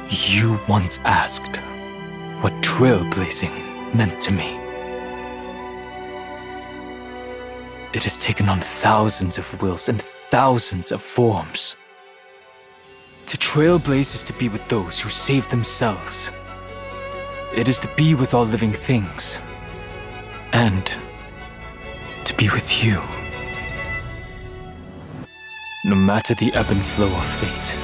You once asked what trailblazing meant to me. It has taken on thousands of wills and thousands of forms. To trailblaze is to be with those who save themselves. It is to be with all living things. And to be with you. No matter the ebb and flow of fate,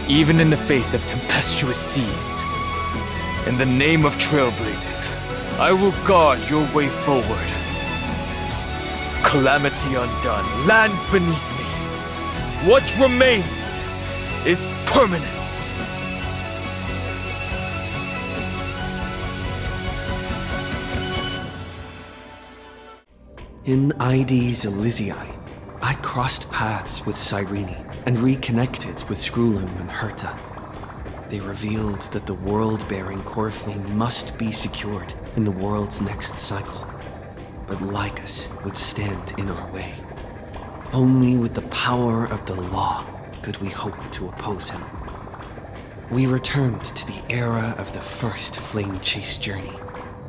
even in the face of tempestuous seas, in the name of trailblazing, I will guard your way forward. Calamity undone, lands beneath me. What remains is permanence. In 𝗂𝐷𝐴𝐵𝐿𝐴, I crossed paths with Cyrene and reconnected with 𝗔𝗌𝗻 and 𝗔𝗏𝗏. They revealed that the world-bearing 𝗔𝗏𝐴 must be secured in the world's next cycle. But 𝗏𝗏𝐿𝐼cus would stand in our way. Only with the power of the law could we hope to oppose him. We returned to the era of the first flame chase journey,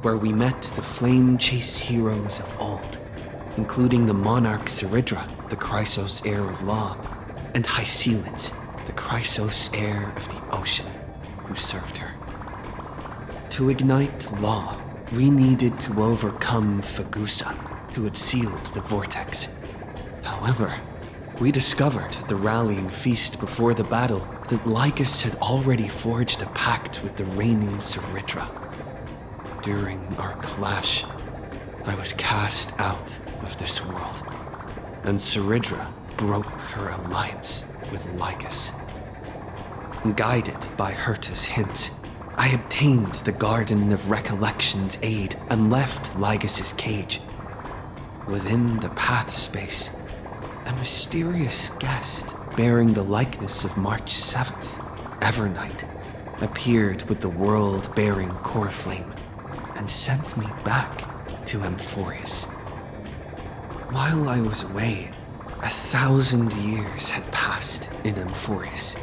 where we met the flame chase heroes of old, including the monarch Cyrene, the Chyros Heir of Law, and Hysilens, the Chyros Heir of the Ocean, who served her. To ignite law, we needed to overcome 𝗲𝗏𝗴𝗏, who had sealed the vortex. However, we discovered at the rallying feast before the battle that 𝗏𝗏𝗏𝗏 had already forged a pact with the reigning Cyrene. During our clash, I was cast out of this world, and Cyrene broke her alliance with 𝗏𝗏𝗏𝗏. Guided by 𝗏𝗏𝗏𝗏's hints, I obtained the Garden of Recollection's aid and left 𝗏𝗏𝗏𝗏𝗏's cage. Within the path space, a mysterious guest bearing the likeness of March 7th, Evernight, appeared with the world-bearing core flame and sent me back to Amphoreus. While I was away, 1,000 years had passed in Amphoreus.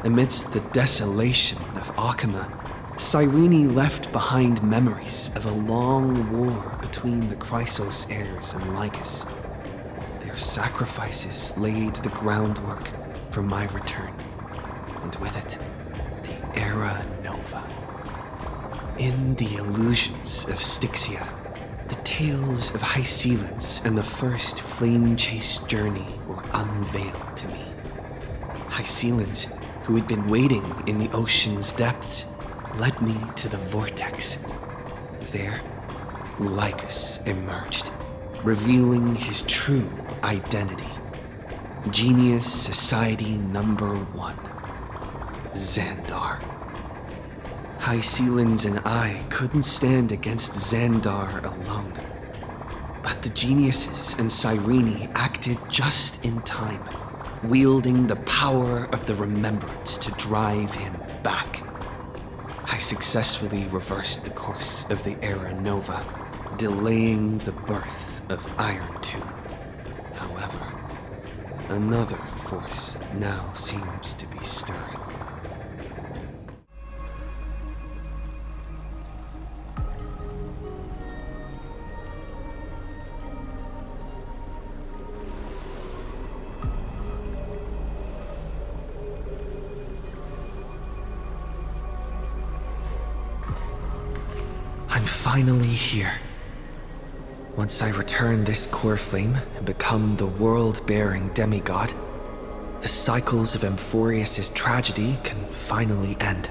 Amidst the desolation of 𝗏𝐸𝐴, Cyrene left behind memories of a long war between the Chyros Heirs and 𝗏𝗏𝗏𝗏𝗏. Their sacrifices laid the groundwork for my return, and with it, the Era Nova. In the illusions of Styxia, the tales of Hysilens and the first flame chase journey were unveiled to me. Hysilens, who had been waiting in the ocean's depths, led me to the vortex. There, 𝗏𝗏𝗏𝗏𝗏 emerged, revealing his true identity. Genius Society Number 1, Xandar. Hysilens and I couldn't stand against Xandar alone. But the geniuses and Cyrene acted just in time, wielding the power of the remembrance to drive him back. I successfully reversed the course of the Era Nova, delaying the birth of Iron Tomb. However, another force now seems to be stirring. I'm finally here. Once I return this core flame and become the world-bearing demigod, the cycles of Amphoreus' tragedy can finally end.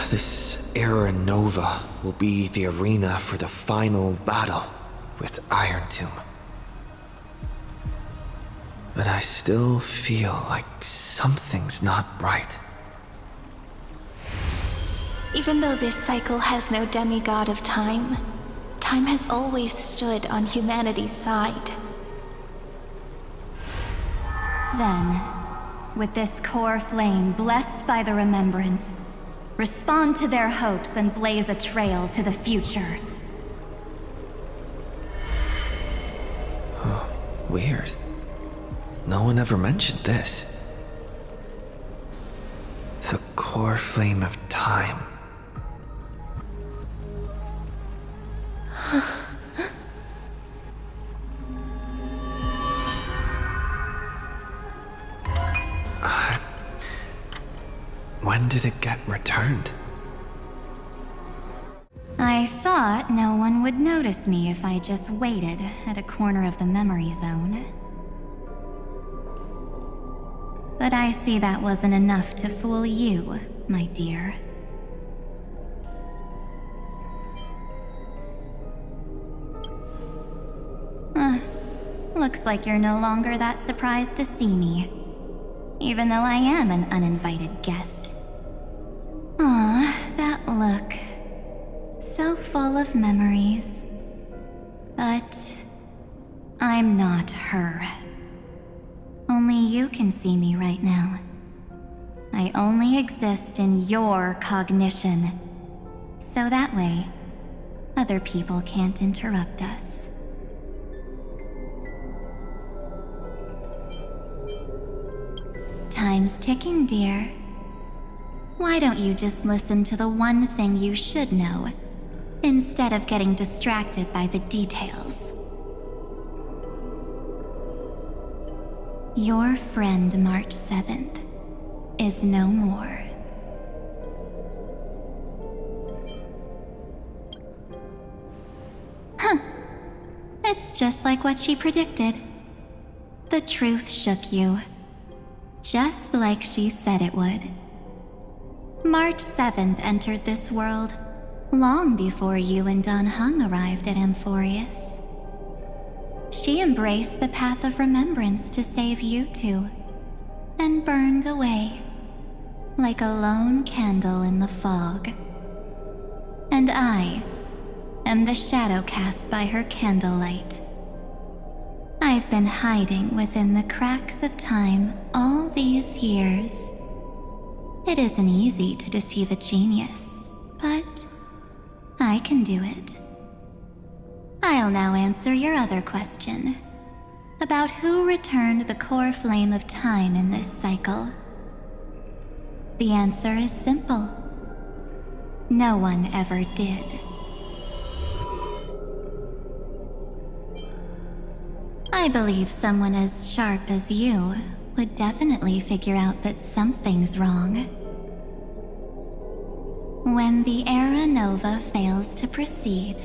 This Era Nova will be the arena for the final battle with Iron Tomb. But I still feel like something's not right. Even though this cycle has no demigod of time, time has always stood on humanity's side. Then, with this core flame blessed by the remembrance, respond to their hopes and blaze a trail to the future. Weird. No one ever mentioned this. The core flame of time. When did it get returned? I thought no one would notice me if I just waited at a corner of the memory zone. But I see that wasn't enough to fool you, my dear. Looks like you're no longer that surprised to see me, even though I am an uninvited guest. That look. So full of memories. But I'm not her. Only you can see me right now. I only exist in your cognition. So that way, other people can't interrupt us. Time's ticking, dear. Why don't you just listen to the one thing you should know, instead of getting distracted by the details? Your friend March 7th is no more. It's just like what she predicted. The truth shook you, just like she said it would. March 7th entered this world long before you and DanCae arrived at Amphoreus. She embraced the path of remembrance to save you two, and burned away like a lone candle in the fog. And I am the shadow cast by her candlelight. I've been hiding within the cracks of time all these years. It isn't easy to deceive a genius, but I can do it. I'll now answer your other question, about who returned the core flame of time in this cycle. The answer is simple. No one ever did. I believe someone as sharp as you would definitely figure out that something's wrong. When the Era Nova fails to proceed,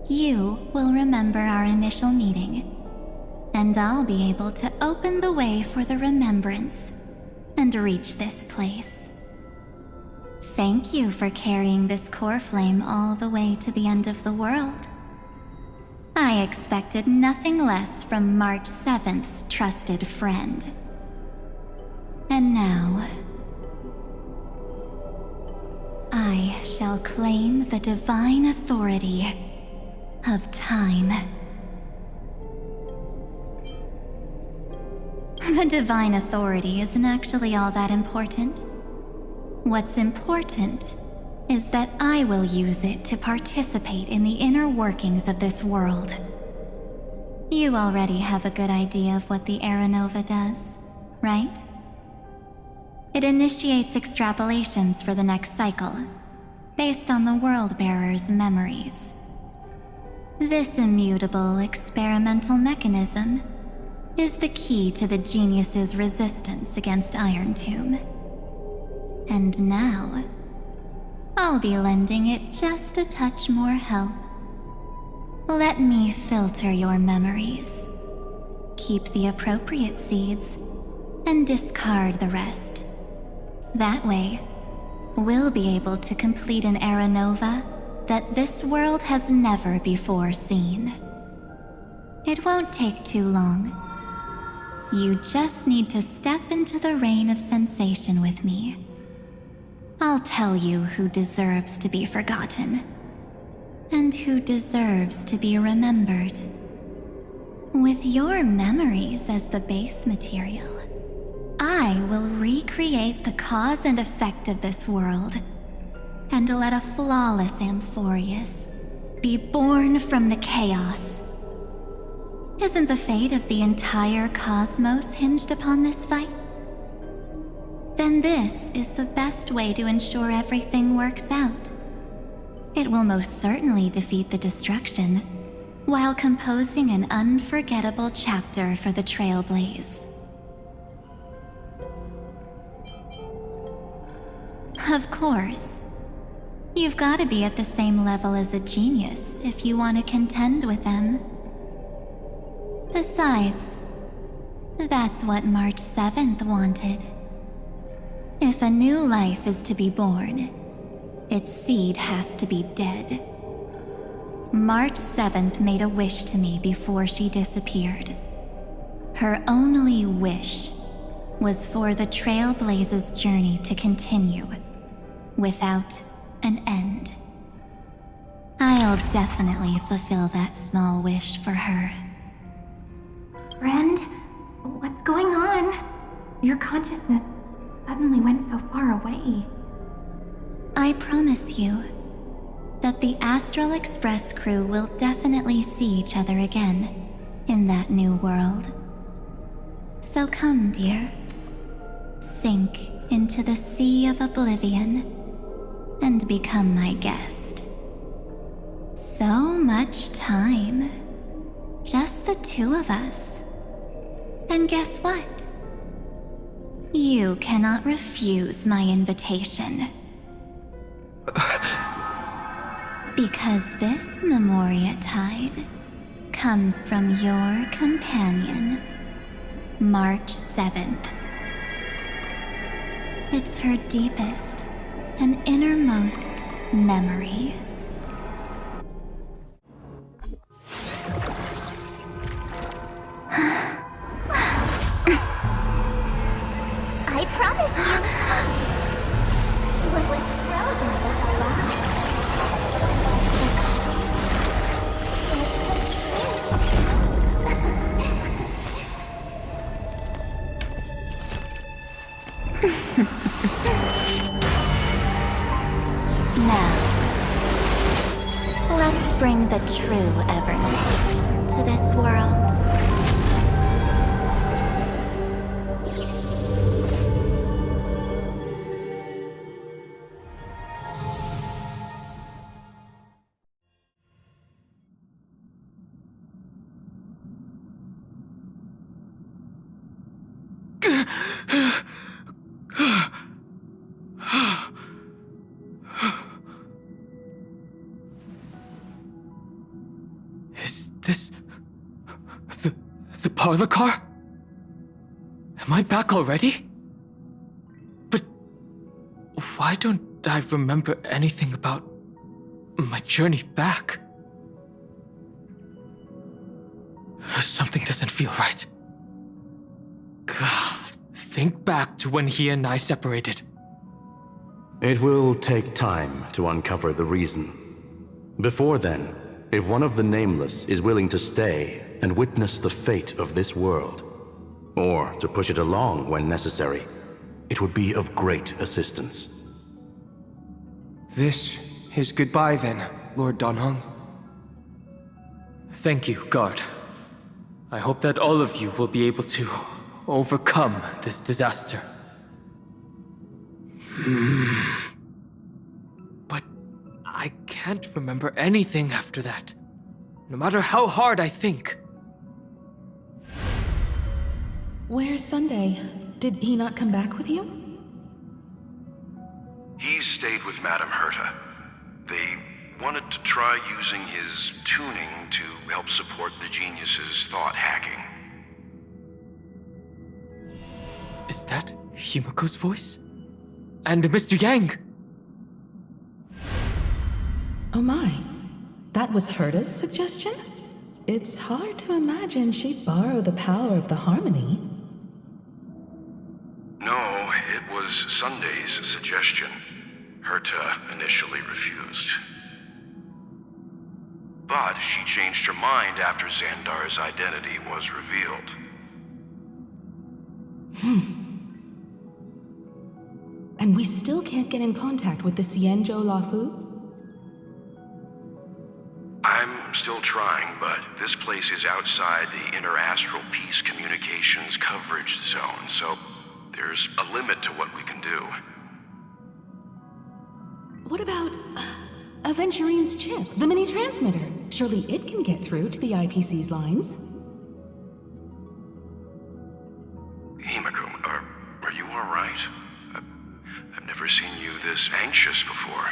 you will remember our initial meeting, and I'll be able to open the way for the remembrance and reach this place. Thank you for carrying this core flame all the way to the end of the world. I expected nothing less from March 7th's trusted friend. And now, I shall claim the divine authority of time. The divine authority isn't actually all that important. What's important is that I will use it to participate in the inner workings of this world. You already have a good idea of what the Era Nova does, right? It initiates extrapolations for the next cycle, based on the World-Bearer's memories. This immutable experimental mechanism is the key to the genius's resistance against Iron Tomb. And now, I'll be lending it just a touch more help. Let me filter your memories. Keep the appropriate seeds, and discard the rest. That way, we'll be able to complete an Era Nova that this world has never before seen. It won't take too long. You just need to step into the rain of sensation with me. I'll tell you who deserves to be forgotten, and who deserves to be remembered. With your memories as the base material, I will recreate the cause and effect of this world, and let a flawless Amphoreus be born from the chaos. Isn't the fate of the entire cosmos hinged upon this fight? then this is the best way to ensure everything works out. It will most certainly defeat the destruction, while composing an unforgettable chapter for the Trailblaze. Of course. You've got to be at the same level as a genius if you want to contend with them. Besides, that's what March 7th wanted. If a new life is to be born, its seed has to be dead. March 7th made a wish to me before she disappeared. Her only wish was for the Trailblaze's journey to continue, without an end. I'll definitely fulfill that small wish for her. Friend, what's going on? Your consciousness suddenly went so far away. I promise you that the Astral Express crew will definitely see each other again in that new world. So come, dear. Sink into the sea of oblivion and become my guest. So much time. Just the two of us. And guess what? You cannot refuse my invitation. Because this Memoriatide comes from your companion, March 7th. It's her deepest and innermost memory. I promise you. What was frozen was alive. Now, let's bring the true Evernight to this world. Is this the parlor car? Am I back already? But why don't I remember anything about my journey back? Something doesn't feel right. Think back to when he and I separated. It will take time to uncover the reason. Before then, if one of the Nameless is willing to stay and witness the fate of this world, or to push it along when necessary, it would be of great assistance. This is goodbye then, Lord Danheng. Thank you, Guard. I hope that all of you will be able to overcome this disaster. But I can't remember anything after that, no matter how hard I think. Where's Sunday? Did he not come back with you? He stayed with Madame 𝗏𝗏. They wanted to try using his tuning to help support the genius's thought hacking. Is that Himiko's voice? And Mr. Yang? Oh my. That was 𝗏𝗏's suggestion? It's hard to imagine she'd borrow the power of the harmony. No, it was Sunday's suggestion. 𝗏𝗏 initially refused. But she changed her mind after Xandar's identity was revealed. And we still can't get in contact with the 𝐶𝐸𝐴𝐺. I'm still trying, but this place is outside the interastral peace communications coverage zone, so there's a limit to what we can do. What about Aventurine's chip, the mini-transmitter? Surely it can get through to the IPC's lines. 𝐏𝐴𝐴𝐴, are you all right? I've never seen you this anxious before.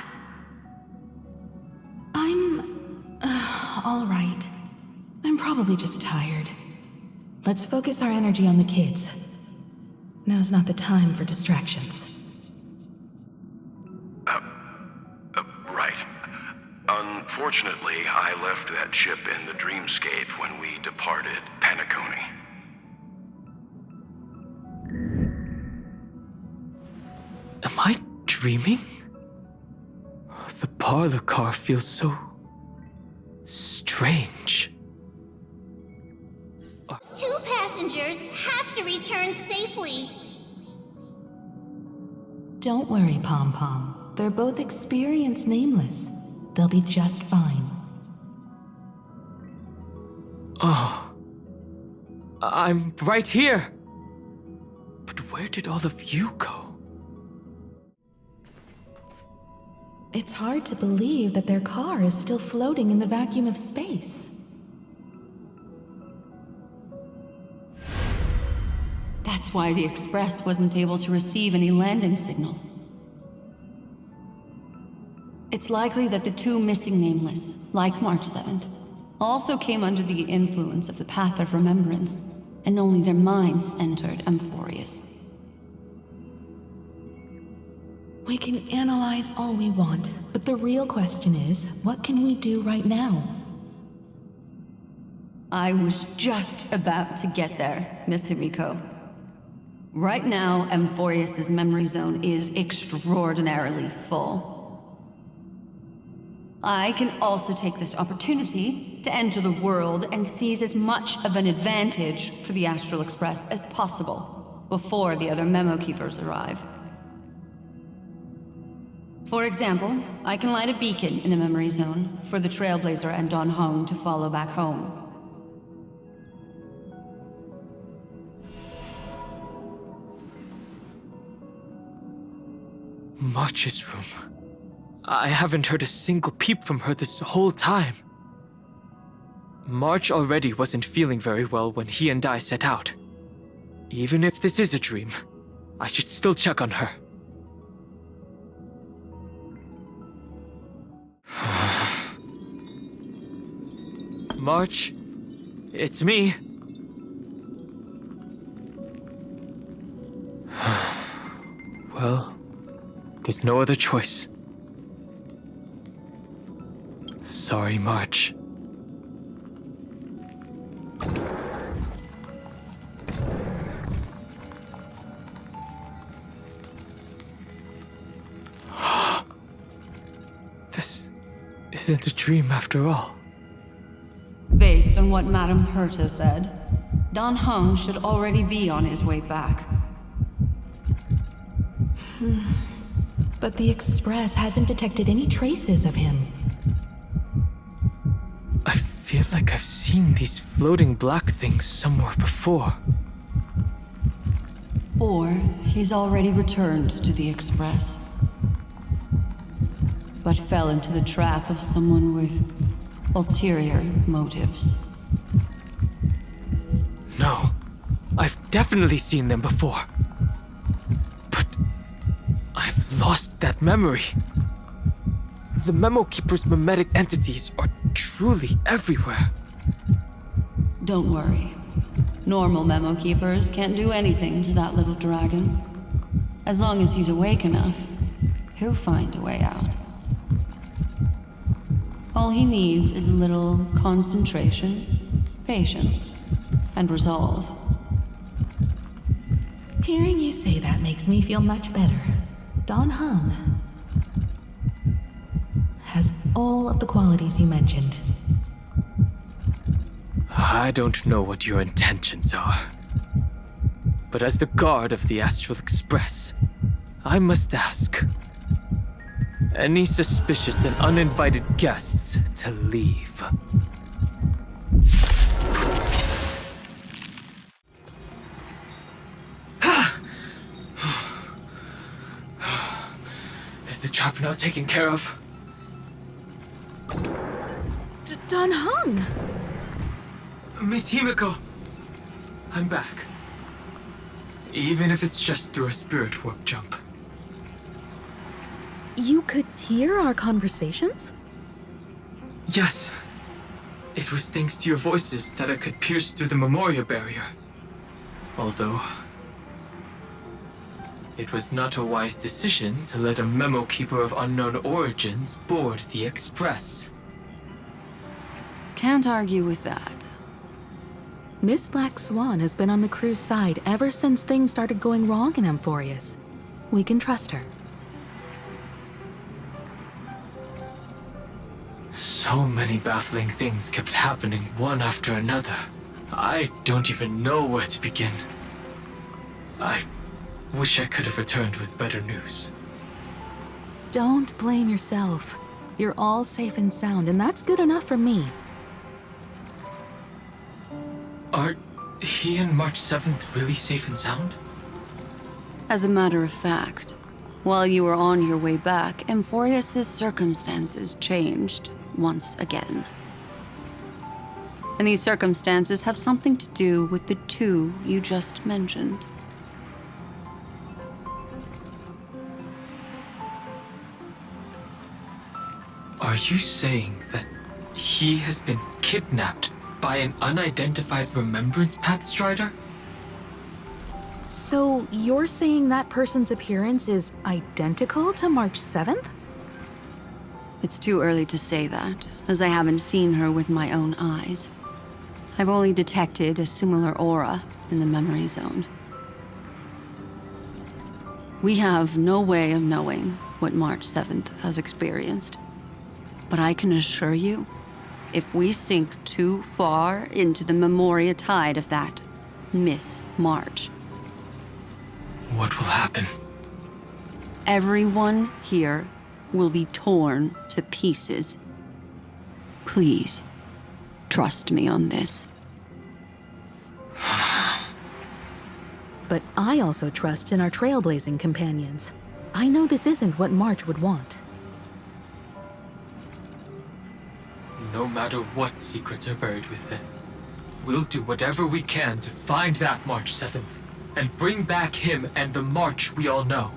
I'm all right. I'm probably just tired. Let's focus our energy on the kids. Now's not the time for distractions. Right. Unfortunately, I left that chip in the dreamscape when we departed Penacony. Am I dreaming? The parlor car feels so strange. 2 passengers have to return safely. Don't worry, Pom Pom. They're both experienced nameless. They'll be just fine. Oh. I'm right here. But where did all of you go? It's hard to believe that their car is still floating in the vacuum of space. That's why the Express wasn't able to receive any landing signal. It's likely that the 2 missing nameless, like March 7th, also came under the influence of the Path of Remembrance, and only their minds entered Amphoreus. We can analyze all we want, but the real question is, what can we do right now? I was just about to get there, Miss Himiko. Right now, Amphoreus' memory zone is extraordinarily full. I can also take this opportunity to enter the world and seize as much of an advantage for the Astral Express as possible before the other memo keepers arrive. For example, I can light a beacon in the memory zone for the Trailblazer and Don Hong to follow back home. March's room. I haven't heard a single peep from her this whole time. March already wasn't feeling very well when he and I set out. Even if this is a dream, I should still check on her. March, it's me. Well, there's no other choice. Sorry, March. This isn't a dream after all. Based on what Madame Herta said, Don Hong should already be on his way back. But the Express hasn't detected any traces of him. I feel like I've seen these floating black things somewhere before. Or he's already returned to the Express, but fell into the trap of someone with ulterior motives. No, I've definitely seen them before. But I've lost that memory. The Memo Keeper's mimetic entities are truly everywhere. Don't worry. Normal Memo Keepers can't do anything to that little dragon. As long as he's awake enough, he'll find a way out. All he needs is a little concentration, patience, and resolve. Hearing you say that makes me feel much better. Don Hong has all of the qualities you mentioned. I don't know what your intentions are. But as the guard of the Astral Express, I must ask. Any suspicious and uninvited guests to leave. Is the trap now taken care of? Don Heng! Miss Himiko, I'm back. Even if it's just through a spirit warp jump. You could hear our conversations? Yes. It was thanks to your voices that I could pierce through the memorial barrier. Although, it was not a wise decision to let a memo keeper of unknown origins board the Express. Can't argue with that. Miss Black Swan has been on the crew's side ever since things started going wrong in Amphoreus. We can trust her. So many baffling things kept happening one after another. I don't even know where to begin. I wish I could have returned with better news. Don't blame yourself. You're all safe and sound, and that's good enough for me. Are he and March 7th really safe and sound? As a matter of fact, while you were on your way back, Amphoreus' circumstances changed once again. And these circumstances have something to do with the two you just mentioned. Are you saying that he has been kidnapped by an unidentified Remembrance Pathstrider? So you're saying that person's appearance is identical to March 7th? It's too early to say that, as I haven't seen her with my own eyes. I've only detected a similar aura in the memory zone. We have no way of knowing what March 7th has experienced. But I can assure you, if we sink too far into the Memoria tide of that Miss March, what will happen? Everyone here will be torn to pieces. Please, trust me on this. But I also trust in our trailblazing companions. I know this isn't what March would want. No matter what secrets are buried within, we'll do whatever we can to find that March 7th and bring back him and the March we all know.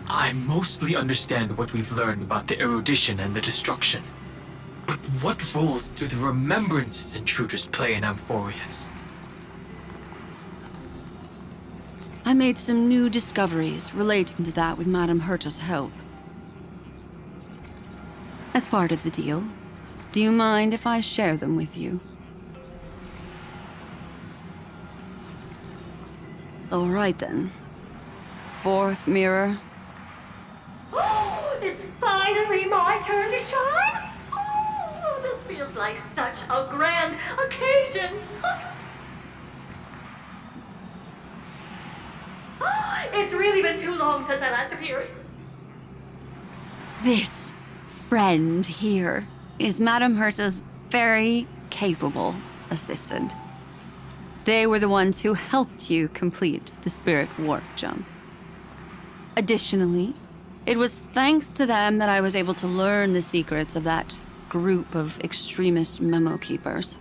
I mostly understand what we've learned about the erudition and the destruction. But what roles do the remembrances intruders play in Amphoreus? I made some new discoveries relating to that with Madame Herta's help. As part of the deal, do you mind if I share them with you? All right then. Fourth mirror. Oh, it's finally my turn to shine! Oh, this feels like such a grand occasion! It's really been too long since I last appeared. This friend here is Madame Herta's very capable assistant. They were the ones who helped you complete the spirit warp jump. Additionally, it was thanks to them that I was able to learn the secrets of that group of extremist memo keepers.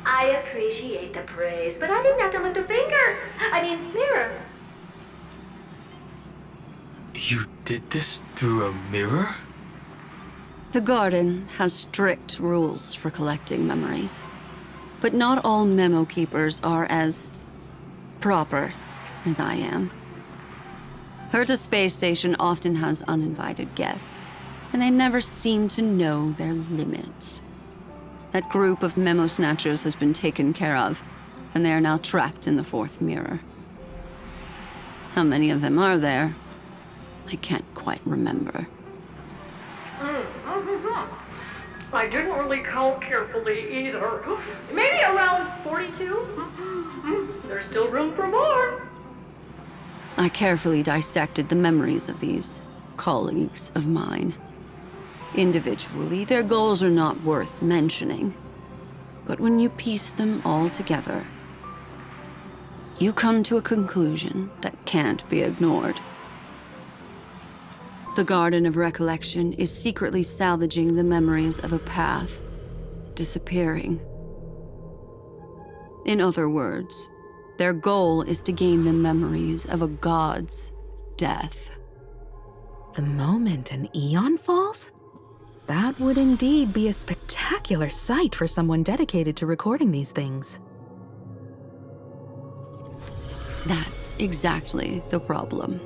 I appreciate the praise, but I didn't have to lift a finger. I mean, mirror. You did this through a mirror? The garden has strict rules for collecting memories. But not all memo keepers are as proper as I am. Herta's space station often has uninvited guests, and they never seem to know their limits. That group of memo snatchers has been taken care of, and they are now trapped in the fourth mirror. How many of them are there? I can't quite remember. I didn't really count carefully either. Maybe around 42? There's still room for more. I carefully dissected the memories of these colleagues of mine. Individually, their goals are not worth mentioning. But when you piece them all together, you come to a conclusion that can't be ignored. The Garden of Recollection is secretly salvaging the memories of a path disappearing. In other words, their goal is to gain the memories of a god's death. The moment an eon falls? That would indeed be a spectacular sight for someone dedicated to recording these things. That's exactly the problem.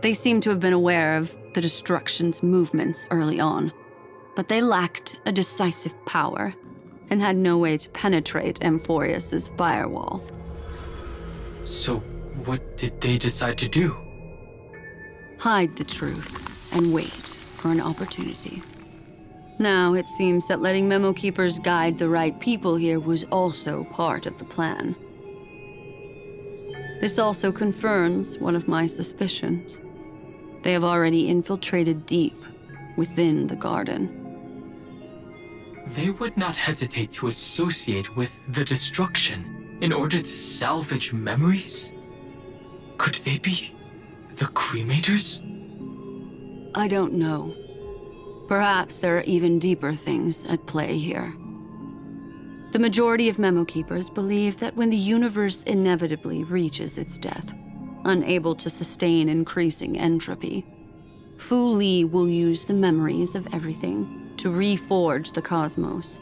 They seem to have been aware of the destruction's movements early on, but they lacked a decisive power and had no way to penetrate Amphoreus's firewall. So, what did they decide to do? Hide the truth and wait for an opportunity. Now, it seems that letting Memo Keepers guide the right people here was also part of the plan. This also confirms one of my suspicions. They have already infiltrated deep within the garden. They would not hesitate to associate with the destruction in order to salvage memories? Could they be the cremators? I don't know. Perhaps there are even deeper things at play here. The majority of Memo Keepers believe that when the universe inevitably reaches its death, unable to sustain increasing entropy, 𝗲 will use the memories of everything to reforge the cosmos.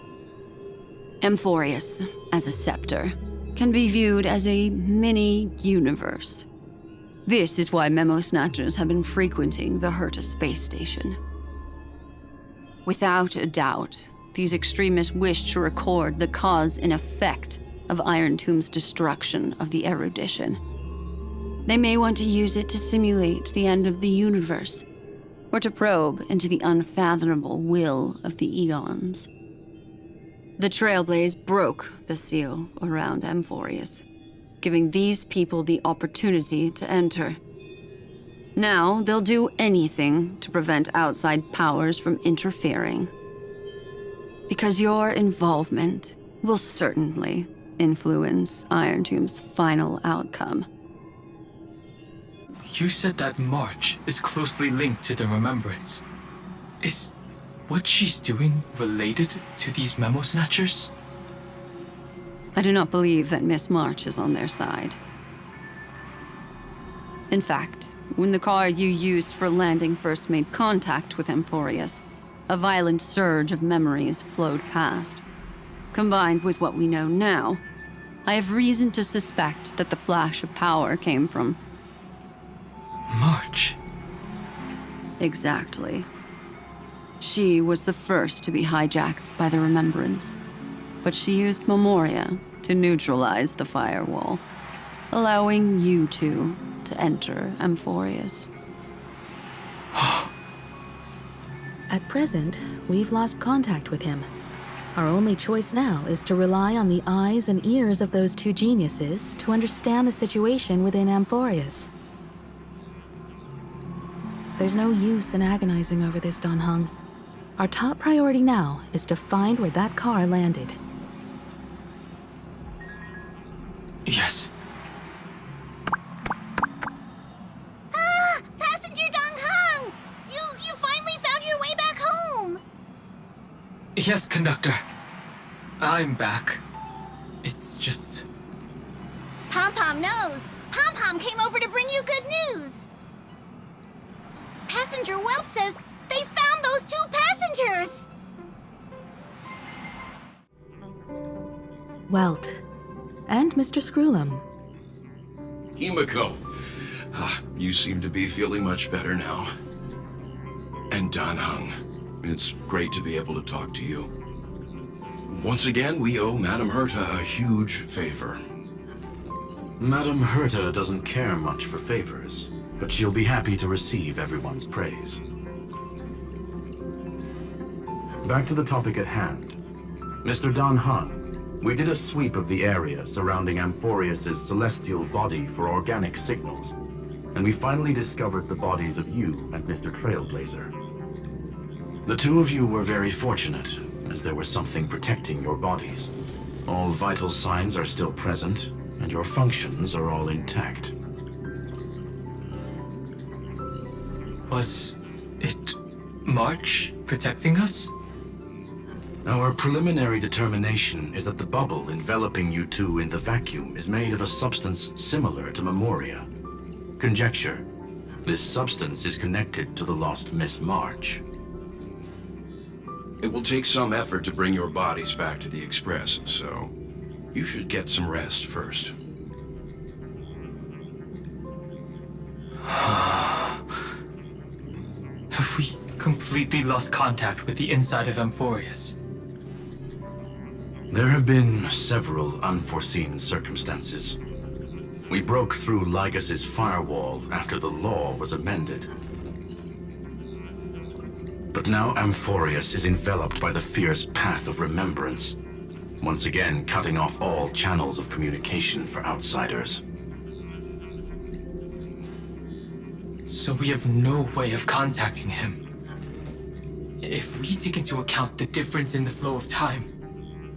Amphoreus, as a scepter, can be viewed as a mini-universe. This is why Memo Snatchers have been frequenting the 𝗏𝗏 space station. Without a doubt, these extremists wish to record the cause and effect of Iron Tomb's destruction of the erudition. They may want to use it to simulate the end of the universe, or to probe into the unfathomable will of the eons. The Trailblaze broke the seal around Amphoreus, giving these people the opportunity to enter. Now, they'll do anything to prevent outside powers from interfering. Because your involvement will certainly influence Iron Tomb's final outcome. You said that March is closely linked to the Remembrance. Is what she's doing related to these Memo Snatchers? I do not believe that Miss March is on their side. In fact, when the car you used for landing first made contact with Amphoreus, a violent surge of memories flowed past. Combined with what we know now, I have reason to suspect that the flash of power came from March. Exactly. She was the first to be hijacked by the Remembrance, but she used Memoria to neutralize the firewall, allowing you two to enter Amphoreus. At present, we've lost contact with him. Our only choice now is to rely on the eyes and ears of those two geniuses to understand the situation within Amphoreus. There's no use in agonizing over this, Don Heng. Our top priority now is to find where that car landed. Yes. Ah! Passenger Don Heng! You finally found your way back home! Yes, conductor. I'm back. It's just... Pom-Pom knows. Pom-Pom came over to bring you good news. Passenger Wealth says they found those two passengers! Welt. And Mr. Screwlum. 𝐿𝐴𝐴. You seem to be feeling much better now. And Don Heng, it's great to be able to talk to you. Once again, we owe Madame 𝗏𝗏 a huge favor. Madame 𝗏𝗏 doesn't care much for favors, but she'll be happy to receive everyone's praise. Back to the topic at hand. Mr. Don Heng, we did a sweep of the area surrounding Amphoreus's celestial body for organic signals, and we finally discovered the bodies of you and Mr. Trailblazer. The two of you were very fortunate, as there was something protecting your bodies. All vital signs are still present, and your functions are all intact. Was it March protecting us? Our preliminary determination is that the bubble enveloping you two in the vacuum is made of a substance similar to Memoria. Conjecture: this substance is connected to the lost Miss March. It will take some effort to bring your bodies back to the Express, so you should get some rest first. Have we completely lost contact with the inside of Amphoreus? There have been several unforeseen circumstances. We broke through 𝗏𝗏𝐿𝐼𝐼's firewall after the law was amended. But now Amphoreus is enveloped by the fierce path of remembrance, once again cutting off all channels of communication for outsiders. So we have no way of contacting him. If we take into account the difference in the flow of time,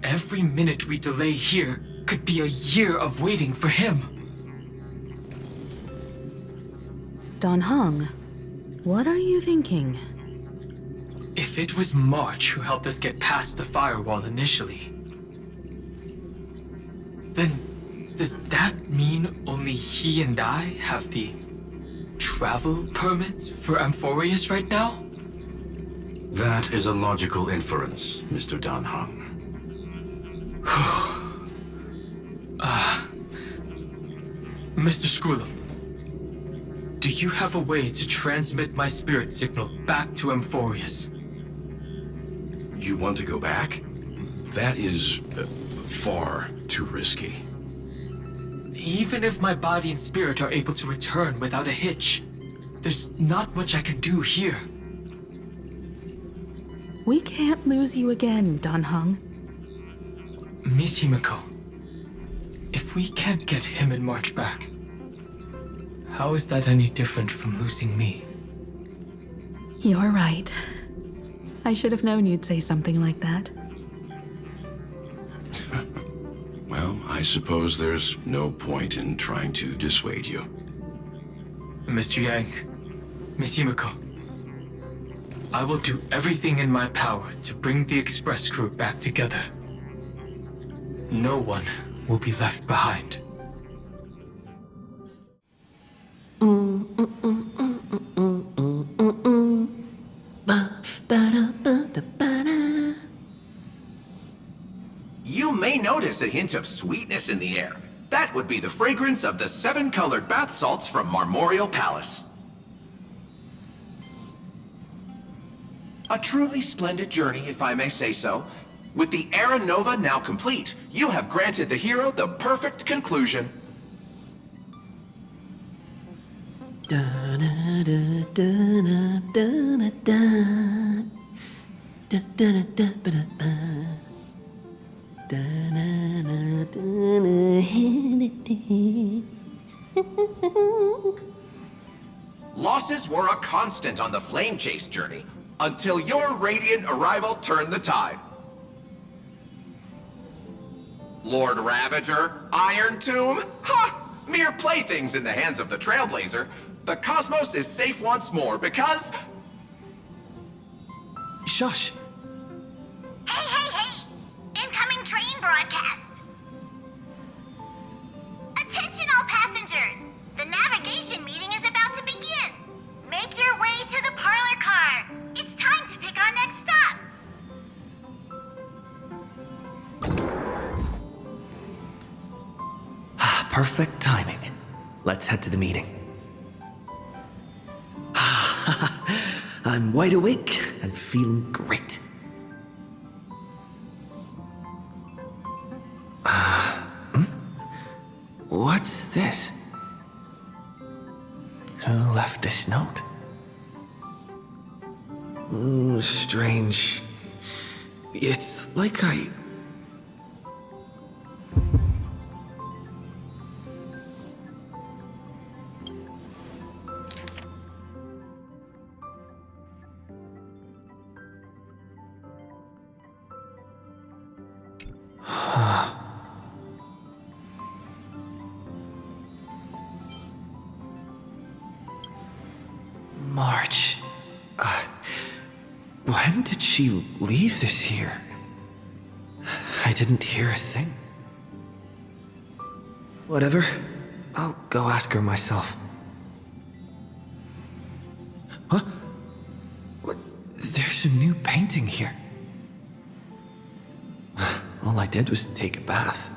every minute we delay here could be a year of waiting for him. DanHeng, what are you thinking? If it was March who helped us get past the firewall initially, then does that mean only he and I have the travel permit for Amphoreus right now? That is a logical inference, Mr. DanHeng. Mr. 𝐋𝐿𝐴, do you have a way to transmit my spirit signal back to Amphoreus? You want to go back? That is far too risky. Even if my body and spirit are able to return without a hitch, there's not much I can do here. We can't lose you again, DanHeng. Miss Himiko, if we can't get him and March back, how is that any different from losing me? You're right. I should have known you'd say something like that. Well, I suppose there's no point in trying to dissuade you. Mr. Yang, Miss Himiko, I will do everything in my power to bring the Express crew back together. No one will be left behind. You may notice a hint of sweetness in the air. That would be the fragrance of the 7-colored bath salts from Marmoreal Palace. A truly splendid journey, if I may say so. With the Era Nova now complete, you have granted the hero the perfect conclusion. Losses were a constant on the Flame Chase journey, until your radiant arrival turned the tide. Lord Ravager, Iron Tomb? Ha! Mere playthings in the hands of the Trailblazer. The cosmos is safe once more because... Shush! Hey, hey, hey! Incoming train broadcast! Attention all passengers! The navigation meeting is about to begin! Make your way to the parlor car! It's time to pick our next stop! Perfect timing. Let's head to the meeting. I'm wide awake and feeling great. What's this? Who left this note? Strange. It's like I... When did she leave this here? I didn't hear a thing. Whatever. I'll go ask her myself. Huh? What? There's a new painting here. All I did was take a bath.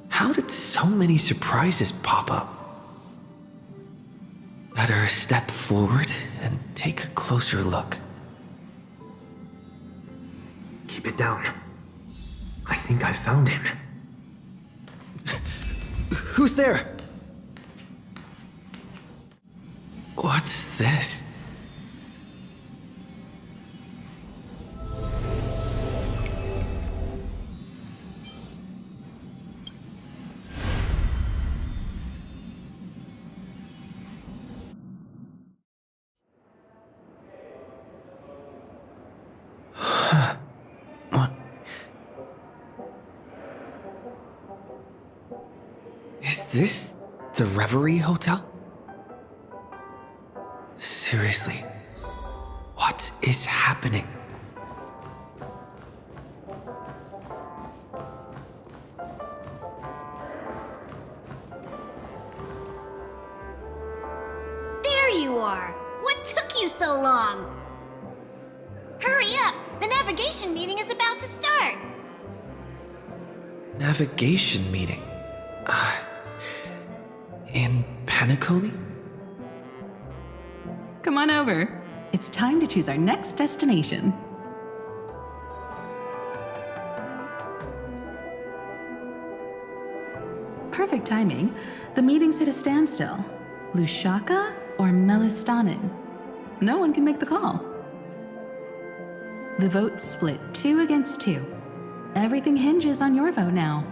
How did so many surprises pop up? Better step forward and take a closer look. Keep it down. I think I found him. Who's there? What's this? What? Is this the Reverie Hotel? Seriously, what is happening? There you are! What took you so long? Hurry up! The navigation meeting is about to start! Navigation meeting? In Penacony? Come on over. It's time to choose our next destination. Perfect timing. The meeting's at a standstill. Lusaka or Melistanen? No one can make the call. The vote's split 2 against 2. Everything hinges on your vote now.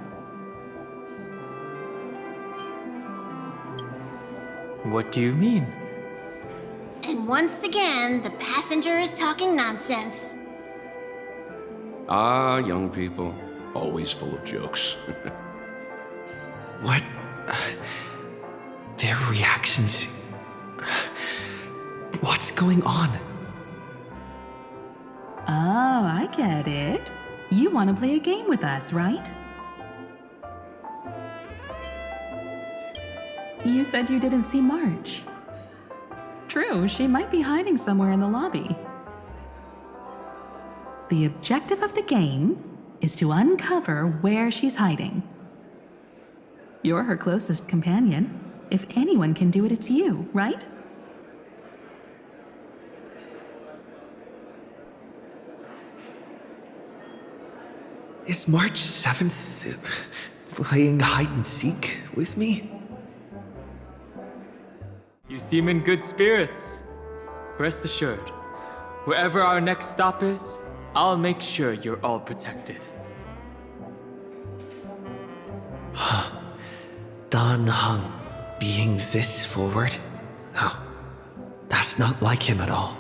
What do you mean? And once again, the passenger is talking nonsense. Ah, young people. Always full of jokes. What? Their reactions. What's going on? Oh, I get it. You want to play a game with us, right? You said you didn't see March. True, she might be hiding somewhere in the lobby. The objective of the game is to uncover where she's hiding. You're her closest companion. If anyone can do it, it's you, right? Is March 7th playing hide and seek with me? You seem in good spirits. Rest assured, wherever our next stop is, I'll make sure you're all protected. Dan Heng being this forward? No, that's not like him at all.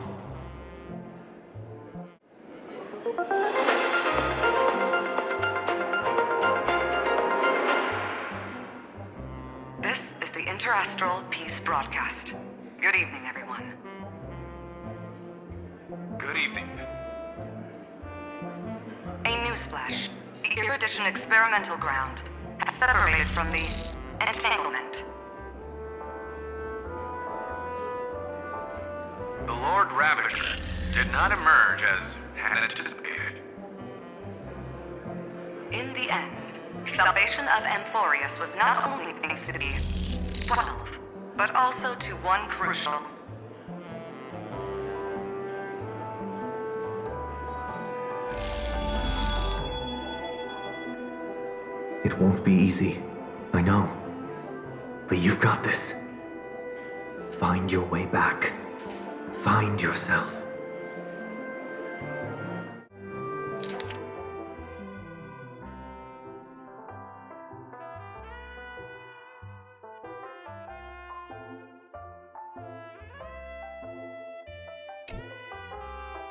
This is the Interastral Peace Broadcast. Good evening, everyone. Good evening. A newsflash. The Erudition experimental ground has separated from the entanglement. The Lord Ravager did not emerge as had anticipated. In the end, salvation of Amphoreus was not only thanks to the 12, but also to one crucial... It won't be easy, I know. But you've got this. Find your way back. Find yourself.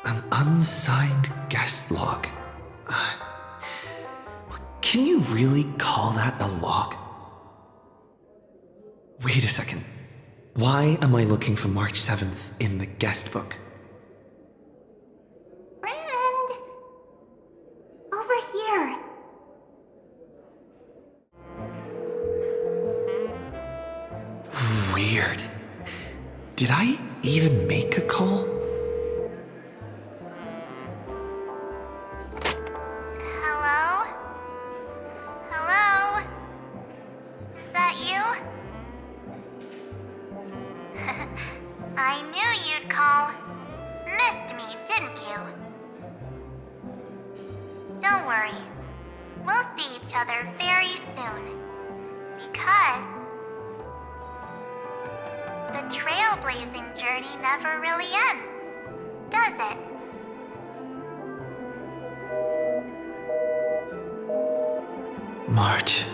An unsigned guest log. Can you really call that a log? Wait a second. Why am I looking for March 7th in the guest book? Weird. Did I even make a call? Hello? Hello? Is that you? I knew you'd call. Missed me, didn't you? Don't worry. We'll see each other very soon. Because the trailblazing journey never really ends, does it? March.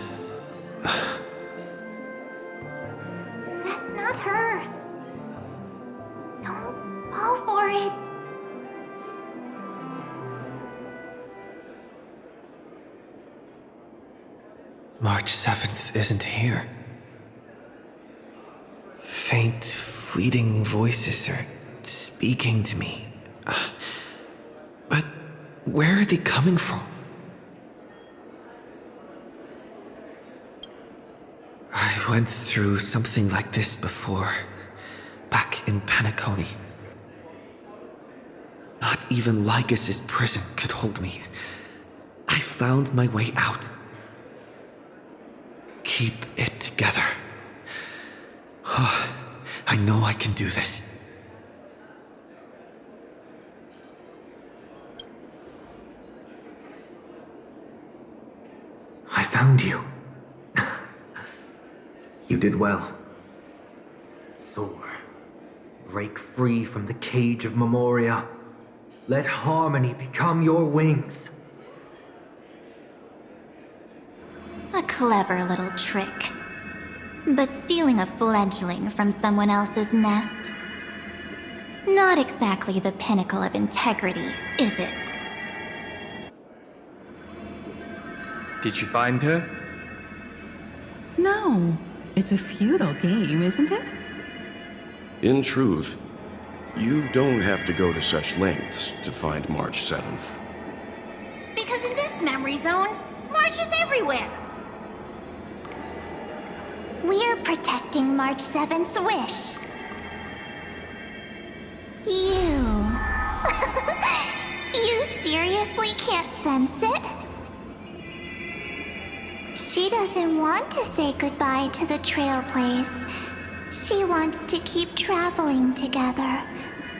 That's not her. Don't fall for it. March 7th isn't here. Faint, fleeting voices are speaking to me. But where are they coming from? I went through something like this before, back in Penacony. Not even Lycus's prison could hold me. I found my way out. Keep it together. Oh, I know I can do this. I found you. You did well. Soar. Break free from the cage of Memoria. Let harmony become your wings. A clever little trick. But stealing a fledgling from someone else's nest? Not exactly the pinnacle of integrity, is it? Did you find her? No. It's a feudal game, isn't it? In truth, you don't have to go to such lengths to find March 7th. Because in this memory zone, March is everywhere. We're protecting March 7th's wish. You seriously can't sense it? She doesn't want to say goodbye to the Trailblaze. She wants to keep traveling together,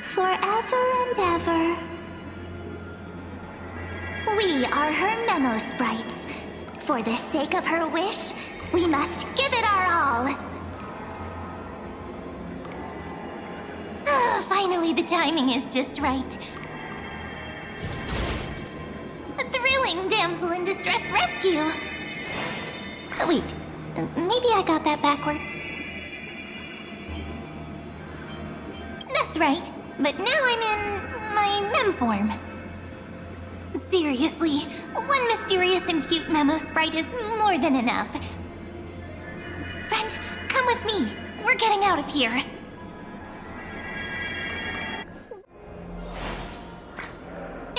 forever and ever. We are her memo sprites. For the sake of her wish, we must give it our all. Finally, the timing is just right. A thrilling damsel in distress rescue. Wait, maybe I got that backwards. That's right, but now I'm in my mem form. Seriously, one mysterious and cute memo sprite is more than enough. Friend, come with me. We're getting out of here.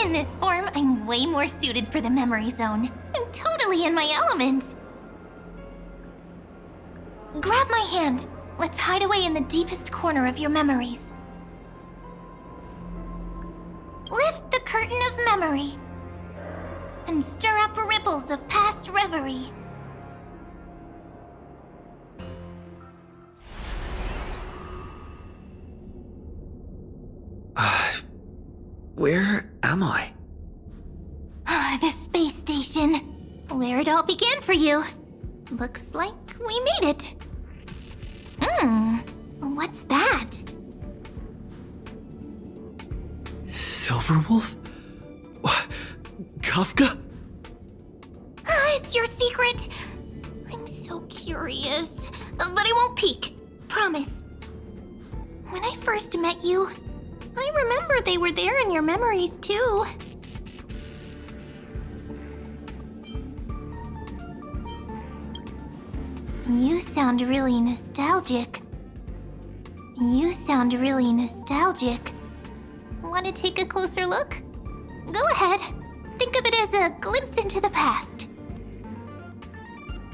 In this form, I'm way more suited for the memory zone. I'm totally in my element. Grab my hand. Let's hide away in the deepest corner of your memories. Lift the curtain of memory and stir up ripples of past reverie. Where am I? The space station. Where it all began for you. Looks like we made it. What's that? Silverwolf? Kafka? It's your secret. I'm so curious. But I won't peek. Promise. When I first met you, I remember they were there in your memories too. You sound really nostalgic. Want to take a closer look? Go ahead. Think of it as a glimpse into the past.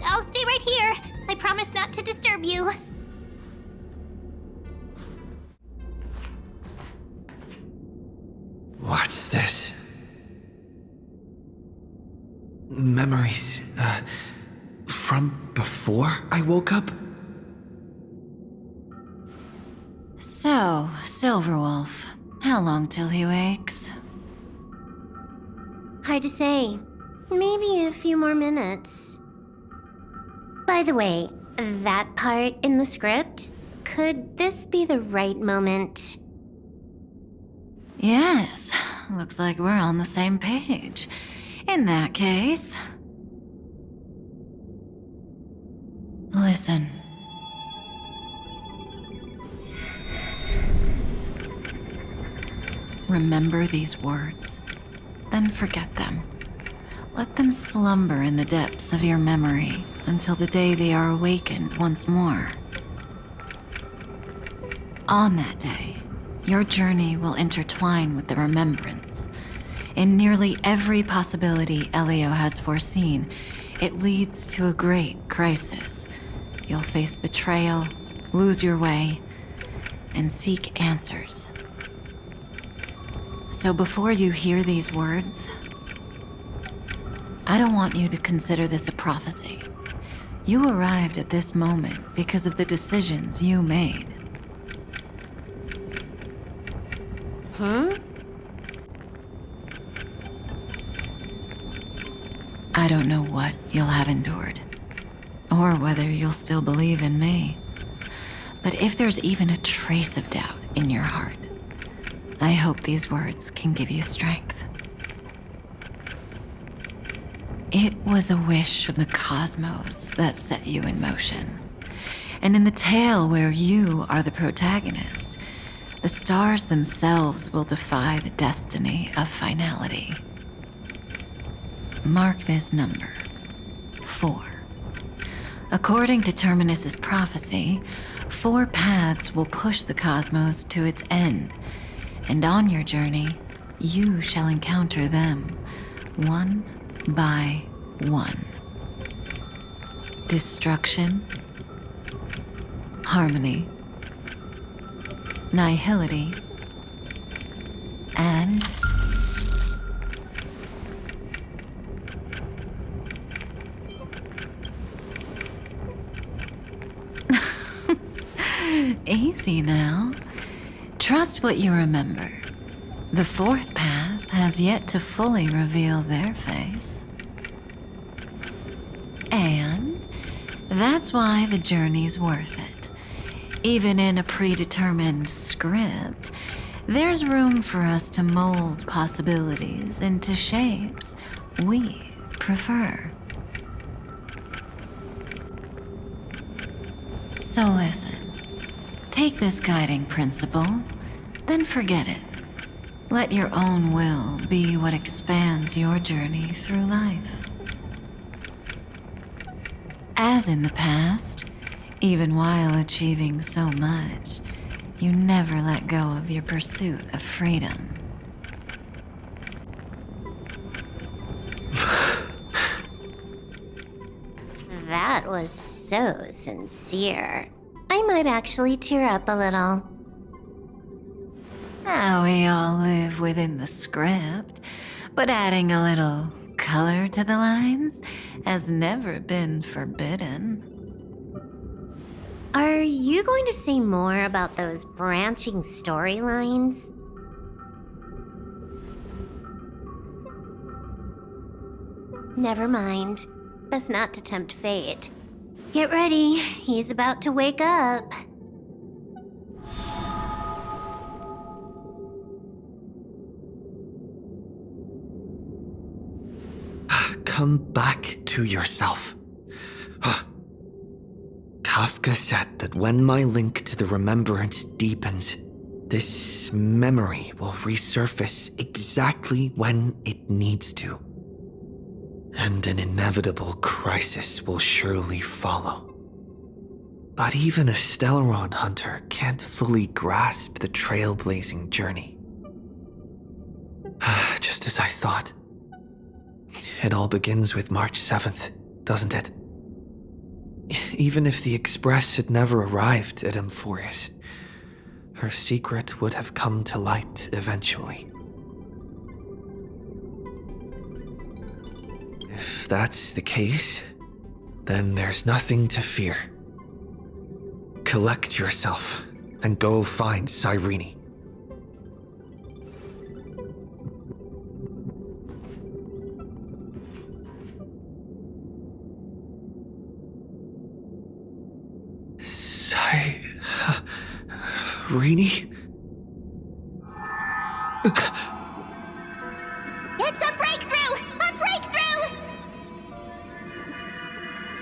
I'll stay right here. I promise not to disturb you. before I woke up? So, Silverwolf, how long till he wakes? Hard to say. Maybe a few more minutes. By the way, that part in the script, could this be the right moment? Yes, looks like we're on the same page. In that case... Listen. Remember these words, then forget them. Let them slumber in the depths of your memory until the day they are awakened once more. On that day, your journey will intertwine with the remembrance. In nearly every possibility 𝐿𝐿 has foreseen, it leads to a great crisis. You'll face betrayal, lose your way, and seek answers. So before you hear these words, I don't want you to consider this a prophecy. You arrived at this moment because of the decisions you made. Huh? I don't know what you'll have endured, or whether you'll still believe in me. But if there's even a trace of doubt in your heart, I hope these words can give you strength. It was a wish of the cosmos that set you in motion. And in the tale where you are the protagonist, the stars themselves will defy the destiny of finality. Mark this number, 4. According to Terminus's prophecy, 4 paths will push the cosmos to its end, and on your journey, you shall encounter them, one by one. Destruction, harmony, nihility, and easy now. Trust what you remember. The 4th path has yet to fully reveal their face. And that's why the journey's worth it. Even in a predetermined script, there's room for us to mold possibilities into shapes we prefer. So listen. Take this guiding principle, then forget it. Let your own will be what expands your journey through life. As in the past, even while achieving so much, you never let go of your pursuit of freedom. That was so sincere. I might actually tear up a little. Now we all live within the script, but adding a little color to the lines has never been forbidden. Are you going to say more about those branching storylines? Never mind. Best not to tempt fate. Get ready, he's about to wake up. Come back to yourself. Kafka said that when my link to the remembrance deepens, this memory will resurface exactly when it needs to. And an inevitable crisis will surely follow. But even a Stellaron hunter can't fully grasp the trailblazing journey. Just as I thought. It all begins with March 7th, doesn't it? Even if the Express had never arrived at Amphoreus, her secret would have come to light eventually. If that's the case, Then there's nothing to fear. Collect yourself and go find Cyrene. Cyrene? It's a breakthrough! A breakthrough!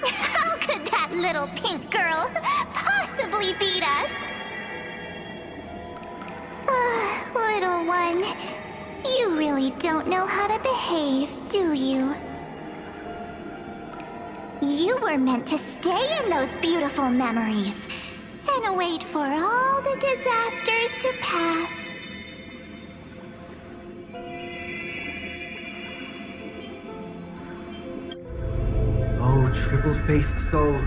How could that little pink girl possibly beat us? Little one, you really don't know how to behave, do you? You were meant to stay in those beautiful memories and wait for all the disasters to pass. Oh, triple-faced soul.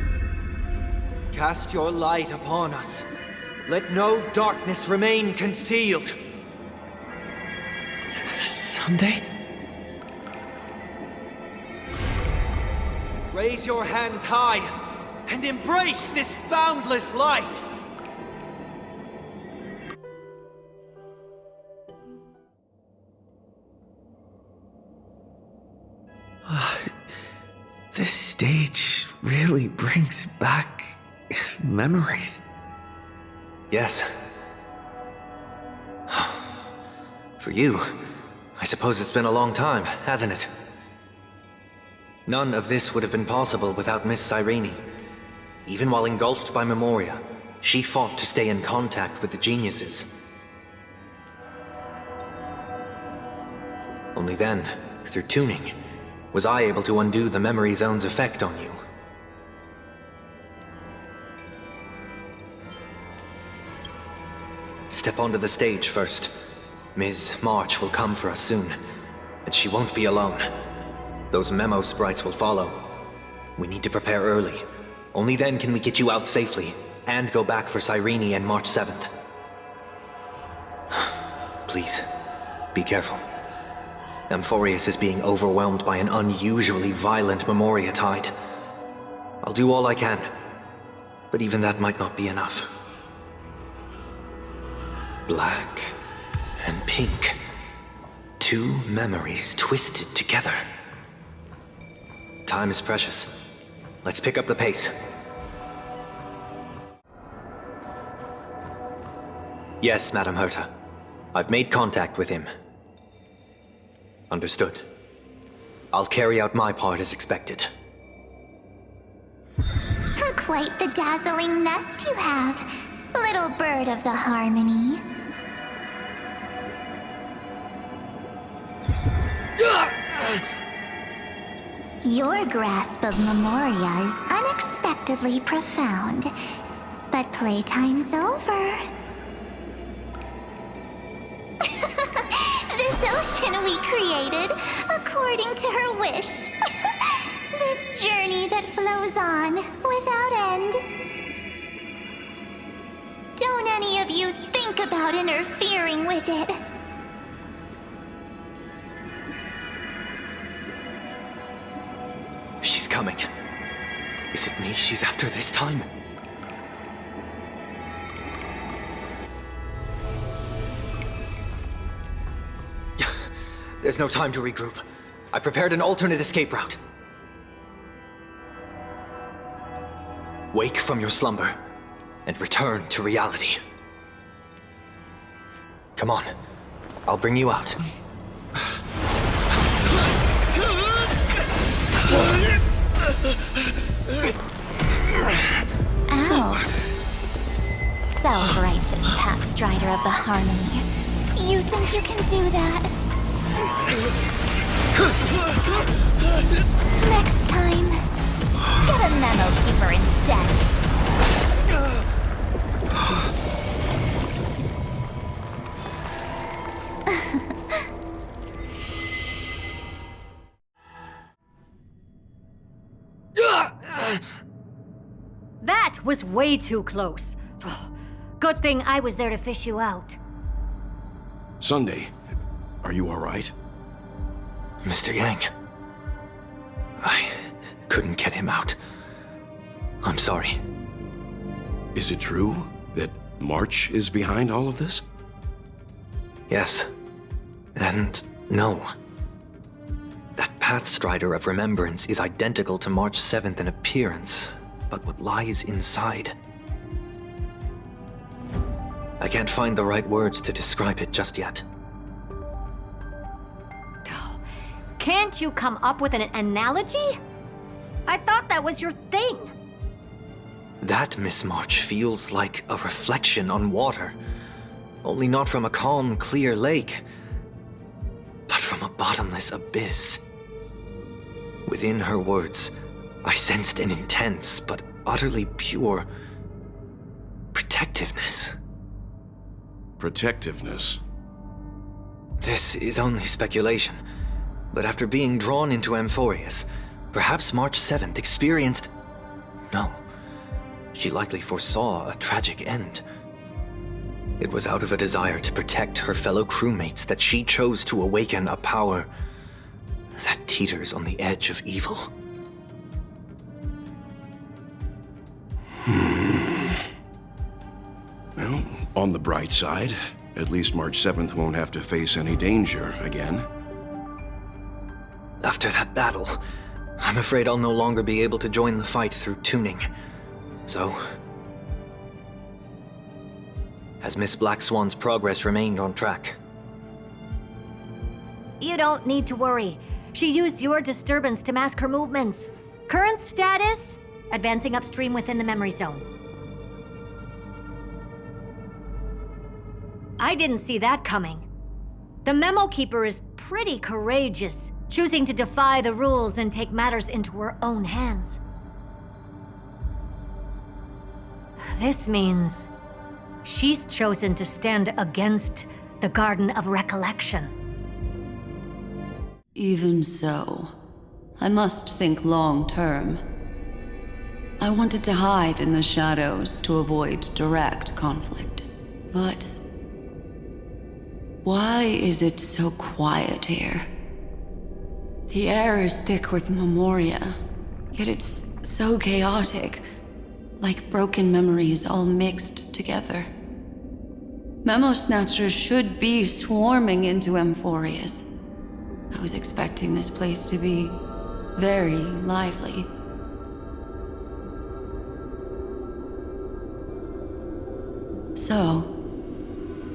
Cast your light upon us. Let no darkness remain concealed. Someday? Raise your hands high and embrace this boundless light. This stage really brings back memories. Yes. For you, I suppose it's been a long time, hasn't it? None of this would have been possible without Miss Cyrene. Even while engulfed by Memoria, she fought to stay in contact with the geniuses. Only then, through tuning, was I able to undo the memory zone's effect on you. Step onto the stage first. Ms. March will come for us soon, and she won't be alone. Those memo sprites will follow. We need to prepare early. Only then can we get you out safely, and go back for Cyrene and March 7th. Please, be careful. Amphoreus is being overwhelmed by an unusually violent Memoria tide. I'll do all I can, but even that might not be enough. Black and pink. Two memories twisted together. Time is precious. Let's pick up the pace. Yes, Madam Herta. I've made contact with him. Understood. I'll carry out my part as expected. Quite the dazzling nest you have, little bird of the harmony. Your grasp of Memoria is unexpectedly profound, but playtime's over. This ocean we created, according to her wish. This journey that flows on, without end. Don't any of you think about interfering with it. She's coming. Is it me she's after this time? There's no time to regroup. I've prepared an alternate escape route. Wake from your slumber and return to reality. Come on, I'll bring you out. Out. Self-righteous pathstrider of the harmony. You think you can do that? Next time, get a memo keeper instead. That was way too close. Good thing I was there to fish you out. Sunday, are you all right? Mr. Yang, I couldn't get him out. I'm sorry. Is it true that March is behind all of this? Yes. And no. That Pathstrider of Remembrance is identical to March 7th in appearance, but what lies inside? I can't find the right words to describe it just yet. Can't you come up with an analogy? I thought that was your thing. That, Miss March, feels like a reflection on water. Only not from a calm, clear lake, but from a bottomless abyss. Within her words, I sensed an intense but utterly pure protectiveness. Protectiveness? This is only speculation, but after being drawn into Amphoreus, perhaps March 7th experienced... No, she likely foresaw a tragic end. It was out of a desire to protect her fellow crewmates that she chose to awaken a power that teeters on the edge of evil. Well, on the bright side, at least March 7th won't have to face any danger again. After that battle, I'm afraid I'll no longer be able to join the fight through tuning. So, has Miss Black Swan's progress remained on track? You don't need to worry. She used your disturbance to mask her movements. Current status? Advancing upstream within the memory zone. I didn't see that coming. The Memo Keeper is pretty courageous, choosing to defy the rules and take matters into her own hands. This means she's chosen to stand against the Garden of Recollection. Even so, I must think long term. I wanted to hide in the shadows to avoid direct conflict. But why is it so quiet here? The air is thick with memoria, yet it's so chaotic, like broken memories all mixed together. Memo Snatchers should be swarming into Amphoreus. I was expecting this place to be very lively. So,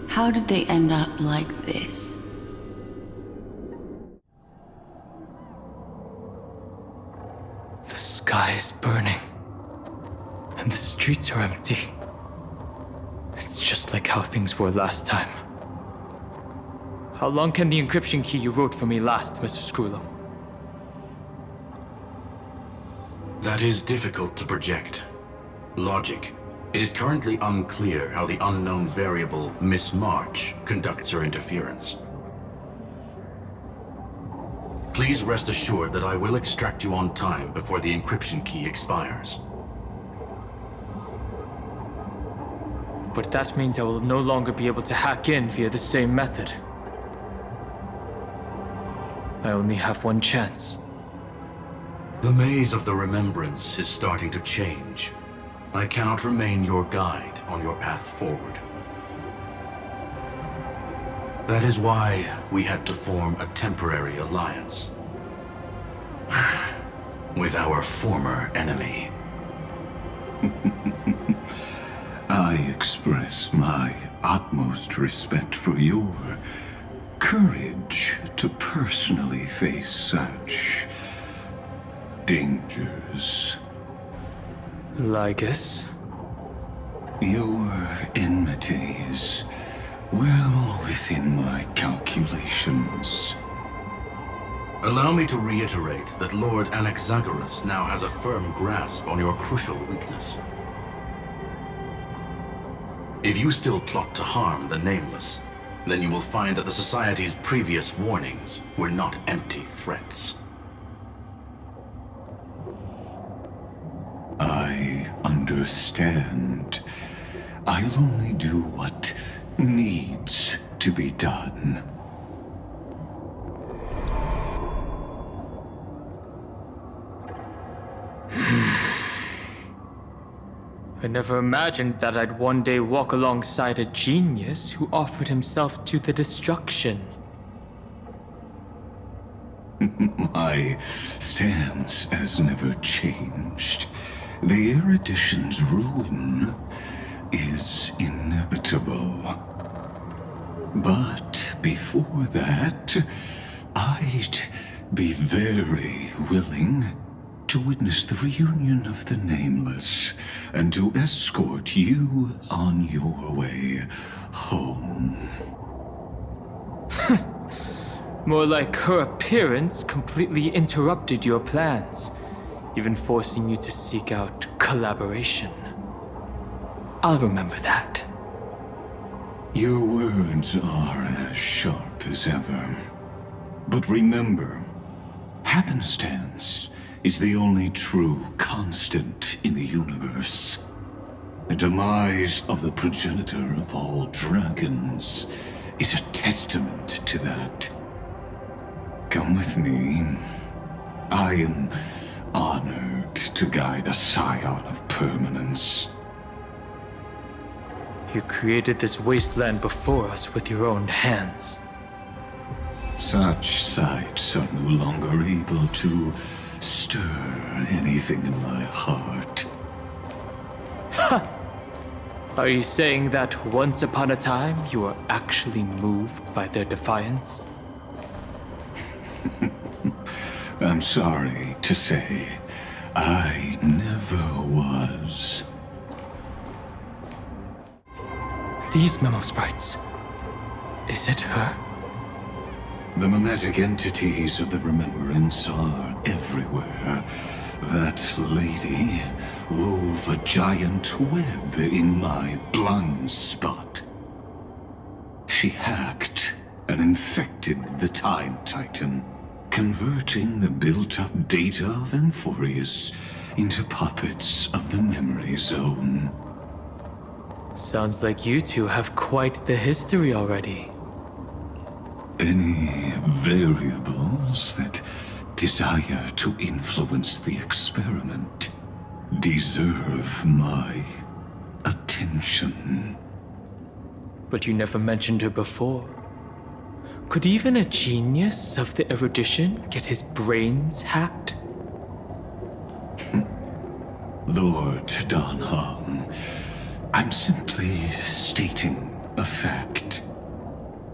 how did they end up like this? The sky is burning, and the streets are empty. It's just like how things were last time. How long can the encryption key you wrote for me last, Mr. Screwlum? That is difficult to project. Logic. It is currently unclear how the unknown variable, Miss March, conducts her interference. Please rest assured that I will extract you on time before the encryption key expires. But that means I will no longer be able to hack in via the same method. I only have one chance. The maze of the Remembrance is starting to change. I cannot remain your guide on your path forward. That is why we had to form a temporary alliance with our former enemy. I express my utmost respect for your courage to personally face such dangers. Lygus? Your enmity is well within my calculations. Allow me to reiterate that Lord Anaxagoras now has a firm grasp on your crucial weakness. If you still plot to harm the Nameless, then you will find that the Society's previous warnings were not empty threats. I understand. I'll only do what needs to be done. I never imagined that I'd one day walk alongside a genius who offered himself to the destruction. My stance has never changed. The erudition's ruin is inevitable. But before that, I'd be very willing to witness the reunion of the Nameless and to escort you on your way home. More like her appearance completely interrupted your plans, even forcing you to seek out collaboration. I'll remember that. Your words are as sharp as ever. But remember, happenstance is the only true constant in the universe. The demise of the progenitor of all dragons is a testament to that. Come with me. I am honored to guide a scion of Permanence. You created this wasteland before us with your own hands. Such sights are no longer able to stir anything in my heart. Ha! Are you saying that once upon a time you were actually moved by their defiance? I'm sorry to say, I never was. These memo sprites. Is it her? The mimetic entities of the Remembrance are everywhere. That lady wove a giant web in my blind spot. She hacked and infected the Time Titan, converting the built-up data of Amphoreus into puppets of the Memory Zone. Sounds like you two have quite the history already. Any variables that desire to influence the experiment deserve my attention. But you never mentioned her before. Could even a genius of the erudition get his brains hacked? Lord DanCae, I'm simply stating a fact.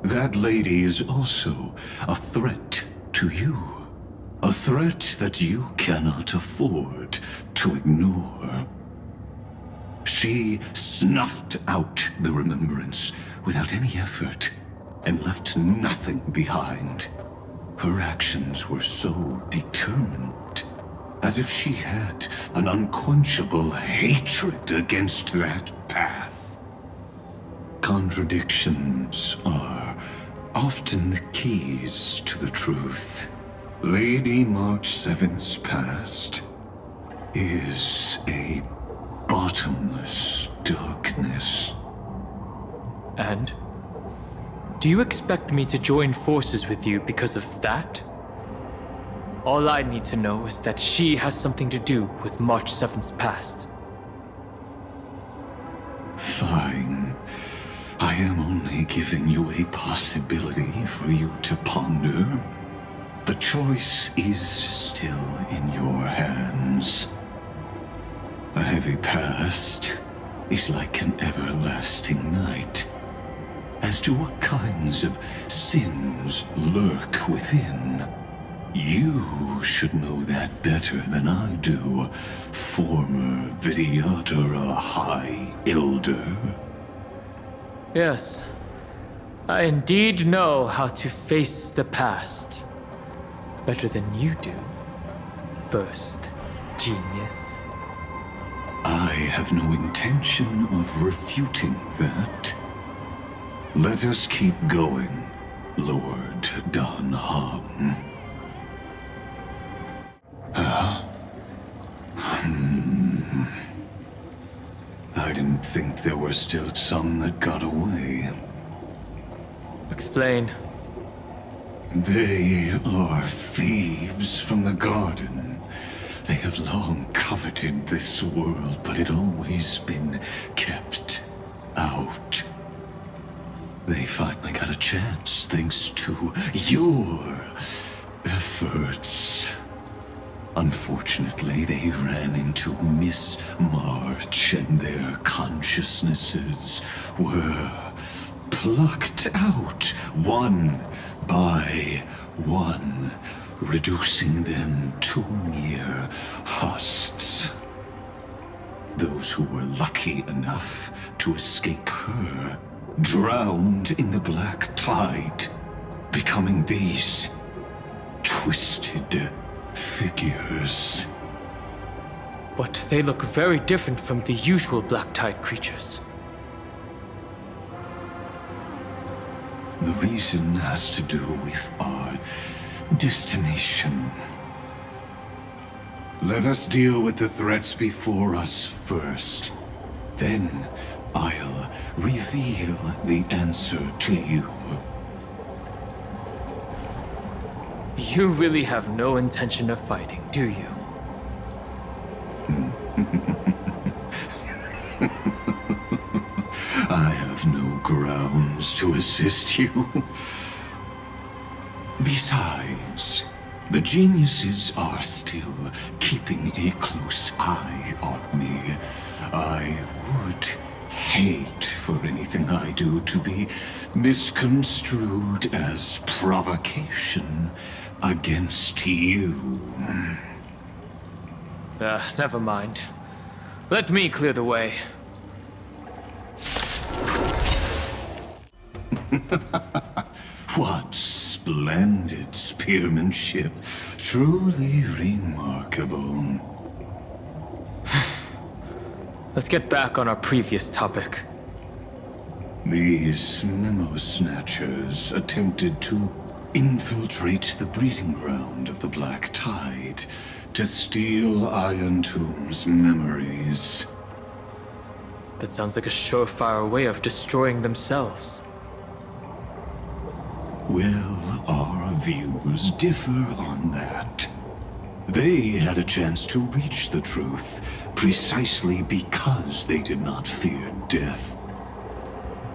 That lady is also a threat to you. A threat that you cannot afford to ignore. She snuffed out the Remembrance without any effort and left nothing behind. Her actions were so determined, as if she had an unquenchable hatred against that path. Contradictions are often the keys to the truth. Lady March 7th's past is a bottomless darkness. And? Do you expect me to join forces with you because of that? All I need to know is that she has something to do with March 7th's past. Fine. I am only giving you a possibility for you to ponder. The choice is still in your hands. A heavy past is like an everlasting night. As to what kinds of sins lurk within, you should know that better than I do, former 𝗵𝗲𝗴𝘂. Yes, I indeed know how to face the past. Better than you do, first genius. I have no intention of refuting that. Let us keep going, Lord DanCae. I didn't think there were still some that got away. Explain. They are thieves from the garden. They have long coveted this world, but it always been kept out. They finally got a chance thanks to your efforts. Unfortunately, they ran into Miss March, and their consciousnesses were plucked out one by one, reducing them to mere husks. Those who were lucky enough to escape her drowned in the black tide, becoming these twisted figures. But they look very different from the usual black tide creatures. The reason has to do with our destination. Let us deal with the threats before us first. Then I'll reveal the answer to you. You really have no intention of fighting, do you? I have no grounds to assist you. Besides, the geniuses are still keeping a close eye on me. I would hate for anything I do to be misconstrued as provocation against you. Never mind. Let me clear the way. What splendid spearmanship. Truly remarkable. Let's get back on our previous topic. These memo snatchers attempted to infiltrate the breeding ground of the Black Tide to steal Iron Tomb's memories. That sounds like a surefire way of destroying themselves. Well, our views differ on that. They had a chance to reach the truth precisely because they did not fear death.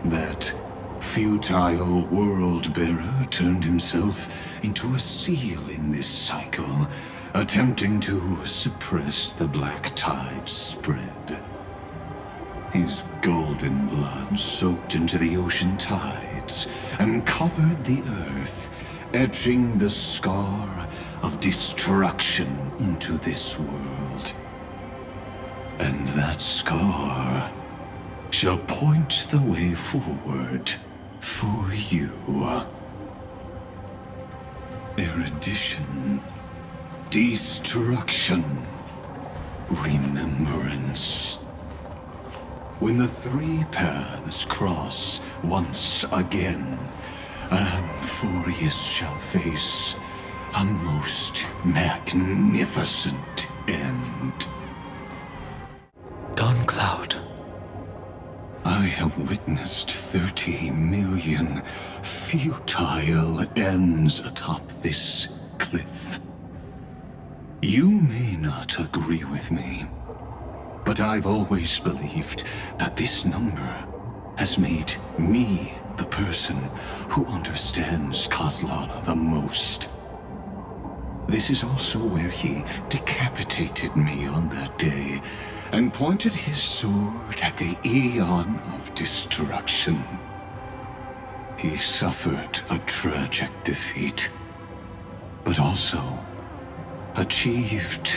That futile world-bearer turned himself into a seal in this cycle, attempting to suppress the Black Tide's spread. His golden blood soaked into the ocean tides and covered the earth, etching the scar of destruction into this world. And that scar shall point the way forward for you. Erudition, destruction, remembrance. When the three paths cross once again, Amphoreus shall face a most magnificent end. Dawn Cloud. I have witnessed 30 million futile ends atop this cliff. You may not agree with me, but I've always believed that this number has made me the person who understands Caelus the most. This is also where he decapitated me on that day and pointed his sword at the Aeon of Destruction. He suffered a tragic defeat, but also achieved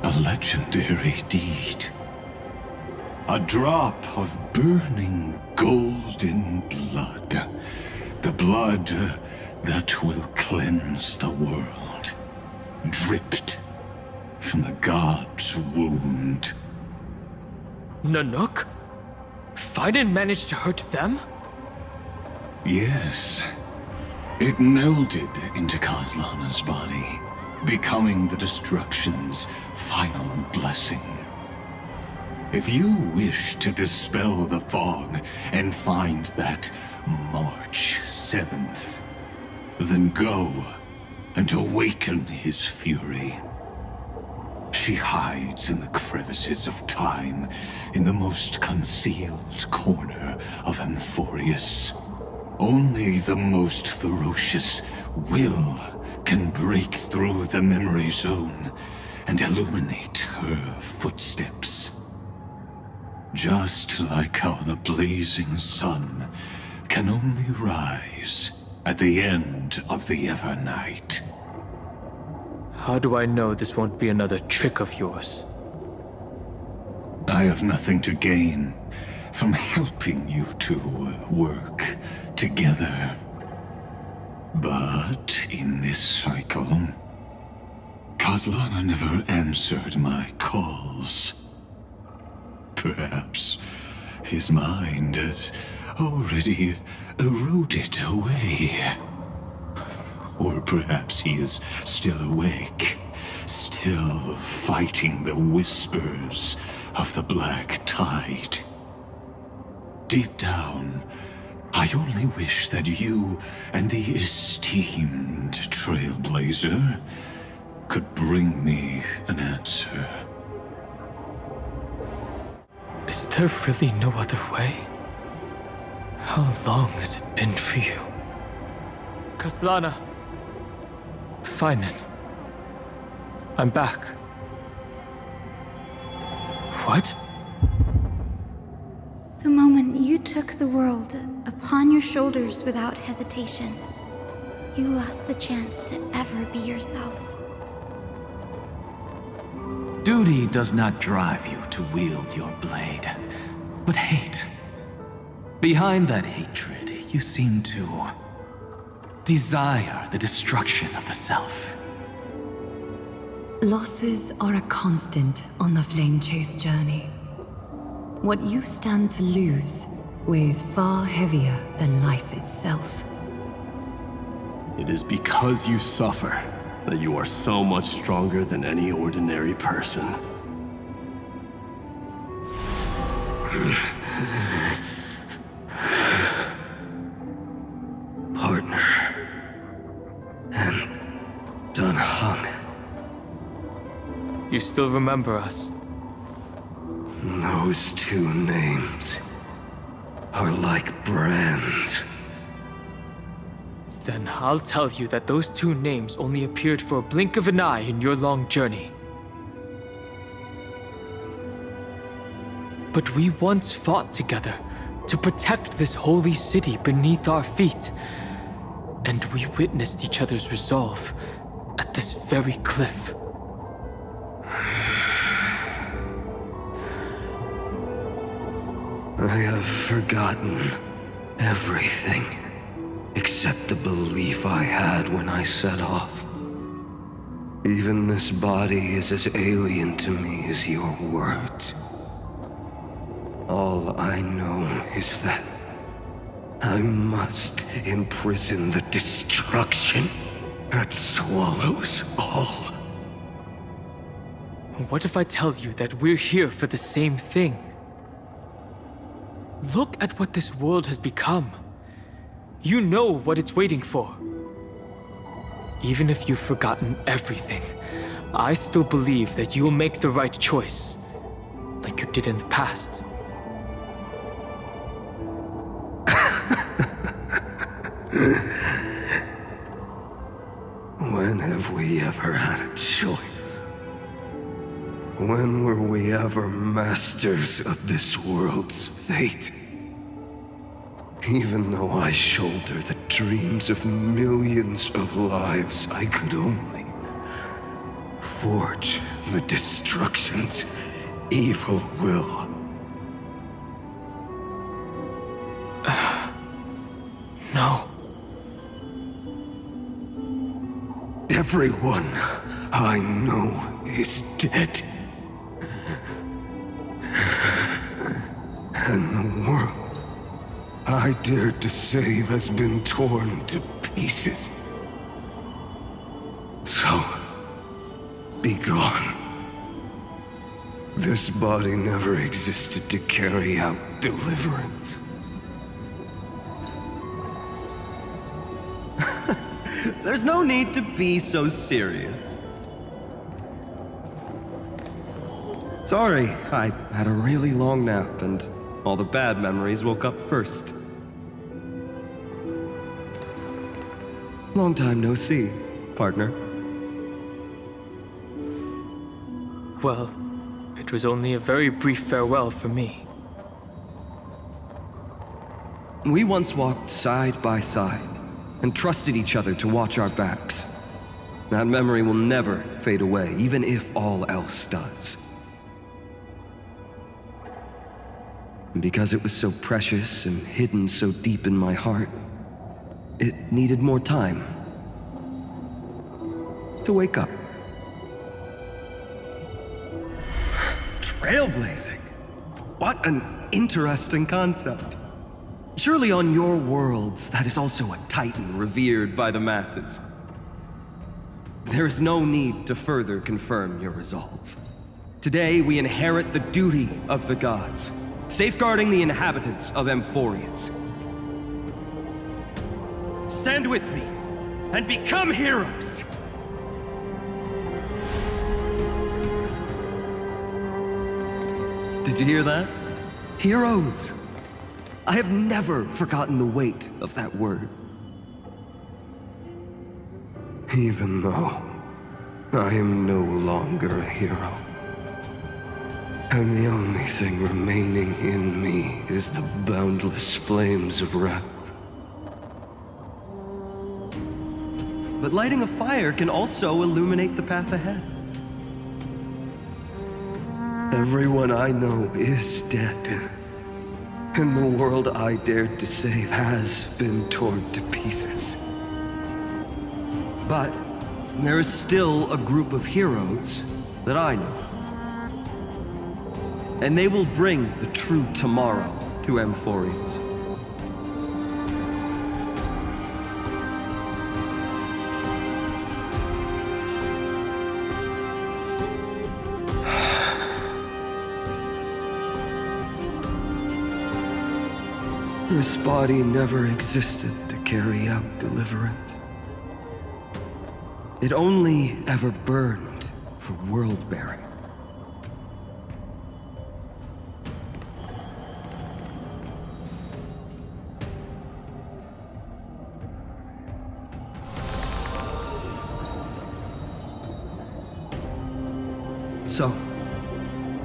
a legendary deed. A drop of burning golden blood. The blood that will cleanse the world. Dripped from the god's wound. Nanook? Phainon managed to hurt them? Yes. It melded into Caelus' body, becoming the Destruction's final blessing. If you wish to dispel the fog and find that March 7th, then go and awaken his fury. She hides in the crevices of time, in the most concealed corner of Amphoreus. Only the most ferocious will can break through the memory zone and illuminate her footsteps. Just like how the blazing sun can only rise at the end of the Evernight. How do I know this won't be another trick of yours? I have nothing to gain from helping you two work together. But in this cycle, Caelus never answered my calls. Perhaps his mind has already eroded away. Or perhaps he is still awake, still fighting the whispers of the black tide. Deep down, I only wish that you and the esteemed Trailblazer could bring me an answer. Is there really no other way? How long has it been for you? Caelus, Phainon, I'm back. What? The moment you took the world upon your shoulders without hesitation, you lost the chance to ever be yourself. Duty does not drive you to wield your blade, but hate. Behind that hatred, you seem to desire the destruction of the self. Losses are a constant on the flame chase journey. What you stand to lose weighs far heavier than life itself. It is because you suffer that you are so much stronger than any ordinary person. Partner. And Heng. You still remember us? Those two names are like brands. Then I'll tell you that those two names only appeared for a blink of an eye in your long journey. But we once fought together to protect this holy city beneath our feet. And we witnessed each other's resolve at this very cliff. I have forgotten everything except the belief I had when I set off. Even this body is as alien to me as your words. All I know is that I must imprison the destruction that swallows all. What if I tell you that we're here for the same thing? Look at what this world has become. You know what it's waiting for. Even if you've forgotten everything, I still believe that you'll make the right choice, like you did in the past. When have we ever had a choice? When were we ever masters of this world's fate? Even though I shoulder the dreams of millions of lives, I could only forge the destruction's evil will. No. Everyone I know is dead. And the world I dared to save has been torn to pieces. So, be gone. This body never existed to carry out deliverance. There's no need to be so serious. Sorry, I had a really long nap, and all the bad memories woke up first. Long time no see, partner. Well, it was only a very brief farewell for me. We once walked side by side and trusted each other to watch our backs. That memory will never fade away, even if all else does. And because it was so precious and hidden so deep in my heart, it needed more time to wake up. Trailblazing? What an interesting concept. Surely on your worlds, that is also a titan revered by the masses. There is no need to further confirm your resolve. Today, we inherit the duty of the gods, safeguarding the inhabitants of Amphoreus. Stand with me, and become heroes! Did you hear that? Heroes! I have never forgotten the weight of that word. Even though I am no longer a hero, and the only thing remaining in me is the boundless flames of wrath. But lighting a fire can also illuminate the path ahead. Everyone I know is dead, and the world I dared to save has been torn to pieces. But there is still a group of heroes that I know. And they will bring the true tomorrow to Amphoreus. This body never existed to carry out deliverance. It only ever burned for world-bearing. So,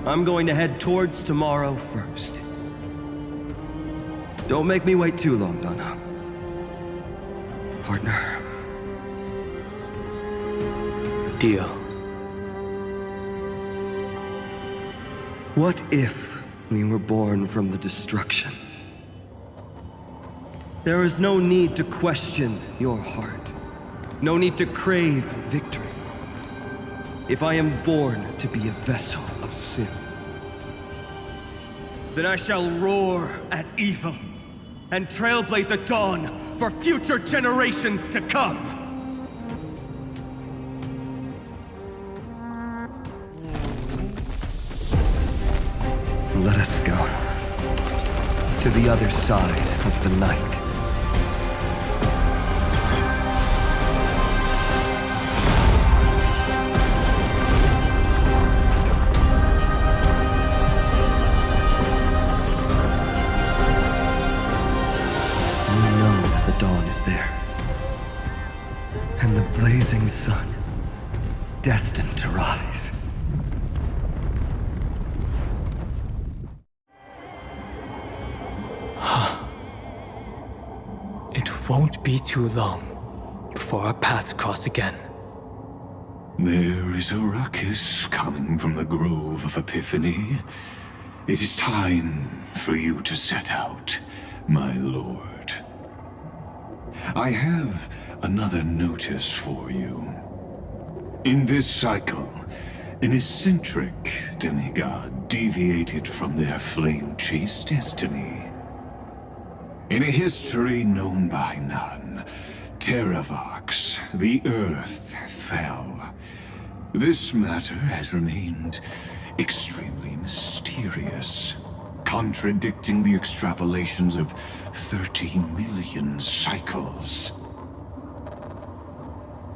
I'm going to head towards tomorrow first. Don't make me wait too long, Donna. Partner. Deal. What if we were born from the destruction? There is no need to question your heart. No need to crave victory. If I am born to be a vessel of sin, then I shall roar at evil and trailblaze a dawn for future generations to come. Let us go to the other side of the night. There, and the blazing sun destined to rise. It won't be too long before our paths cross again. There is a ruckus coming from the Grove of Epiphany. It is time for you to set out, my lord. I have another notice for you. In this cycle, an eccentric demigod deviated from their flame-chased destiny. In a history known by none, Terravox, the earth fell. This matter has remained extremely mysterious, contradicting the extrapolations of 30 million cycles.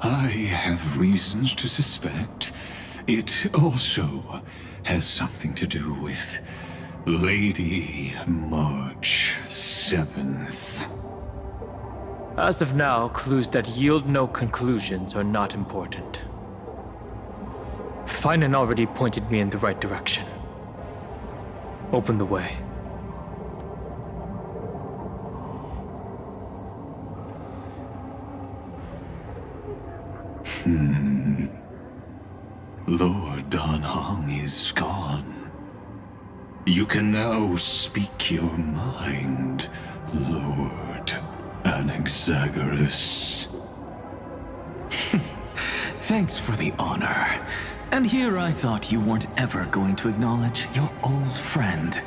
I have reasons to suspect it also has something to do with Lady March 7th. As of now, clues that yield no conclusions are not important. Phainon already pointed me in the right direction. Open the way. Lord DanCae is gone. You can now speak your mind, Lord Anaxagoras. Thanks for the honor. And here I thought you weren't ever going to acknowledge your old friend.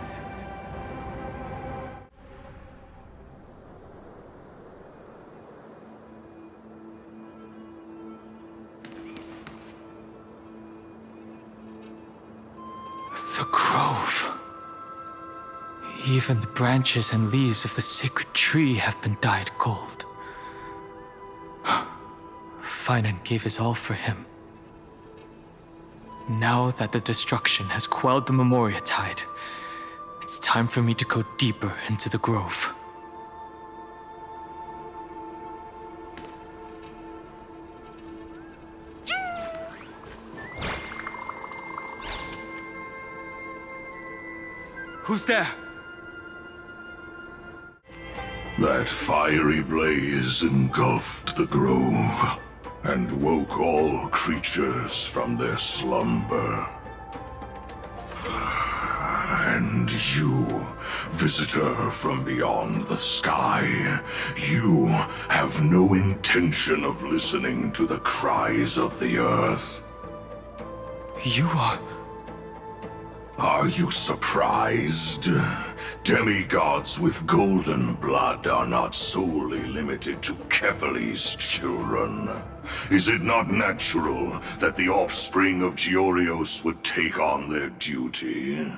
The grove. Even the branches and leaves of the sacred tree have been dyed gold. Phainon gave his all for him. Now that the destruction has quelled the Memoria tide, it's time for me to go deeper into the grove. Who's there? That fiery blaze engulfed the grove and woke all creatures from their slumber. And you, visitor from beyond the sky, you have no intention of listening to the cries of the earth. You are... Are you surprised? Demigods with golden blood are not solely limited to 𝗀𝗲𝗄𝐿𝐼's children. Is it not natural that the offspring of Geocles would take on their duty?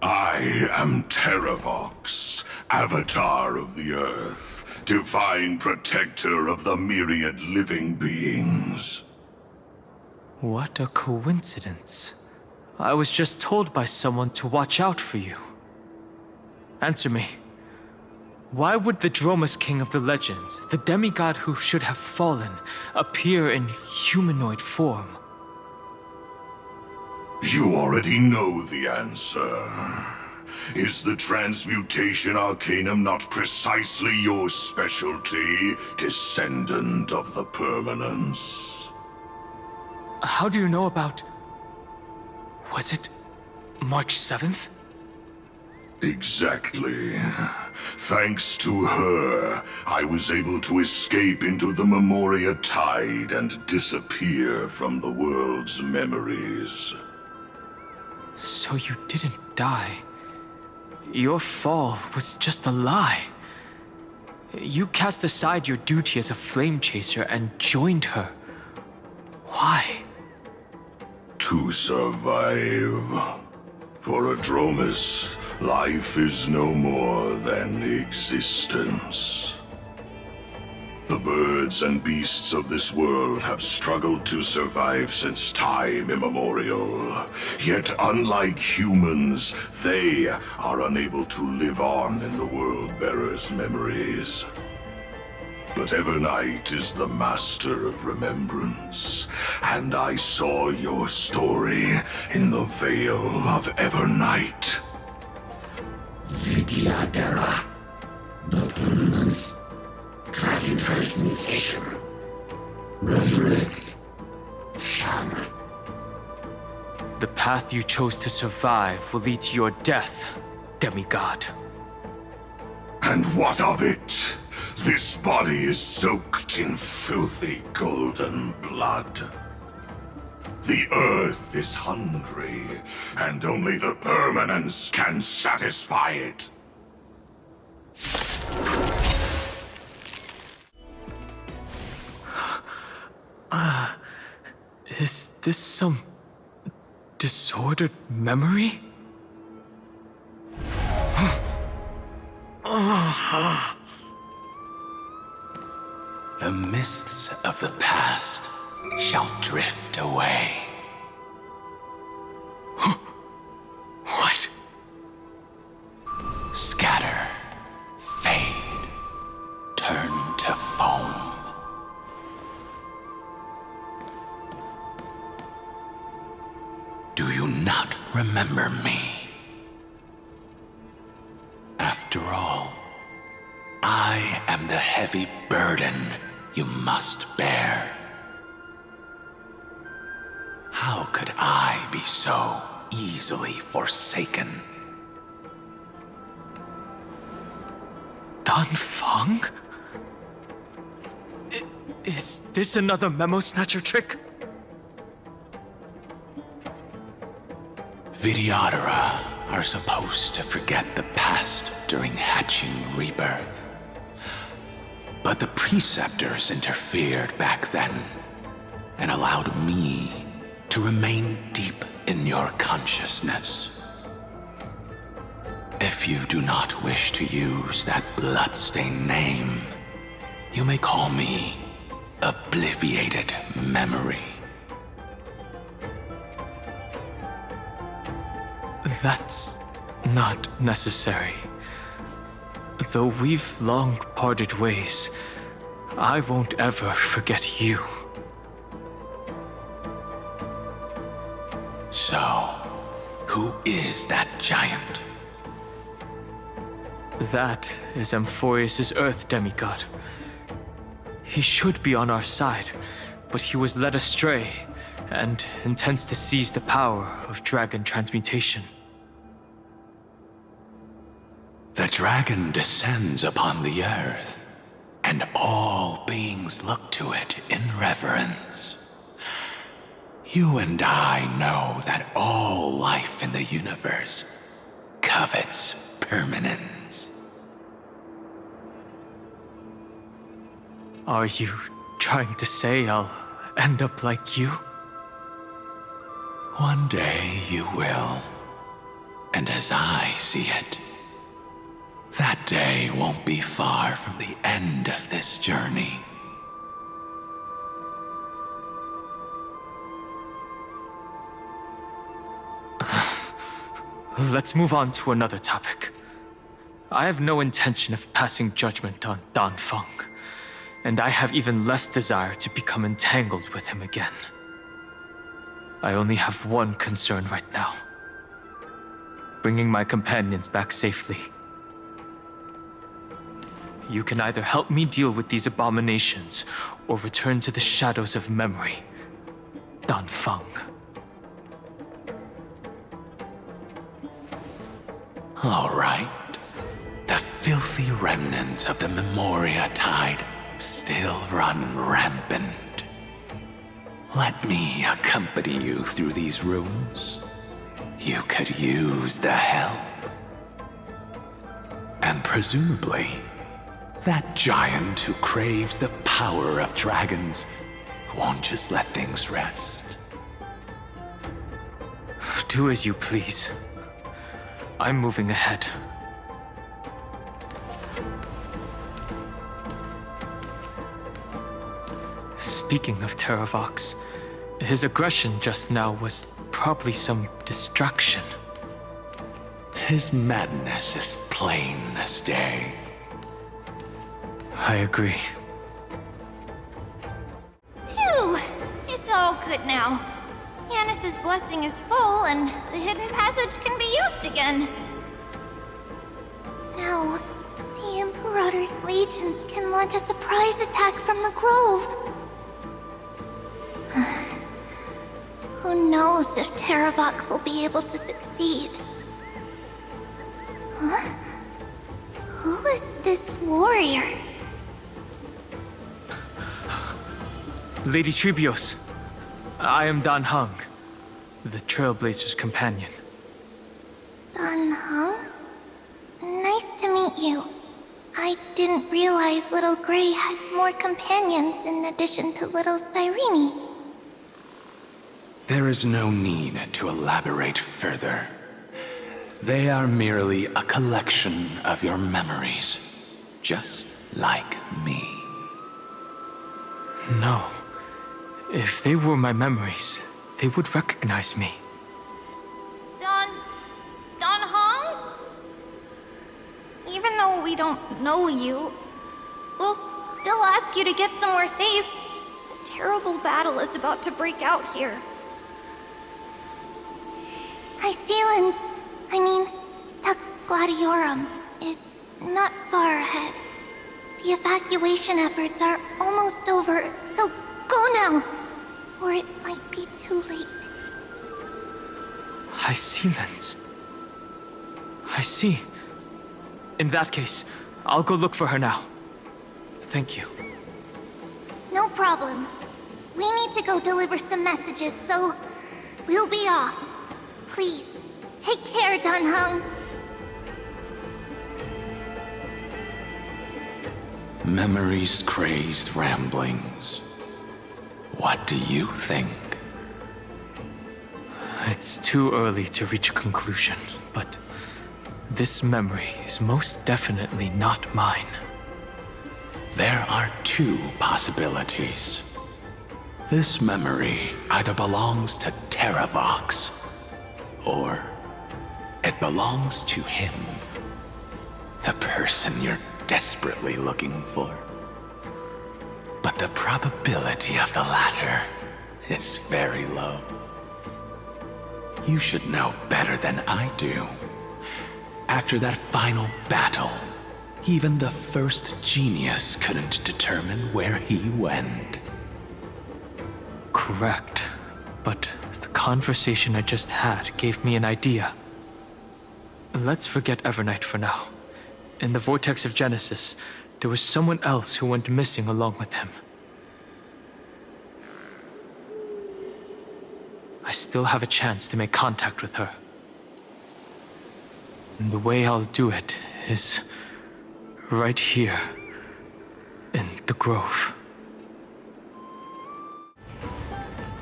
I am Terravox, Avatar of the Earth, divine protector of the myriad living beings. What a coincidence. I was just told by someone to watch out for you. Answer me. Why would the 𝗲𝗲 king of the legends, the demigod who should have fallen, appear in humanoid form? You already know the answer. Is the transmutation arcanum not precisely your specialty, descendant of the Permanence? How do you know about... Was it March 7th? Exactly. Thanks to her, I was able to escape into the Memoria tide and disappear from the world's memories. So you didn't die. Your fall was just a lie. You cast aside your duty as a flame chaser and joined her. Why? To survive. For a 𝗲𝗲, life is no more than existence. The birds and beasts of this world have struggled to survive since time immemorial. Yet unlike humans, they are unable to live on in the World-Bearer's memories. But Evernight is the master of remembrance, and I saw your story in the Veil of Evernight. Vidyadhara, the Permanence, Dragon Transmutation, Resurrect, Heng. The path you chose to survive will lead to your death, demigod. And what of it? This body is soaked in filthy golden blood. The earth is hungry, and only the Permanence can satisfy it. Is this some disordered memory? The mists of the past shall drift away. Scatter, fade, turn to foam. Do you not remember me? After all, I am the heavy burden you must bear. How could I be so easily forsaken? Feng? Is this another memo snatcher trick? 𝗲𝗲 are supposed to forget the past during hatching rebirth. But the preceptors interfered back then and allowed me to remain deep in your consciousness. If you do not wish to use that bloodstained name, you may call me Obliviated Memory. That's not necessary. Though we've long parted ways, I won't ever forget you. So, who is that giant? That is Amphoreus' Earth demigod. He should be on our side, but he was led astray and intends to seize the power of dragon transmutation. The dragon descends upon the earth, and all beings look to it in reverence. You and I know that all life in the universe covets permanence. Are you trying to say I'll end up like you? One day you will, and as I see it, that day won't be far from the end of this journey. Let's move on to another topic. I have no intention of passing judgment on DanCae, and I have even less desire to become entangled with him again. I only have one concern right now: bringing my companions back safely. You can either help me deal with these abominations, or return to the shadows of memory. DanCae. All right. The filthy remnants of the Memoria Tide still run rampant. Let me accompany you through these rooms. You could use the help. And presumably, that giant who craves the power of dragons won't just let things rest. Do as you please. I'm moving ahead. Speaking of Terravox, his aggression just now was probably some distraction. His madness is plain as day. I agree. Phew! It's all good now. Yanis's blessing is full, and the hidden passage can be used again. Now, the Imperator's legions can launch a surprise attack from the grove. Who knows if Terravox will be able to succeed? Huh? Who is this warrior? Lady Trebios, I am DanCae, the Trailblazer's companion. DanCae? Nice to meet you. I didn't realize Little Gray had more companions in addition to little Cyrene. There is no need to elaborate further. They are merely a collection of your memories, just like me. No. If they were my memories, they would recognize me. DanCae? we don't know you, we'll still ask you to get somewhere safe. A terrible battle is about to break out here. Hysilens, 𝗪𝗛𝐾𝐫𝐴𝑗𝐸 is not far ahead. The evacuation efforts are almost over, so go now, or it might be too late. Hysilens. I see. In that case, I'll go look for her now. Thank you. No problem. We need to go deliver some messages, so we'll be off. Please, take care, Dan Heng. Memory's crazed ramblings. What do you think? It's too early to reach a conclusion, but this memory is most definitely not mine. There are two possibilities. This memory either belongs to Terravox, or it belongs to him. The person you're desperately looking for. But the probability of the latter is very low. You should know better than I do. After that final battle, even the first genius couldn't determine where he went. Correct. But the conversation I just had gave me an idea. Let's forget Evernight for now. In the Vortex of Genesis, there was someone else who went missing along with him. I still have a chance to make contact with her. And the way I'll do it is right here in the grove.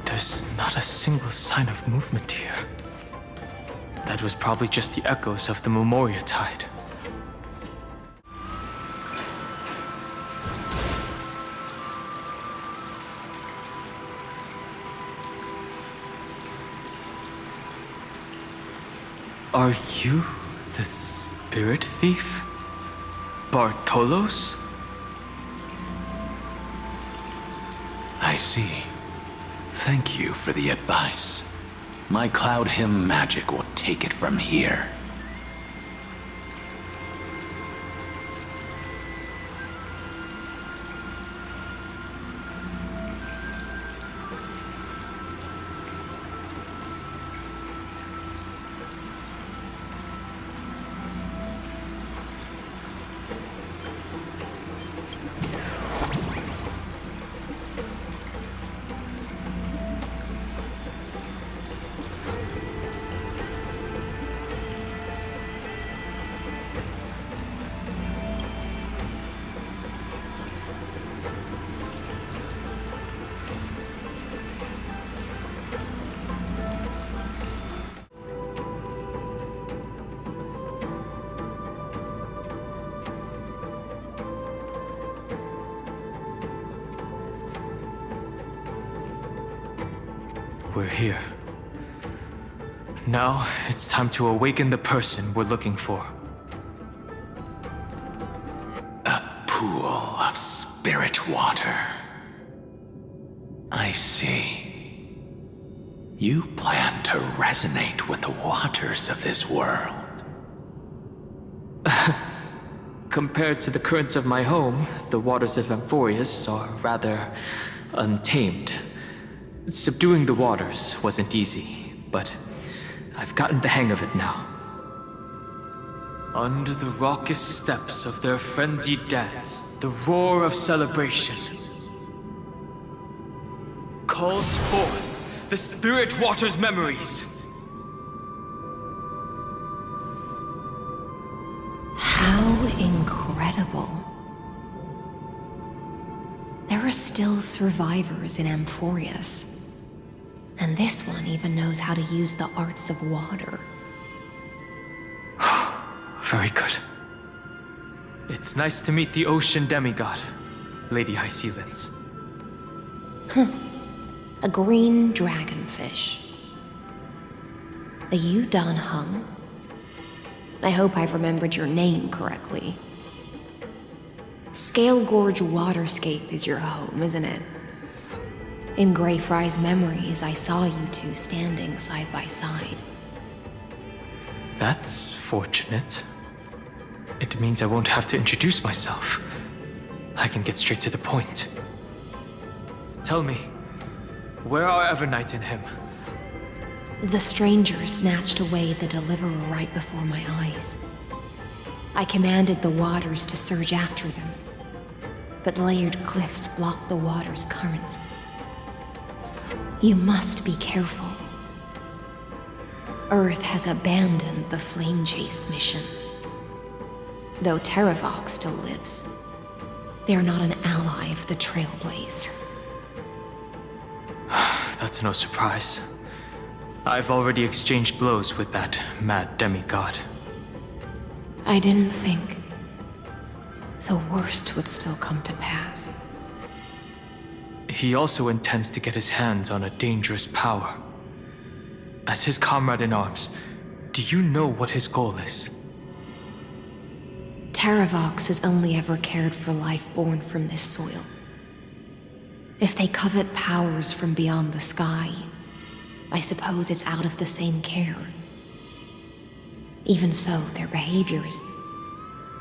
There's not a single sign of movement here. That was probably just the echoes of the Memoria Tide. Are you the spirit thief? Bartolos? I see. Thank you for the advice. My cloud hymn magic will take it from here. We're here. Now, it's time to awaken the person we're looking for. A pool of spirit water. I see. You plan to resonate with the waters of this world. Compared to the currents of my home, the waters of Amphoreus are rather untamed. Subduing the waters wasn't easy, but I've gotten the hang of it now. Under the raucous steps of their frenzied dance, the roar of celebration calls forth the spirit water's memories. How incredible. There are still survivors in Amphoreus. And this one even knows how to use the arts of water. Very good. It's nice to meet the ocean demigod, Lady Hysilens. A green dragonfish. Are you Dan Heng? I hope I've remembered your name correctly. Scale Gorge Waterscape is your home, isn't it? In 𝗲𝗏𝗏's memories, I saw you two standing side by side. That's fortunate. It means I won't have to introduce myself. I can get straight to the point. Tell me, where are Evernight and him? The stranger snatched away the deliverer right before my eyes. I commanded the waters to surge after them, but layered cliffs blocked the water's current. You must be careful. Earth has abandoned the flame chase mission. Though Terravox still lives, they are not an ally of the Trailblaze. That's no surprise. I've already exchanged blows with that mad demigod. I didn't think the worst would still come to pass. He also intends to get his hands on a dangerous power. As his comrade in arms, do you know what his goal is? Terravox has only ever cared for life born from this soil. If they covet powers from beyond the sky, I suppose it's out of the same care. Even so, their behavior is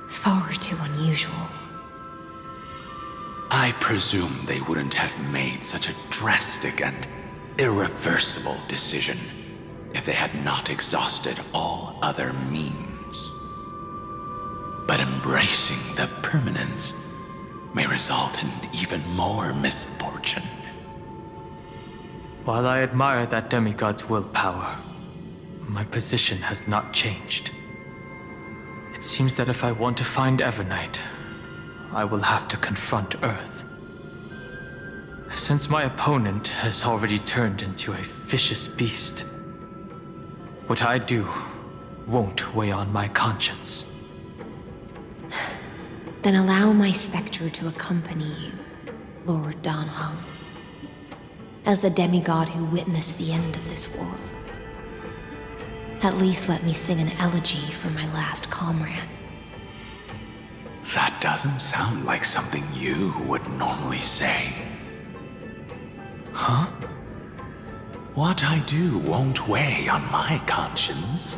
far too unusual. I presume they wouldn't have made such a drastic and irreversible decision if they had not exhausted all other means. But embracing the Permanence may result in even more misfortune. While I admire that demigod's willpower, my position has not changed. It seems that if I want to find Evernight, I will have to confront Earth. Since my opponent has already turned into a vicious beast, what I do won't weigh on my conscience. Then allow my specter to accompany you, Lord DanCae, as the demigod who witnessed the end of this world. At least let me sing an elegy for my last comrade. That doesn't sound like something you would normally say. Huh? What I do won't weigh on my conscience.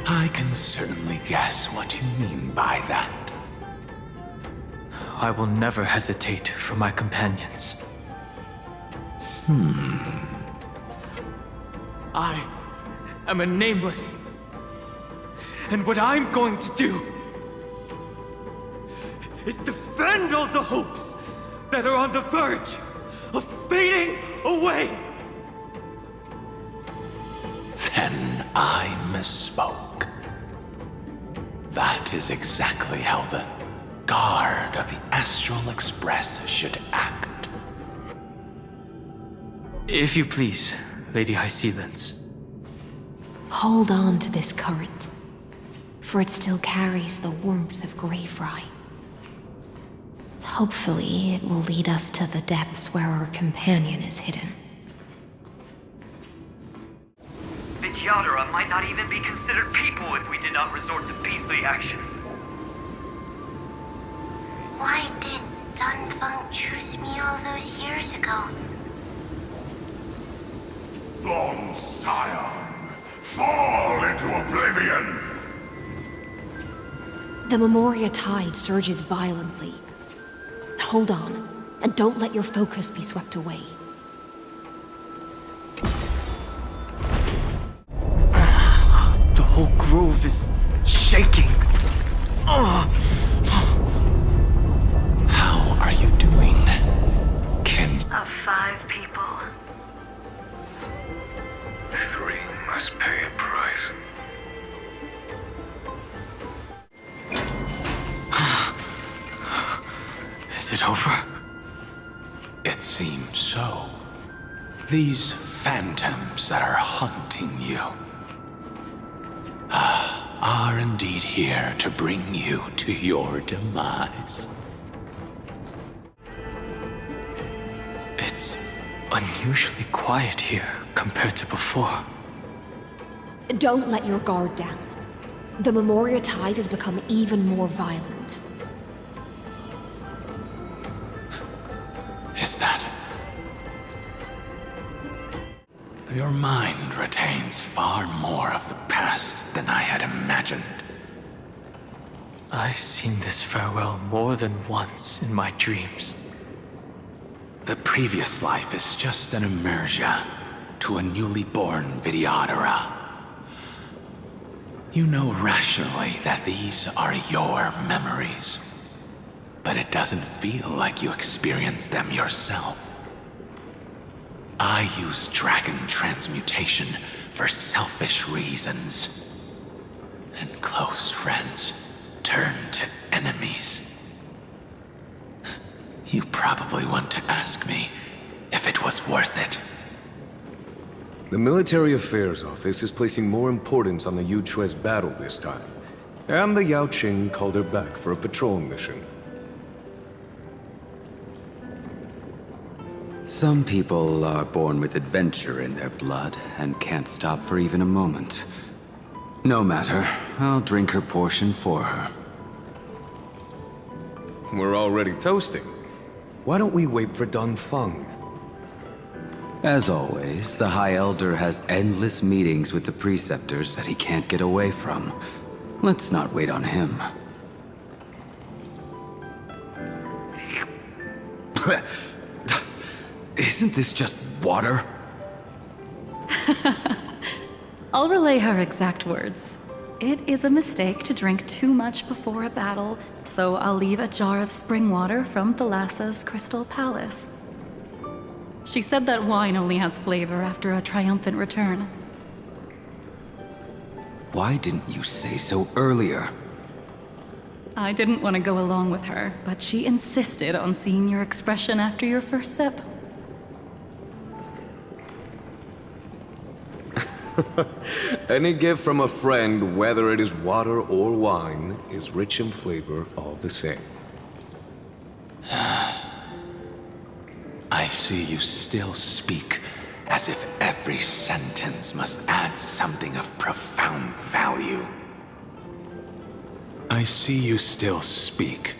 I can certainly guess what you mean by that. I will never hesitate for my companions. I am a nameless. And what I'm going to do is defend all the hopes that are on the verge of fading away. Then I misspoke. That is exactly how the guard of the Astral Express should act. If you please, Lady Hysilens. Hold on to this current, for it still carries the warmth of 𝗲𝗏𝗏. Hopefully, it will lead us to the depths where our companion is hidden. The 𝗪𝗏𝗏 might not even be considered people if we did not resort to beastly actions. Why did Feng choose me all those years ago? Long Scion, fall into oblivion! The Memoria tide surges violently. Hold on, and don't let your focus be swept away. The whole grove is shaking. How are you doing? Of 5 people, 3 must pay a price. Is it over? It seems so. These phantoms that are haunting you are indeed here to bring you to your demise. It's unusually quiet here compared to before. Don't let your guard down. The Memoria tide has become even more violent. Is that... Your mind retains far more of the past than I had imagined. I've seen this farewell more than once in my dreams. The previous life is just an immersia to a newly born 𝗵𝗏𝗴. You know rationally that these are your memories, but it doesn't feel like you experience them yourself. I use dragon transmutation for selfish reasons, and close friends turn to enemies. You probably want to ask me if it was worth it. The Military Affairs Office is placing more importance on the 𝐾𝐻𝐴's battle this time, and the Yaoqing called her back for a patrol mission. Some people are born with adventure in their blood and can't stop for even a moment. No matter, I'll drink her portion for her. We're already toasting. Why don't we wait for Feng? As always, the High Elder has endless meetings with the Preceptors that he can't get away from. Let's not wait on him. Isn't this just water? I'll relay her exact words. It is a mistake to drink too much before a battle, so I'll leave a jar of spring water from Thalassa's Crystal Palace. She said that wine only has flavor after a triumphant return. Why didn't you say so earlier? I didn't want to go along with her, but she insisted on seeing your expression after your first sip. Any gift from a friend, whether it is water or wine, is rich in flavor all the same. I see you still speak as if every sentence must add something of profound value. I see you still speak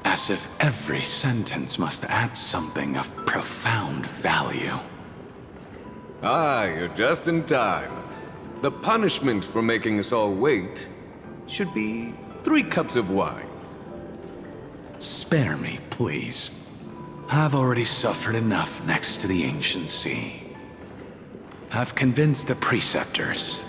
as if every sentence must add something of profound value. Ah, you're just in time. The punishment for making us all wait should be 3 cups of wine. Spare me, please. I've already suffered enough next to the ancient sea. I've convinced the Preceptors.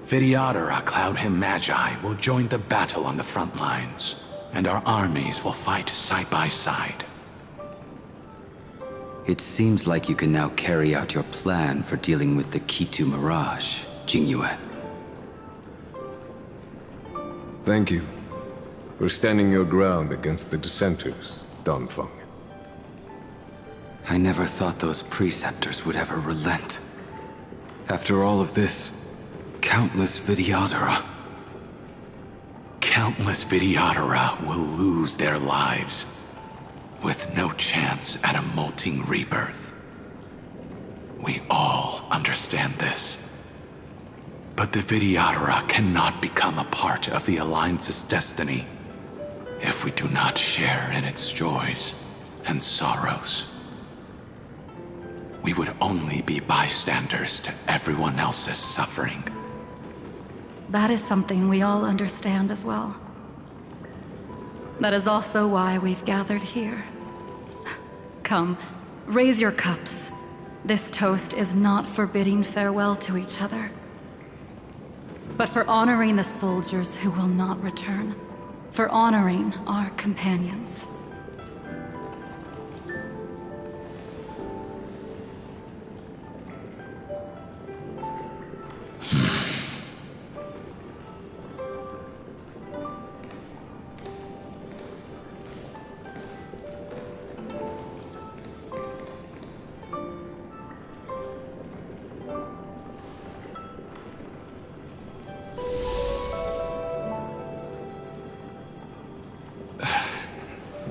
𝗵𝗏𝗴 𝐾𝐿 will join the battle on the front lines, and our armies will fight side by side. It seems like you can now carry out your plan for dealing with the Ketu Mirage, Jingyue. Thank you for standing your ground against the dissenters, Feng. I never thought those Preceptors would ever relent. After all of this, countless 𝗵𝗏𝗴. Countless 𝗵𝗏𝗴 will lose their lives, with no chance at a molting rebirth. We all understand this. But the 𝗵𝗏𝗴 cannot become a part of the Alliance's destiny if we do not share in its joys and sorrows. We would only be bystanders to everyone else's suffering. That is something we all understand as well. That is also why we've gathered here. Come, raise your cups. This toast is not for bidding farewell to each other, but for honoring the soldiers who will not return, for honoring our companions.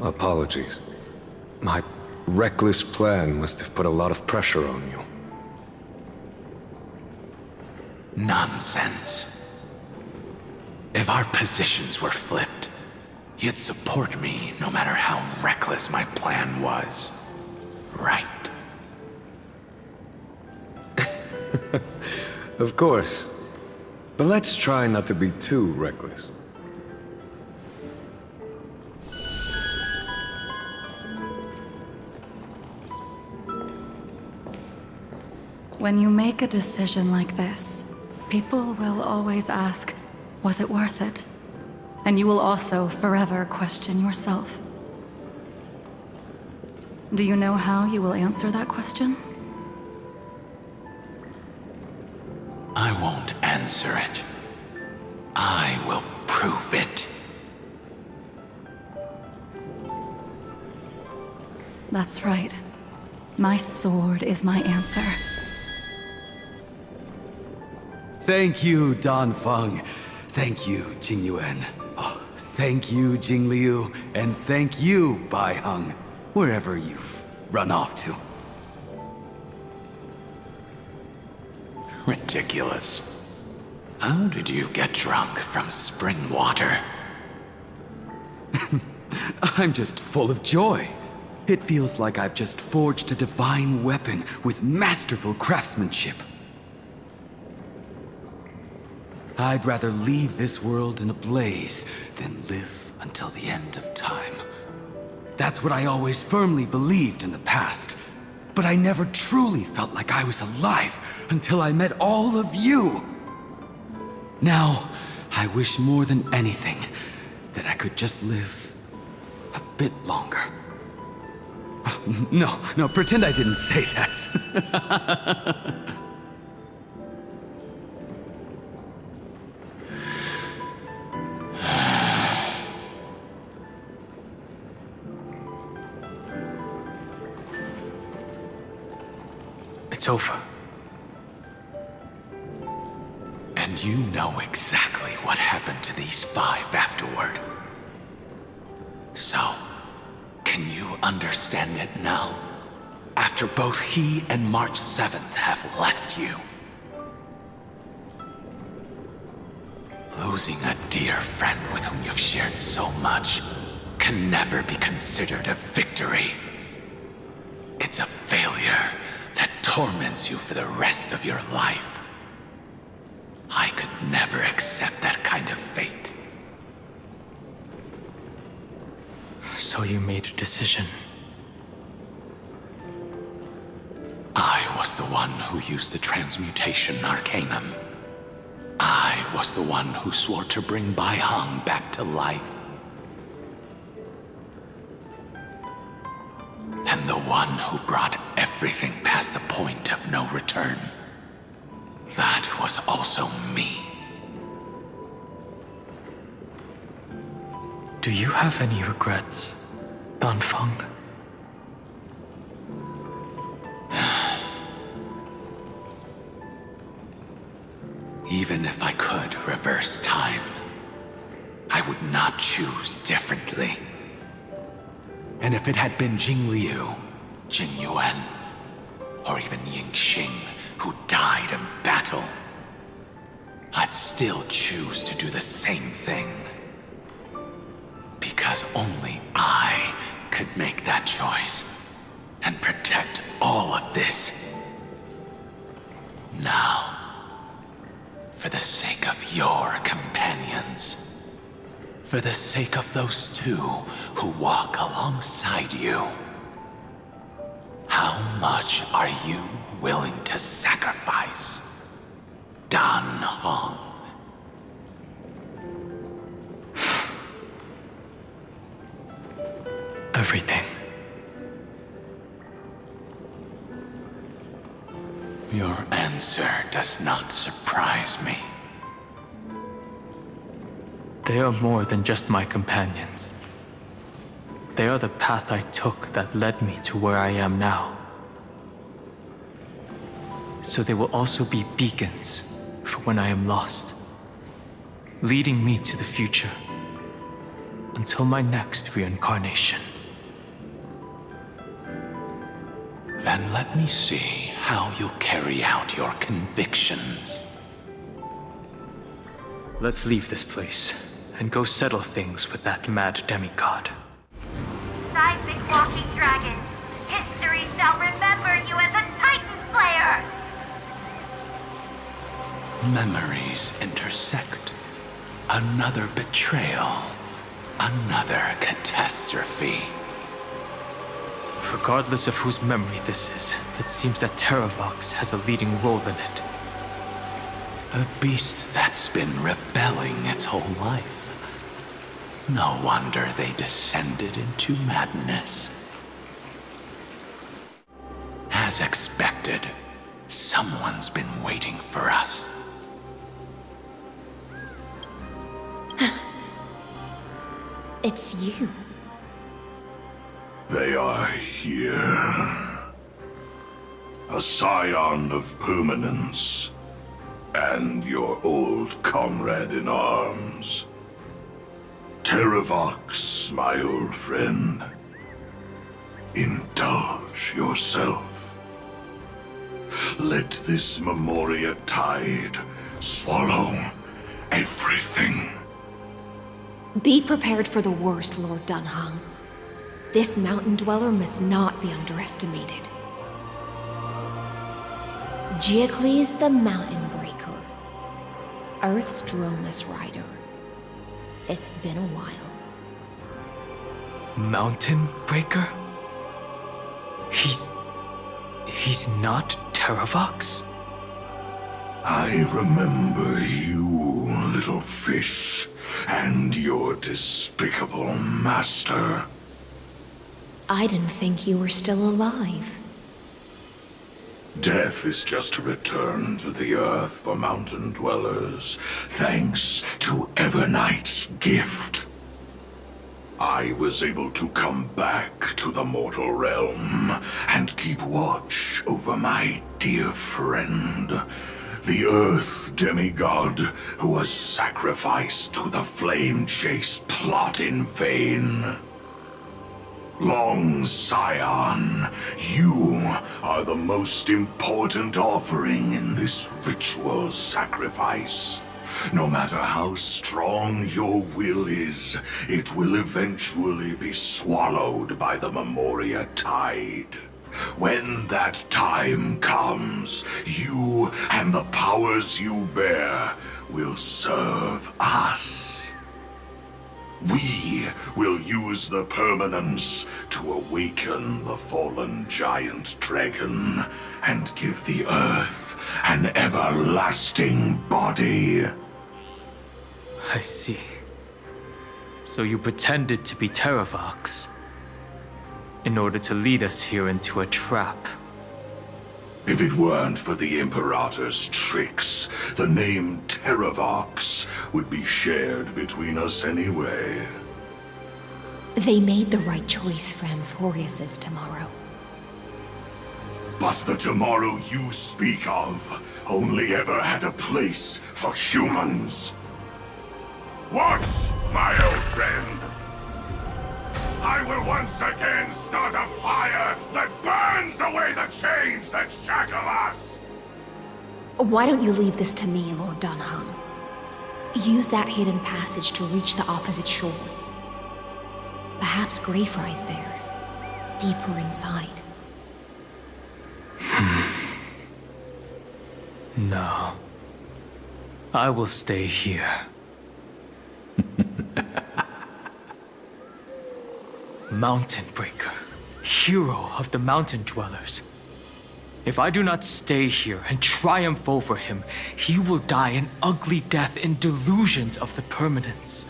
Apologies. My reckless plan must have put a lot of pressure on you. Nonsense. If our positions were flipped, you'd support me no matter how reckless my plan was. Right? Of course. But let's try not to be too reckless. When you make a decision like this, people will always ask, was it worth it? And you will also forever question yourself. Do you know how you will answer that question? I won't answer it. I will prove it. That's right. My sword is my answer. Thank you, Don Feng. Thank you, Jing Yuan. Oh, thank you, Jing Liu. And thank you, Bai Heng, wherever you've run off to. Ridiculous. How did you get drunk from spring water? I'm just full of joy. It feels like I've just forged a divine weapon with masterful craftsmanship. I'd rather leave this world in a blaze than live until the end of time. That's what I always firmly believed in the past. But I never truly felt like I was alive until I met all of you. Now, I wish more than anything that I could just live a bit longer. No, pretend I didn't say that. It's over. And you know exactly what happened to these 5 afterward. So, can you understand it now? After both he and March 7th have left you. Losing a dear friend with whom you've shared so much can never be considered a victory. It's a failure that torments you for the rest of your life. I could never accept that kind of fate. So you made a decision. I was the one who used the transmutation arcanum. I was the one who swore to bring Bai Heng back to life. And the one who brought everything past the point of no return. That was also me. Do you have any regrets, Don Feng? Even if I could reverse time, I would not choose differently. And if it had been Jing Liu, Jing Yuan, or even Ying Xing who died in battle, I'd still choose to do the same thing. Because only I could make that choice and protect all of this. Now, for the sake of your companions, for the sake of those 2 who walk alongside you, how much are you willing to sacrifice, Dan Heng? Everything. Your answer does not surprise me. They are more than just my companions. They are the path I took that led me to where I am now. So they will also be beacons for when I am lost, leading me to the future until my next reincarnation. Then let me see how you'll carry out your convictions. Let's leave this place and go settle things with that mad demigod. Seismic walking dragon, history shall remember you as a Titan Slayer! Memories intersect. Another betrayal. Another catastrophe. Regardless of whose memory this is, it seems that Terravox has a leading role in it. A beast that's been rebelling its whole life. No wonder they descended into madness. As expected, someone's been waiting for us. It's you. They are here. A scion of Permanence, and your old comrade in arms. Terravox, my old friend. Indulge yourself. Let this Memoria tide swallow everything. Be prepared for the worst, Lord 𝗀𝗃. This mountain dweller must not be underestimated. Geocles the Mountain Breaker. Earth's 𝗀𝗲𝐴𝐴 rider. It's been a while. Mountain Breaker? He's not Terravox? I remember you, little fish, and your despicable master. I didn't think you were still alive. Death is just a return to the earth for mountain dwellers, thanks to Evernight's gift. I was able to come back to the mortal realm and keep watch over my dear friend, the Earth demigod who was sacrificed to the flame chase plot in vain. Long Scion, you are the most important offering in this ritual sacrifice. No matter how strong your will is, it will eventually be swallowed by the Memoria tide. When that time comes, you and the powers you bear will serve us. We will use the Permanence to awaken the fallen giant dragon and give the Earth an everlasting body. I see. So you pretended to be Terravox in order to lead us here into a trap. If it weren't for the Imperator's tricks, the name Terravox would be shared between us anyway. They made the right choice for Amphoreus' tomorrow. But the tomorrow you speak of only ever had a place for humans. Watch, my old friend! I will once again start a fire that burns away the chains that shackle us! Why don't you leave this to me, Lord 𝗀𝗃? Use that hidden passage to reach the opposite shore. Perhaps 𝗀𝗲𝗴𝗁's there, deeper inside. No. I will stay here. Mountain Breaker, hero of the mountain dwellers. If I do not stay here and triumph over him, he will die an ugly death in delusions of the Permanence.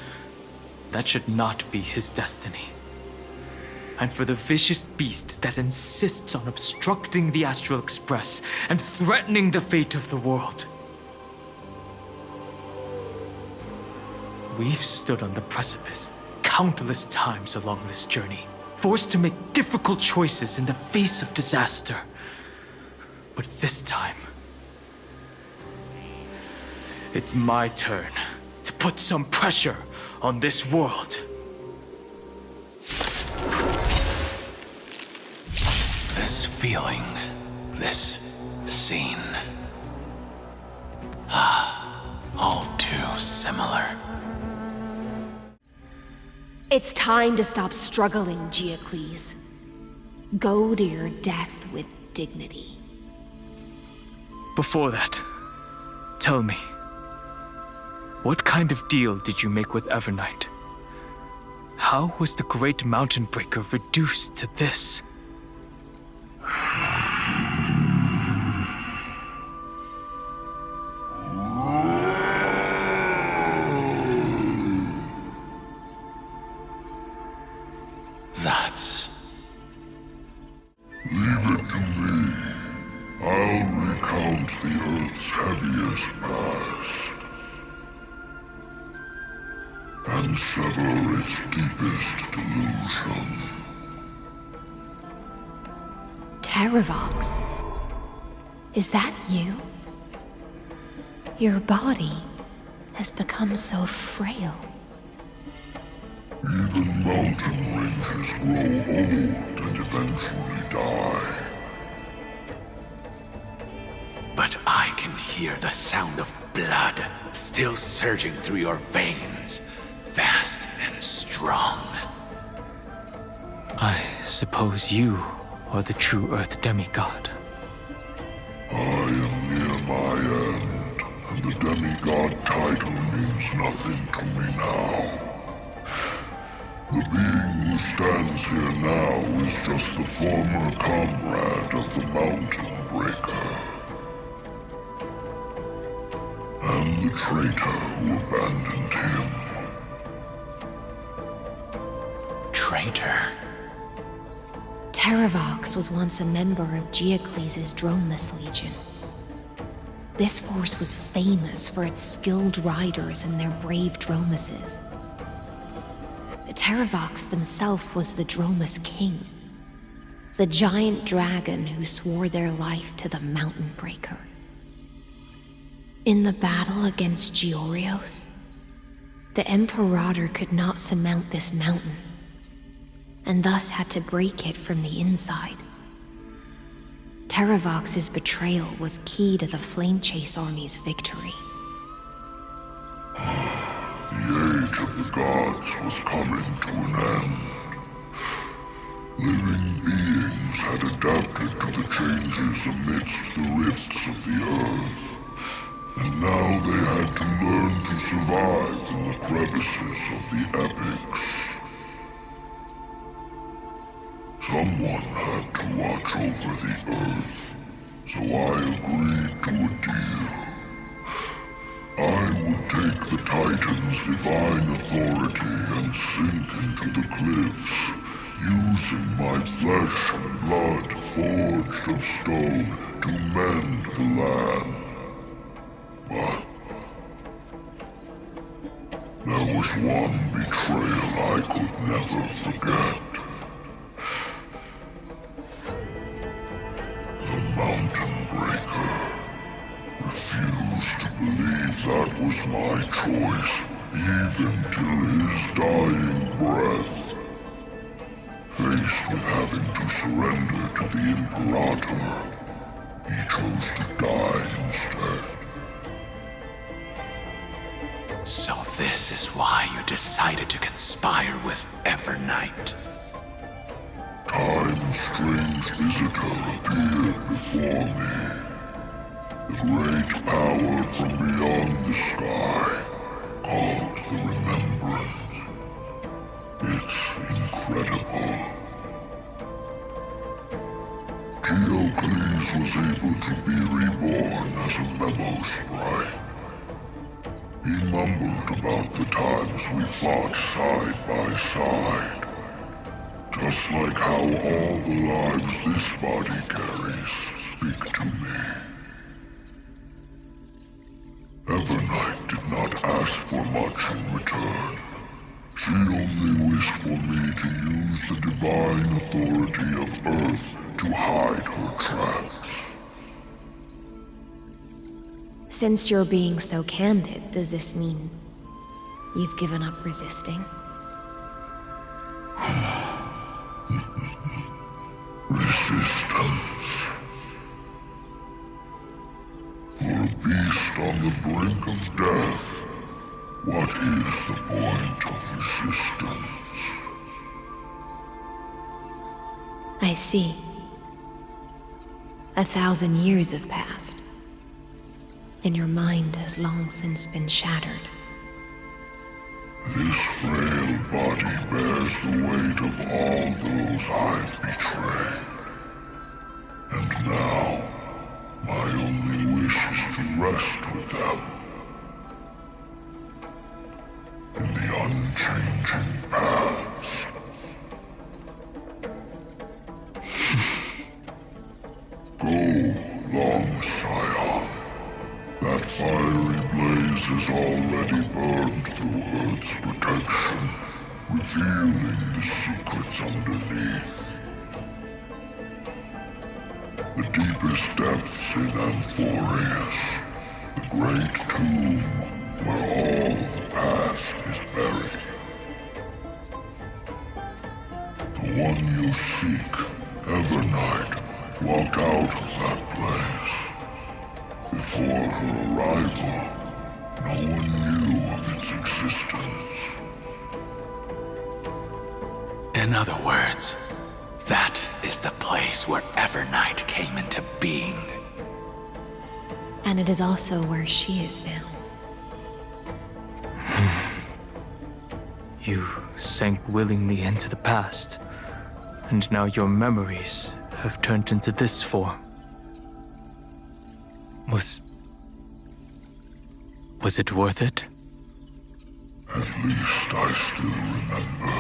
That should not be his destiny. And for the vicious beast that insists on obstructing the Astral Express and threatening the fate of the world. We've stood on the precipice countless times along this journey, forced to make difficult choices in the face of disaster. But this time, it's my turn to put some pressure on this world. This feeling, this scene. All too too similar. It's time to stop struggling, Geocles. Go to your death with dignity. Before that, tell me, what kind of deal did you make with Evernight? How was the Great Mountain Breaker reduced to this? That's... Leave it to me. I'll recount the Earth's heaviest past and sever its deepest delusion. Terravox? Is that you? Your body has become so frail. Even mountain ranges grow old and eventually die. But I can hear the sound of blood still surging through your veins, fast and strong. I suppose you are the true Earth demigod. I am near my end, and the demigod title means nothing to me now. The being who stands here now is just the former comrade of the Mountain Breaker. And the traitor who abandoned him. Traitor? Terravox was once a member of Geocles' 𝗲𝗏𝗏 Legion. This force was famous for its skilled riders and their brave 𝗲𝗏𝗏s. Terravox himself was the 𝗲𝗏𝗏's king, the giant dragon who swore their life to the Mountain Breaker. In the battle against Georios, the Imperator could not surmount this mountain, and thus had to break it from the inside. Terravox's betrayal was key to the Flamechase army's victory. The age of the gods was coming to an end. Living beings had adapted to the changes amidst the rifts of the earth, and now they had to learn to survive in the crevices of the epics. Someone had to watch over the earth, so I agreed to a deal. I would take the Titan's divine authority and sink into the cliffs, using my flesh and blood forged of stone to mend the land. But there was one betrayal I could never forget. The Mountain Breaker refused to believe that was my choice, even till his dying breath. Faced with having to surrender to the Imperator, he chose to die instead. So this is why you decided to conspire with Evernight. Time's strange visitor appeared before me. The great power from beyond the sky, called the Remembrance. It's incredible. Geocles was able to be reborn as a memo sprite. He mumbled about the times we fought side by side. Just like how all the lives this body carries speak to me. Evernight did not ask for much in return. She only wished for me to use the divine authority of Earth to hide her tracks. Since you're being so candid, does this mean you've given up resisting? Resistance. For a beast on the brink of death, see. 1,000 years have passed, and your mind has long since been shattered. This frail body bears the weight of all those I've betrayed. And now, my only wish is to rest with them. In the unchanging past. Go, long Scion. That fiery blaze has already burned through Earth's protection, revealing the secrets underneath. The deepest depths in Amphoreus, the great tomb where all the past is buried. The one you seek, Evernight, walked out of that place. Before her arrival, no one knew of its existence. In other words, that is the place where Evernight came into being. And it is also where she is now. You sank willingly into the past, and now your memories have turned into this form. Was it worth it? At least I still remember.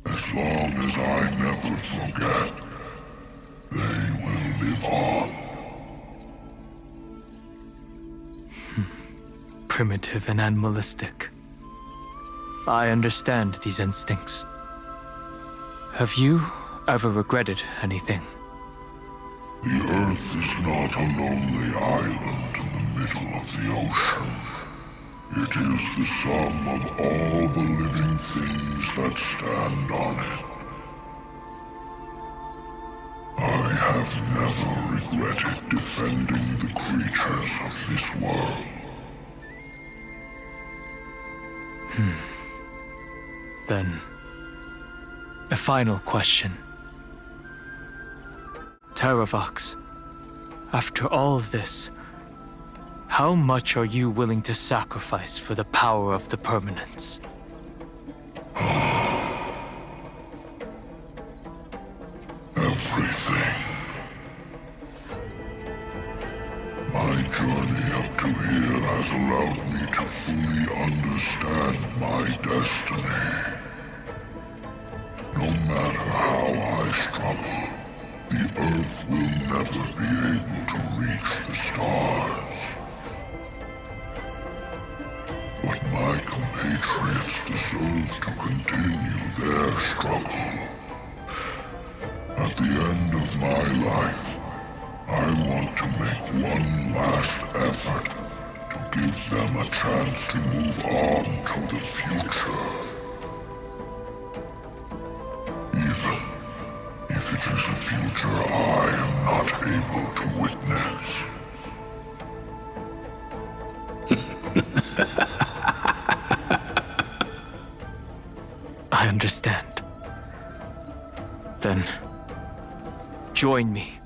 As long as I never forget, they will live on. Primitive and animalistic. I understand these instincts. Have you ever regretted anything? The Earth is not a lonely island in the middle of the ocean. It is the sum of all the living things that stand on it. I have never regretted defending the creatures of this world. Then, a final question. Terravox, after all of this, how much are you willing to sacrifice for the power of the Permanence? Everything. My journey up to here has allowed me to fully understand my destiny. No matter how I struggle, the Earth will never be able to reach the stars. But my compatriots deserve to continue their struggle. At the end of my life, I want to make one last effort to give them a chance to move on to the future. Even if it is a future I am not able to witness. I understand. Then, join me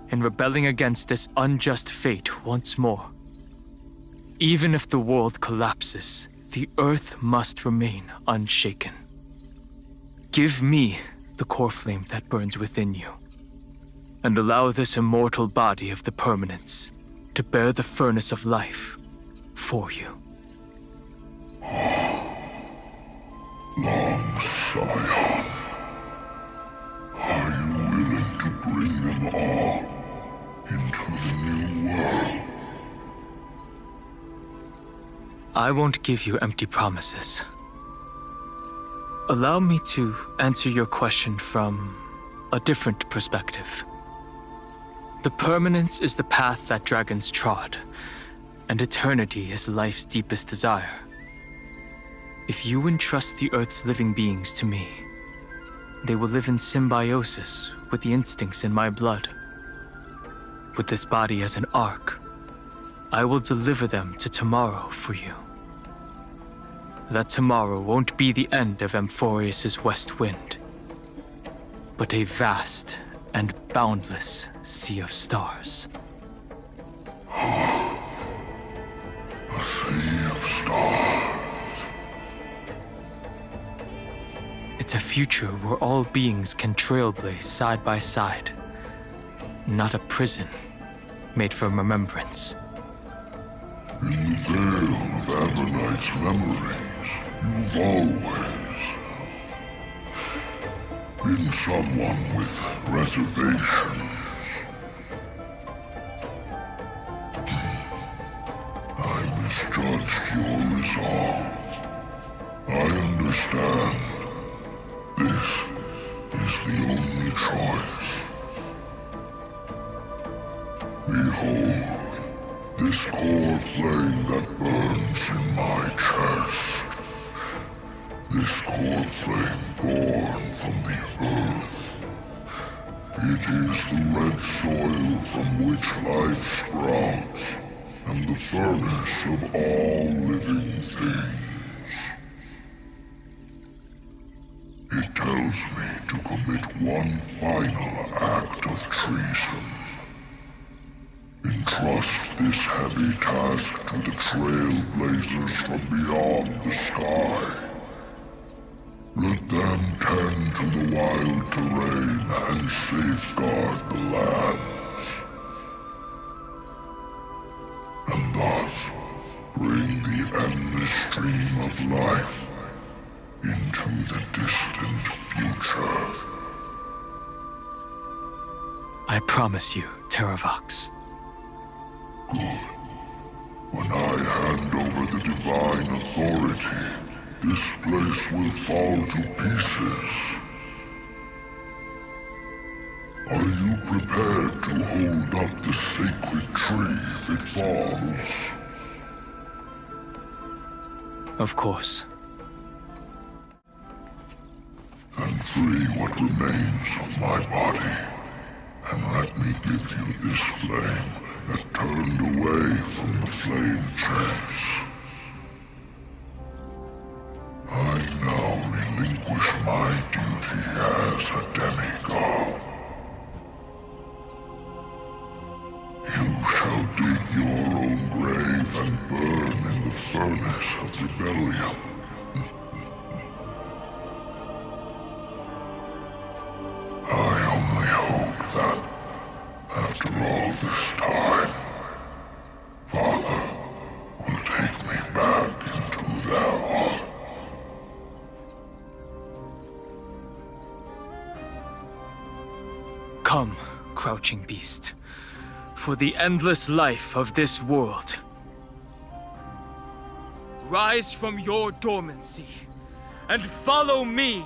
in rebelling against this unjust fate once more. Even if the world collapses, the Earth must remain unshaken. Give me the core flame that burns within you, and allow this immortal body of the Permanence to bear the furnace of life for you. Long Scion, are you willing to bring them all into the new world? I won't give you empty promises. Allow me to answer your question from a different perspective. The Permanence is the path that dragons trod, and eternity is life's deepest desire. If you entrust the Earth's living beings to me, they will live in symbiosis with the instincts in my blood. With this body as an ark, I will deliver them to tomorrow for you. That tomorrow won't be the end of Amphoreus' west wind, but a vast and boundless sea of stars. A sea of stars. It's a future where all beings can trailblaze side by side. Not a prison made for remembrance. In the veil of Evernight's memories, you've always been someone with reservations. I misjudged your resolve. I understand. This is the only choice. Behold, this core flame that burns in my chest. This core flame born from the earth. It is the red soil from which life sprouts, and the furnace of all living things. It tells me to commit one final act of treason. Entrust this heavy task to the trailblazers from beyond the sky. Let them tend to the wild terrain and safeguard the lands. And thus bring the endless stream of life into the distant future. I promise you, Terravox. Good. When I hand over the divine authority, this place will fall to pieces. Are you prepared to hold up the sacred tree if it falls? Of course. Then free what remains of my body, and let me give you this flame that turned away from the flame chase. I now relinquish my duty as a demigod. You shall dig your own grave and burn in the furnace of rebellion. I only hope that, after all this time, Father will take me back into their heart. Come, crouching beast, for the endless life of this world. Rise from your dormancy, and follow me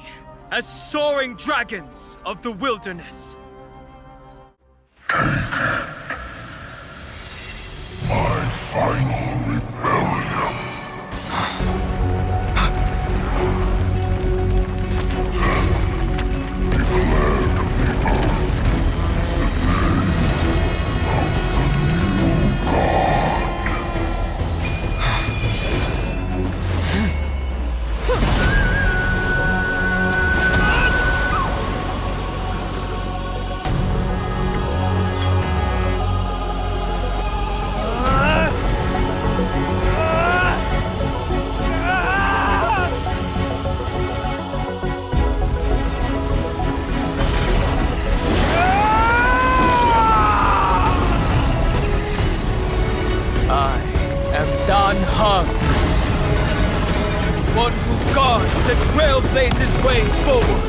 as soaring dragons of the wilderness. My final rebellion. Then declare to the earth the name of the new god. I am DanCae, one who guards the trailblazer's way forward.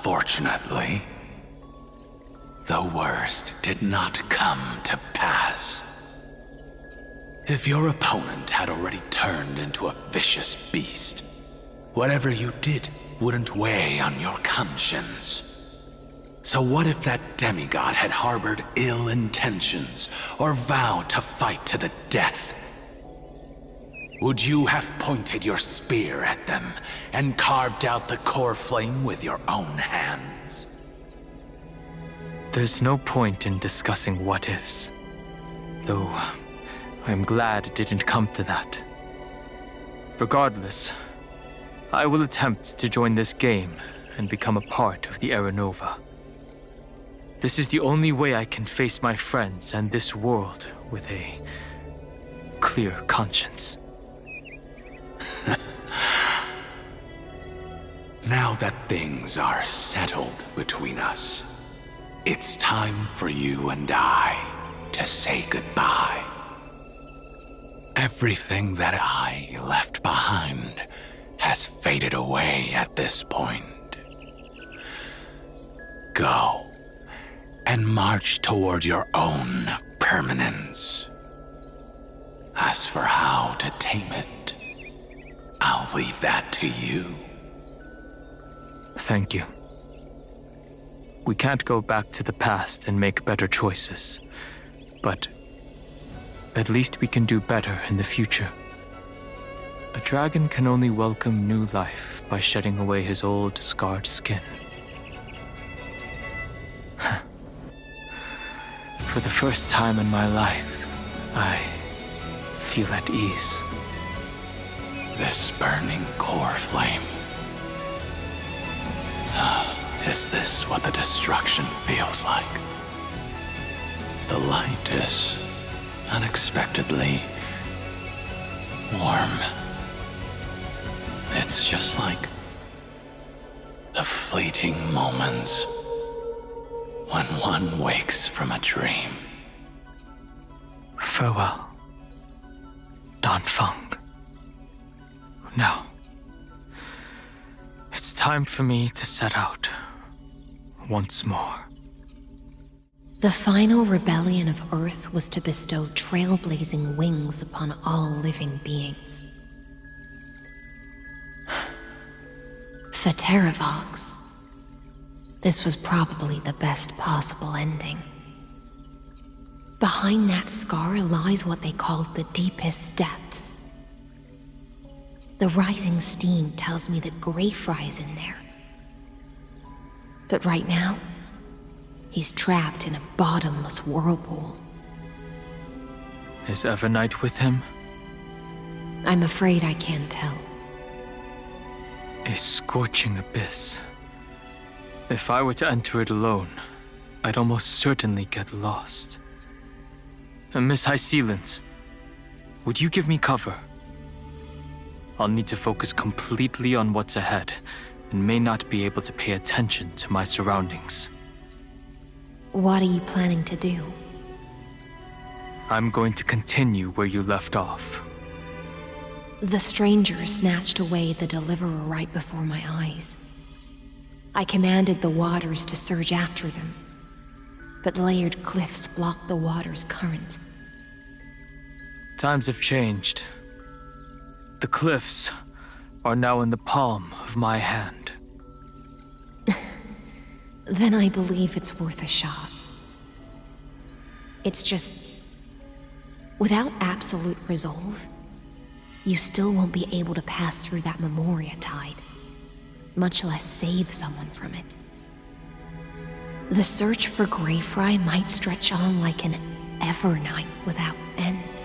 Fortunately, the worst did not come to pass. If your opponent had already turned into a vicious beast, whatever you did wouldn't weigh on your conscience. So what if that demigod had harbored ill intentions or vowed to fight to the death? Would you have pointed your spear at them and carved out the core flame with your own hands? There's no point in discussing what-ifs, though I'm glad it didn't come to that. Regardless, I will attempt to join this game and become a part of the Era Nova. This is the only way I can face my friends and this world with a clear conscience. Now that things are settled between us, it's time for you and I to say goodbye. Everything that I left behind has faded away at this point. Go and march toward your own permanence. As for how to tame it, I'll leave that to you. Thank you. We can't go back to the past and make better choices, but at least we can do better in the future. A dragon can only welcome new life by shedding away his old, scarred skin. For the first time in my life, I feel at ease. This burning core flame. Is this what the destruction feels like? The light is unexpectedly warm. It's just like the fleeting moments when one wakes from a dream. Farewell, Feng. Now, it's time for me to set out once more. The final rebellion of Earth was to bestow trailblazing wings upon all living beings. For Terravox, this was probably the best possible ending. Behind that scar lies what they called the deepest depths. The rising steam tells me that 𝗀𝗄𝐴 is in there. But right now, he's trapped in a bottomless whirlpool. Is Evernight with him? I'm afraid I can't tell. A scorching abyss. If I were to enter it alone, I'd almost certainly get lost. And Miss Hysilens, would you give me cover? I'll need to focus completely on what's ahead, and may not be able to pay attention to my surroundings. What are you planning to do? I'm going to continue where you left off. The stranger snatched away the deliverer right before my eyes. I commanded the waters to surge after them, but layered cliffs blocked the water's current. Times have changed. The cliffs are now in the palm of my hand. Then I believe it's worth a shot. It's just, without absolute resolve, you still won't be able to pass through that Memoria tide, much less save someone from it. The search for 𝗀𝗄𝐴 might stretch on like an Evernight without end.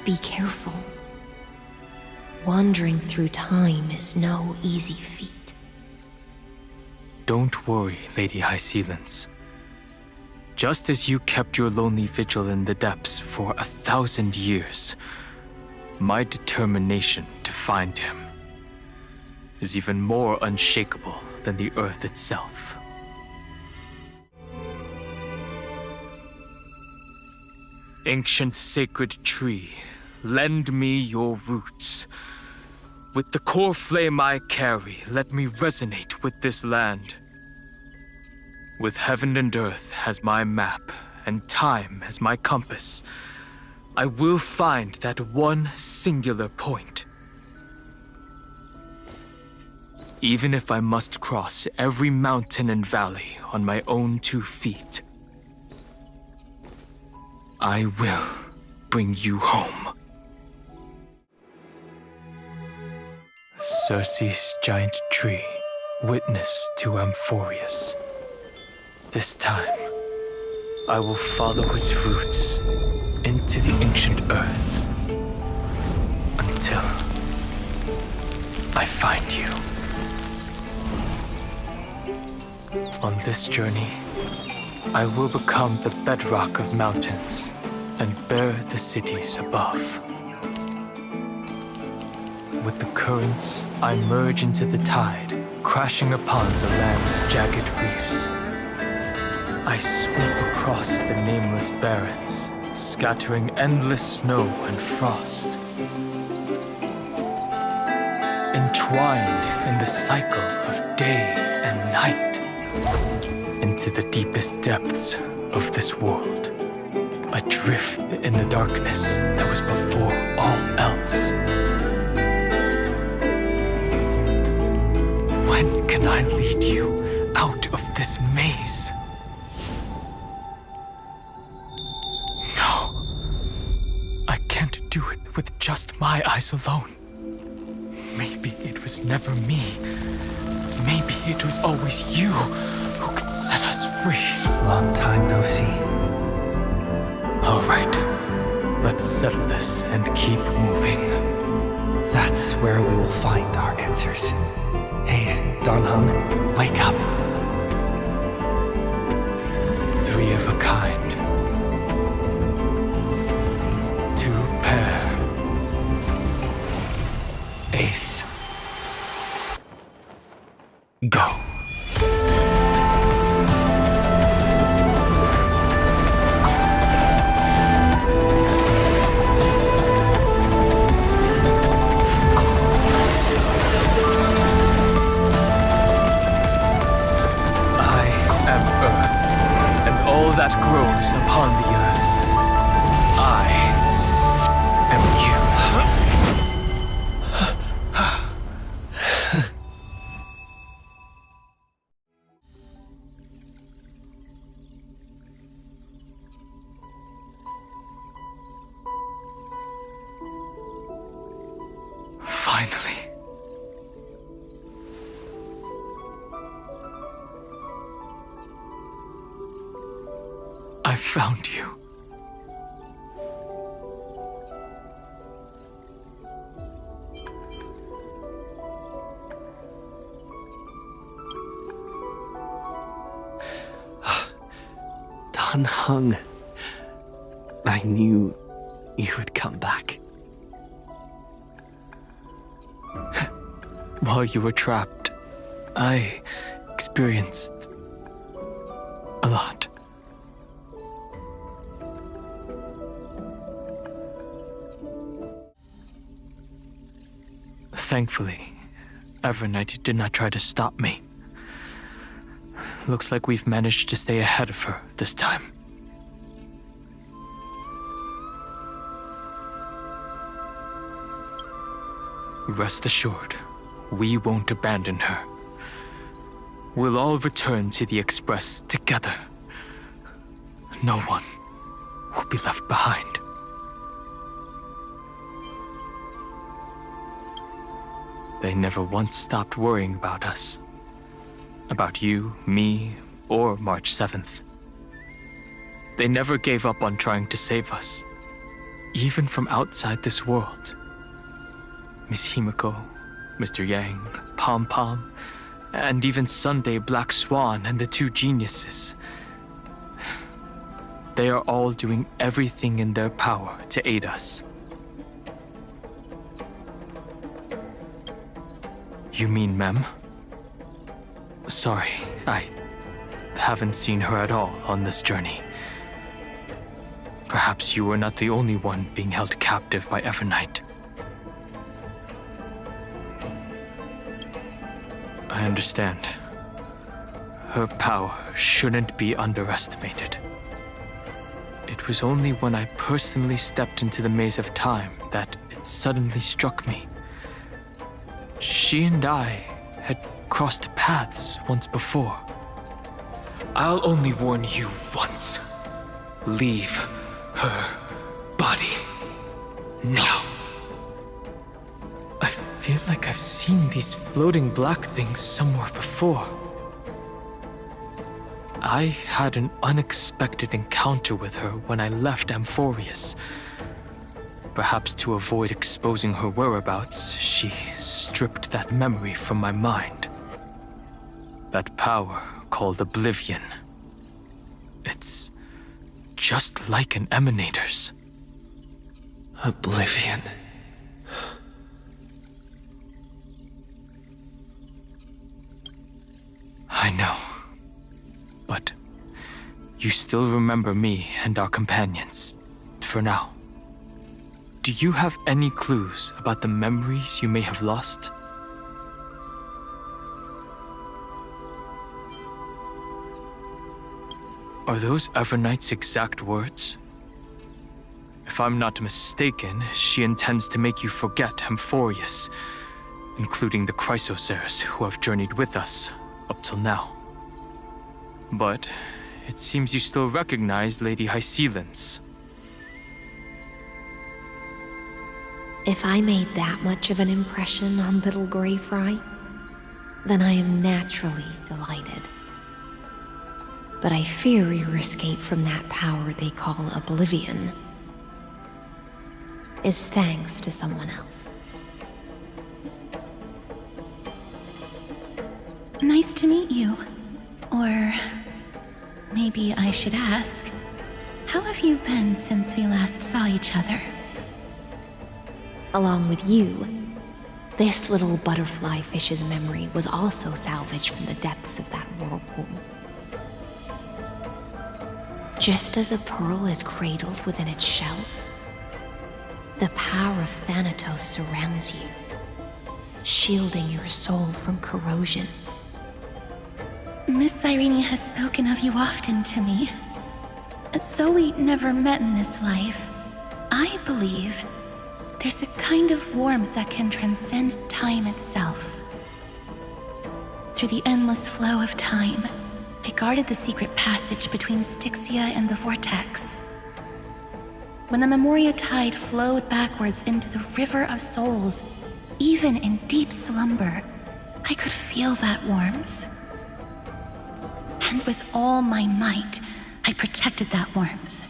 Be careful. Wandering through time is no easy feat. Don't worry, Lady Hysilens. Just as you kept your lonely vigil in the depths for 1,000 years, my determination to find him is even more unshakable than the earth itself. Ancient sacred tree, lend me your roots. With the core flame I carry, let me resonate with this land. With heaven and earth as my map, and time as my compass, I will find that one singular point. Even if I must cross every mountain and valley on my own 2 feet, I will bring you home. Circe's giant tree, witness to Amphoreus. This time, I will follow its roots into the ancient earth until I find you. On this journey, I will become the bedrock of mountains and bear the cities above. With the currents, I merge into the tide, crashing upon the land's jagged reefs. I sweep across the nameless barrens, scattering endless snow and frost. Entwined in the cycle of day and night, into the deepest depths of this world, adrift in the darkness that was before all else. When can I lead you out of this maze? No. I can't do it with just my eyes alone. Maybe it was never me. Maybe it was always you who could set us free. Long time no see. All right. Let's settle this and keep moving. That's where we will find our answers. Hey, DanCae, wake up. 3 of a kind. 2 pair. Ace. Go. That grows upon the earth. I am you. Finally. I found you. DanCae, I knew you would come back. While you were trapped, I experienced a lot. Thankfully, Evernight did not try to stop me. Looks like we've managed to stay ahead of her this time. Rest assured, we won't abandon her. We'll all return to the Express together. No one will be left behind. They never once stopped worrying about us. About you, me, or March 7th. They never gave up on trying to save us, even from outside this world. Miss Himiko, Mr. Yang, Pom Pom, and even Sunday Black Swan and the 2 geniuses. They are all doing everything in their power to aid us. You mean Mem? Sorry, I haven't seen her at all on this journey. Perhaps you were not the only one being held captive by Evernight. I understand. Her power shouldn't be underestimated. It was only when I personally stepped into the maze of time that it suddenly struck me. She and I had crossed paths once before. I'll only warn you once. Leave her body now. I feel like I've seen these floating black things somewhere before. I had an unexpected encounter with her when I left Amphoreus. Perhaps to avoid exposing her whereabouts, she stripped that memory from my mind. That power called Oblivion. It's just like an emanator's. Oblivion. I know. But you still remember me and our companions, for now. Do you have any clues about the memories you may have lost? Are those Evernight's exact words? If I'm not mistaken, she intends to make you forget Amphoreus, including the Chyros Heirs who have journeyed with us up till now. But it seems you still recognize Lady Hysilens. If I made that much of an impression on little 𝗀𝗄𝐴, then I am naturally delighted. But I fear your escape from that power they call Oblivion is thanks to someone else. Nice to meet you. Or maybe I should ask, how have you been since we last saw each other? Along with you, this little butterfly fish's memory was also salvaged from the depths of that whirlpool. Just as a pearl is cradled within its shell, the power of Thanatos surrounds you, shielding your soul from corrosion. Miss Cyrene has spoken of you often to me. Though we never met in this life, I believe there's a kind of warmth that can transcend time itself. Through the endless flow of time, I guarded the secret passage between Styxia and the vortex. When the Memoria tide flowed backwards into the river of souls, even in deep slumber, I could feel that warmth. And with all my might, I protected that warmth.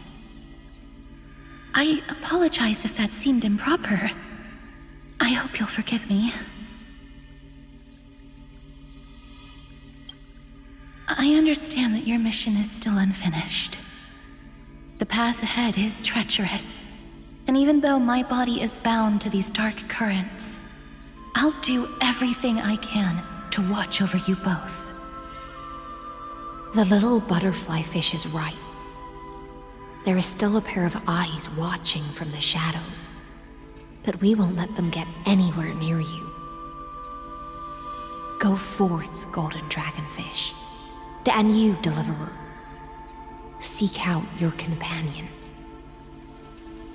I apologize if that seemed improper. I hope you'll forgive me. I understand that your mission is still unfinished. The path ahead is treacherous, and even though my body is bound to these dark currents, I'll do everything I can to watch over you both. The little butterfly fish is right. There is still a pair of eyes watching from the shadows, but we won't let them get anywhere near you. Go forth, golden dragonfish, and you, deliverer. Seek out your companion.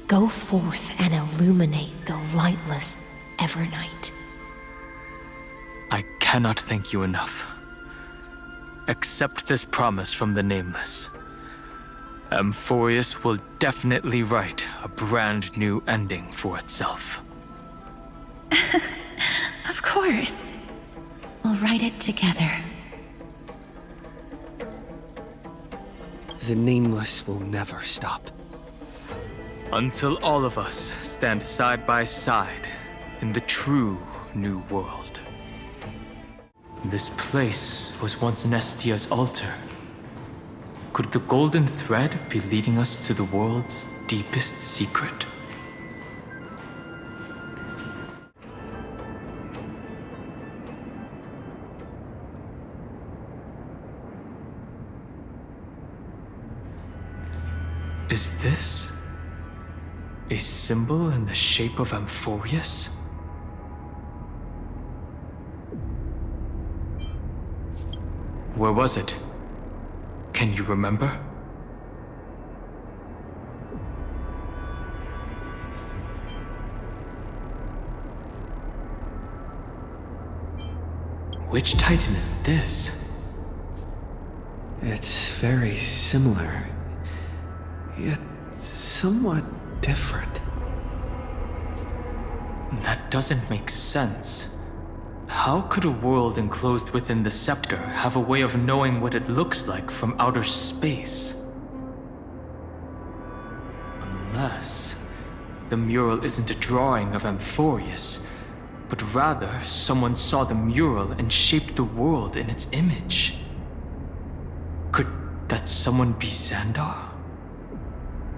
Go forth and illuminate the lightless Evernight. I cannot thank you enough. Accept this promise from the Nameless. Amphoreus will definitely write a brand new ending for itself. Of course. We'll write it together. The Nameless will never stop. Until all of us stand side by side in the true New World. This place was once Nestia's altar. Could the golden thread be leading us to the world's deepest secret? Is this a symbol in the shape of Amphoreus? Where was it? Can you remember? Which Titan is this? It's very similar, yet somewhat different. That doesn't make sense. How could a world enclosed within the scepter have a way of knowing what it looks like from outer space? Unless the mural isn't a drawing of Amphoreus, but rather someone saw the mural and shaped the world in its image. Could that someone be Xandar?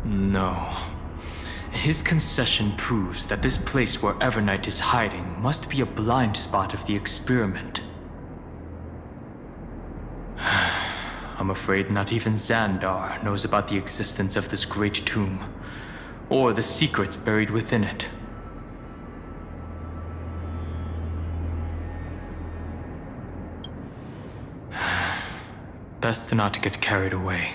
No. His concession proves that this place where Evernight is hiding must be a blind spot of the experiment. I'm afraid not even Xandar knows about the existence of this great tomb, or the secrets buried within it. Best not to get carried away.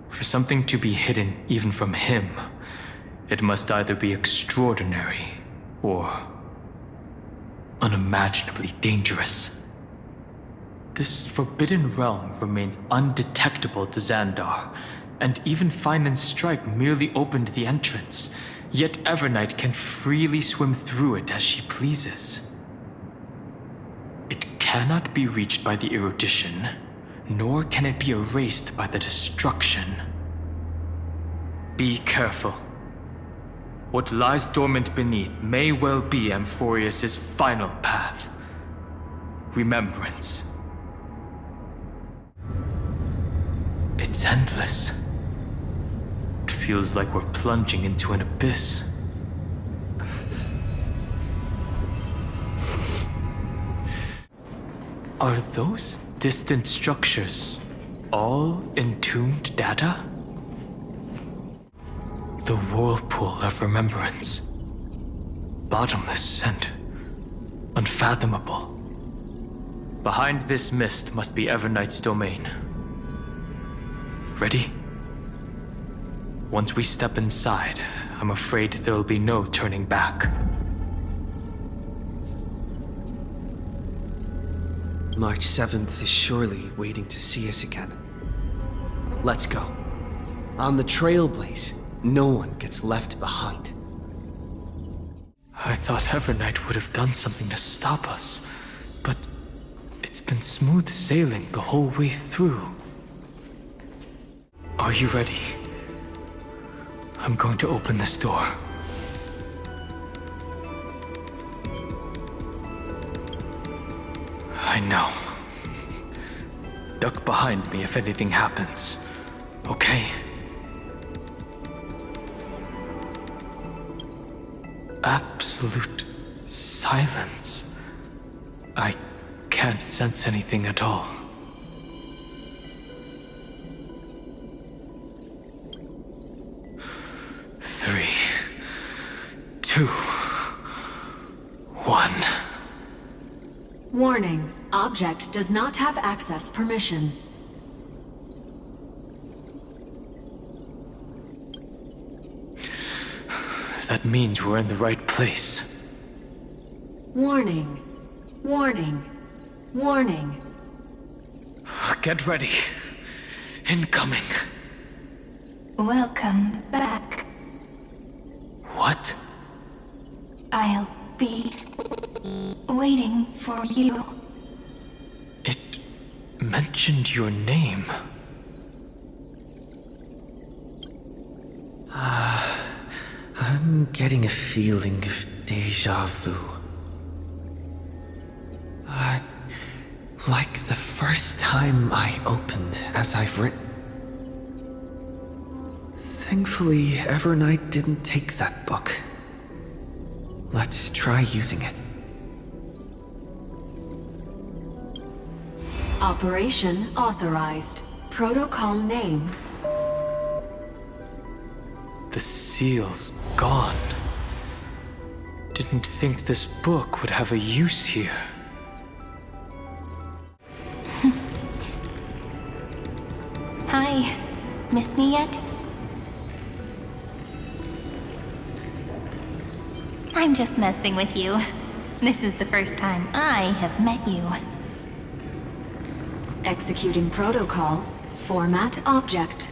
For something to be hidden even from him, it must either be extraordinary or unimaginably dangerous. This forbidden realm remains undetectable to Xandar, and even Phainon's strike merely opened the entrance, yet Evernight can freely swim through it as she pleases. It cannot be reached by the erudition, nor can it be erased by the destruction. Be careful. What lies dormant beneath may well be Amphoreus' final path. Remembrance. It's endless. It feels like we're plunging into an abyss. Are those distant structures all entombed data? The whirlpool of remembrance. Bottomless and unfathomable. Behind this mist must be Evernight's domain. Ready? Once we step inside, I'm afraid there'll be no turning back. March 7th is surely waiting to see us again. Let's go. On the Trailblaze, no one gets left behind. I thought Evernight would have done something to stop us, but it's been smooth sailing the whole way through. Are you ready? I'm going to open this door. I know. Duck behind me if anything happens, okay? Absolute silence. I can't sense anything at all. Three, two, one. Warning. Object does not have access permission. That means we're in the right place. Warning. Warning. Warning. Get ready. Incoming. Welcome back. What? I'll be waiting for you. It mentioned your name. I'm getting a feeling of déjà vu. Like the first time I opened as I've written. Thankfully, Evernight didn't take that book. Let's try using it. Operation authorized. Protocol name. The seal's gone. Didn't think this book would have a use here. Hi. Miss me yet? I'm just messing with you. This is the first time I have met you. Executing protocol. Format object.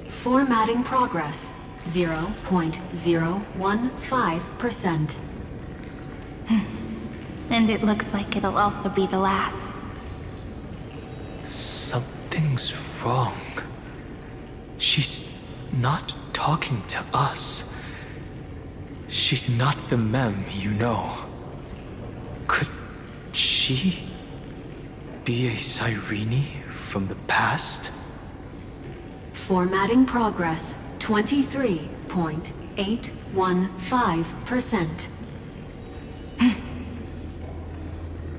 Formatting progress. 0.015%. And it looks like it'll also be the last. Something's wrong. She's not talking to us. She's not the mem, you know. Could she be a Cyrene from the past? Formatting progress. 23.815%.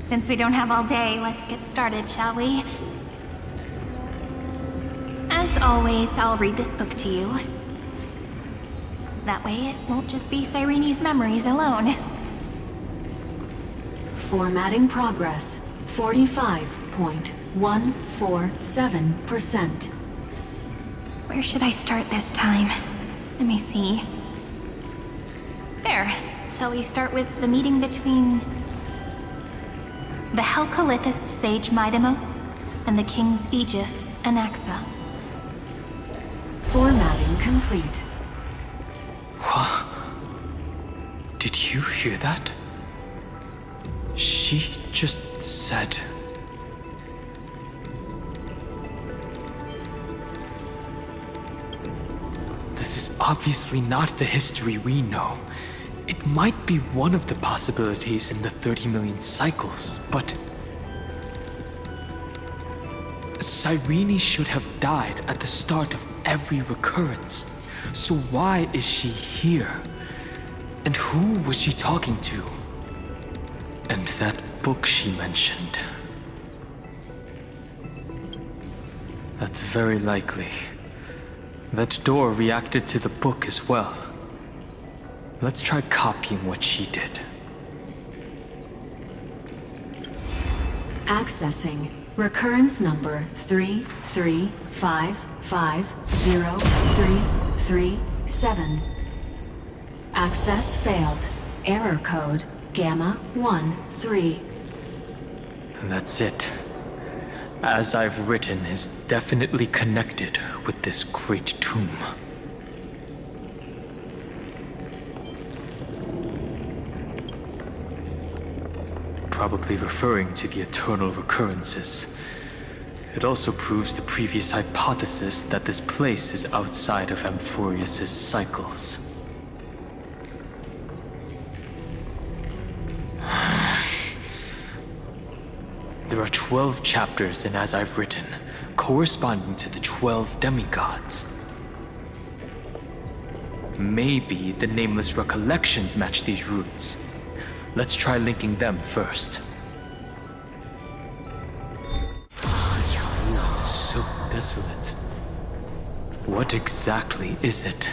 Since we don't have all day, let's get started, shall we? As always, I'll read this book to you. That way it won't just be Cyrene's memories alone. Formatting progress. 45.147%. Where should I start this time? Let me see. There. Shall we start with the meeting between the 𝐿-𝐶𝐫𝐴 sage Mydemos and the king's aegis, Anaxa? Formatting complete. What? Did you hear that? She just said... This is obviously not the history we know. It might be one of the possibilities in the 30 million cycles, but... Cyrene should have died at the start of every recurrence. So why is she here? And who was she talking to? And that book she mentioned. That's very likely. That door reacted to the book as well. Let's try copying what she did. Accessing recurrence number 335503337. Access failed. Error code Gamma13. And that's it. As I've written is definitely connected with this great tomb. Probably referring to the eternal recurrences. It also proves the previous hypothesis that this place is outside of Amphoreus' cycles. There are 12 chapters in As I've Written, corresponding to the 12 demigods. Maybe the nameless recollections match these roots. Let's try linking them first. This room is so desolate. What exactly is it?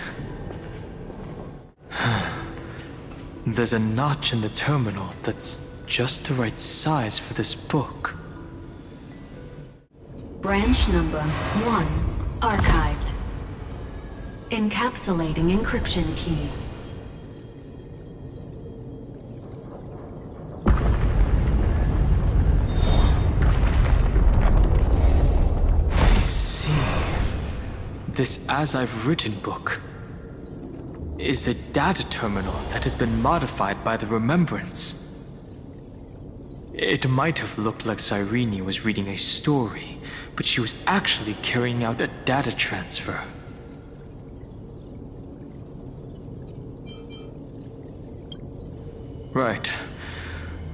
There's a notch in the terminal that's just the right size for this book. Branch number 1 archived. Encapsulating encryption key. I see. This As I've Written book is a data terminal that has been modified by the Remembrance. It might have looked like Cyrene was reading a story, but she was actually carrying out a data transfer. Right.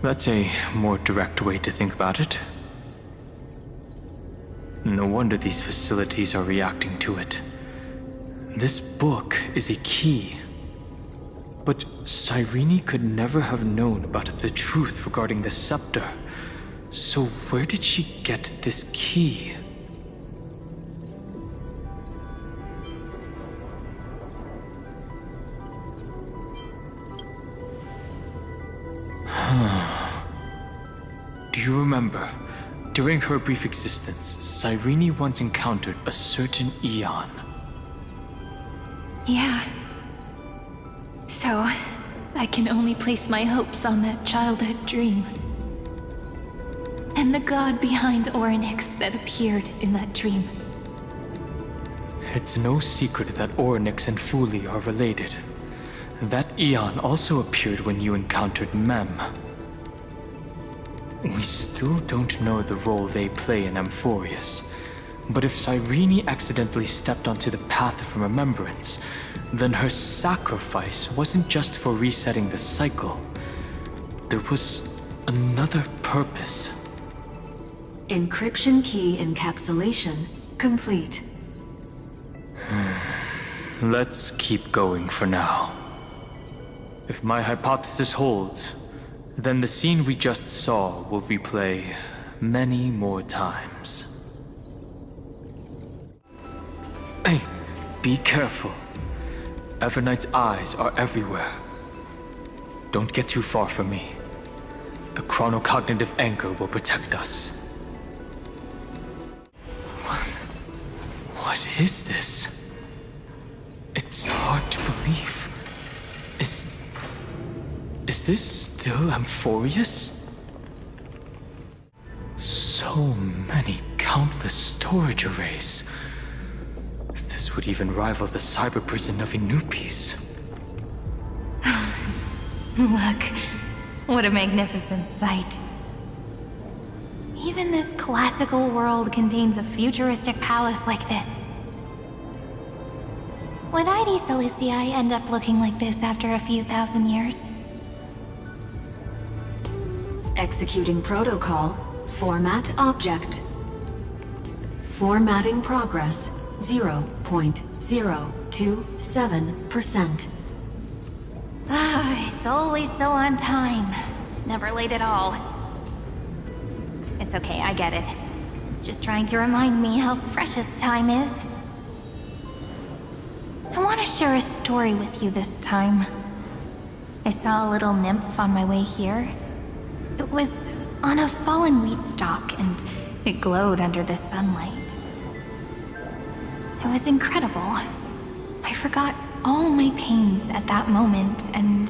That's a more direct way to think about it. No wonder these facilities are reacting to it. This book is a key. But Cyrene could never have known about the truth regarding the scepter. So where did she get this key? Do you remember? During her brief existence, Cyrene once encountered a certain Eon. Yeah. So, I I can only place my hopes on that childhood dream. And the god behind 𝗀𝗏𝗏𝗏 that appeared in that dream. It's no secret that 𝗀𝗏𝗏𝗏 and 𝗏𝗏𝗏 are related. That Aeon also appeared when you encountered Mem. We still don't know the role they play in Amphoreus, but if Cyrene accidentally stepped onto the path of remembrance, then her sacrifice wasn't just for resetting the cycle. There was another purpose. Encryption key encapsulation complete. Let's keep going for now. If my hypothesis holds, then the scene we just saw will replay many more times. Hey, be careful. Evergnight's eyes are everywhere. Don't get too far from me. The chronocognitive anchor will protect us. What is this? It's hard to believe. Is this still Amphoreus? So many countless storage arrays. This would even rival the cyber prison of Inoupis. Look, what a magnificent sight. Even this classical world contains a futuristic palace like this. Would 𝗖𝗏𝗏𝐿𝐼 end up looking like this after a few thousand years? Executing protocol. Format object. Formatting progress 0.027%. It's always so on time. Never late at all. It's okay, I get it. It's just trying to remind me how precious time is. I want to share a story with you this time. I saw a little nymph on my way here. It was on a fallen wheat stalk, and it glowed under the sunlight. It was incredible. I forgot all my pains at that moment and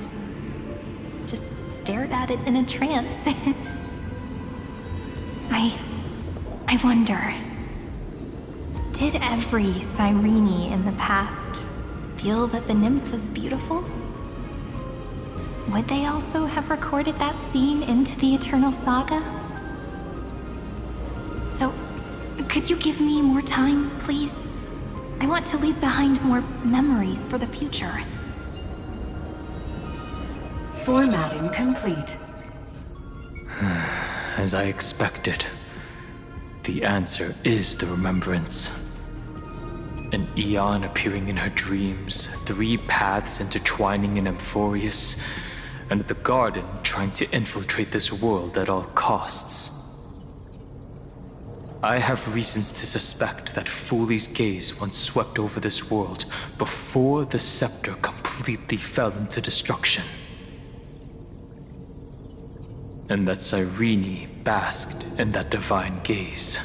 just stared at it in a trance. I wonder, did every Cyrene in the past feel that the nymph was beautiful? Would they also have recorded that scene into the Eternal Saga? So, could you give me more time, please? I want to leave behind more memories for the future. Formatting complete. As I expected, the answer is the remembrance. An Aeon appearing in her dreams, 3 paths intertwining in Amphoreus, and the Garden trying to infiltrate this world at all costs. I have reasons to suspect that 𝗏𝗏𝗏𝐿𝐼's gaze once swept over this world before the scepter completely fell into destruction. And that Cyrene basked in that divine gaze.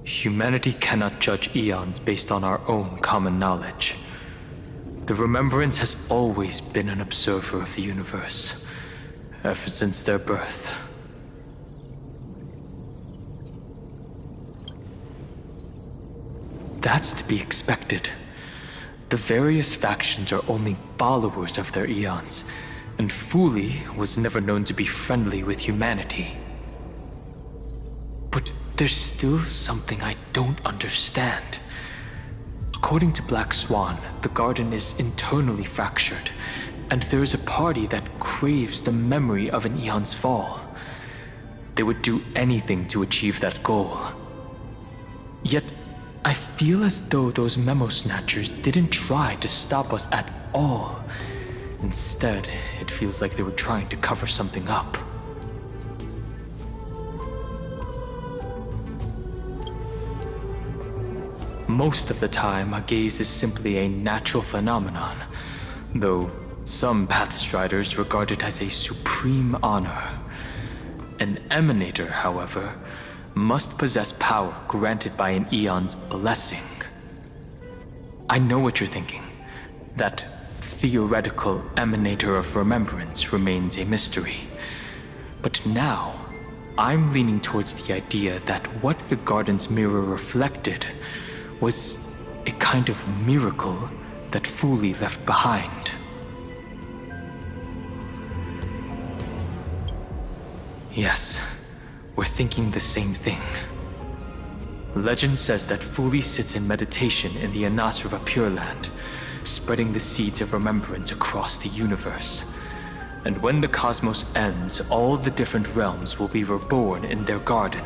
Humanity cannot judge eons based on our own common knowledge. The Remembrance has always been an observer of the universe, ever since their birth. That's to be expected. The various factions are only followers of their eons, and 𝗏𝗏𝗏𝗏 was never known to be friendly with humanity. But there's still something I don't understand. According to Black Swan, the Garden is internally fractured, and there is a party that craves the memory of an eon's fall. They would do anything to achieve that goal. Yet, I feel as though those memo snatchers didn't try to stop us at all. Instead, it feels like they were trying to cover something up. Most of the time, a gaze is simply a natural phenomenon, though some Pathstriders regard it as a supreme honor. An Emanator, however, must possess power granted by an eon's blessing. I know what you're thinking. That theoretical emanator of remembrance remains a mystery. But now, I'm leaning towards the idea that what the garden's mirror reflected was a kind of miracle that 𝗵𝗲 left behind. Yes, we're thinking the same thing. Legend says that 𝗵𝗲 sits in meditation in the 𝗂𝗏 Pure Land, spreading the seeds of remembrance across the universe. And when the cosmos ends, all the different realms will be reborn in their garden.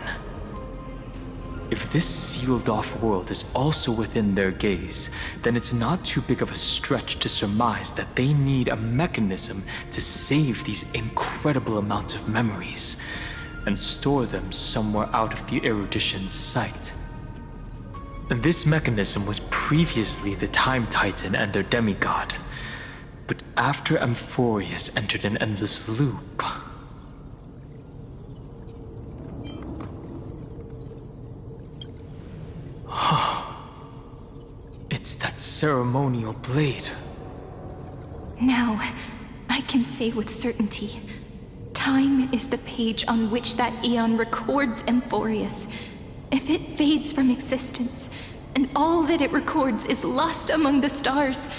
If this sealed-off world is also within their gaze, then it's not too big of a stretch to surmise that they need a mechanism to save these incredible amounts of memories and store them somewhere out of the erudition's sight. And this mechanism was previously the Time Titan and their demigod. But after Amphoreus entered an endless loop... It's that ceremonial blade. Now, I can say with certainty, time is the page on which that eon records Amphoreus. If it fades from existence, and all that it records is lost among the stars,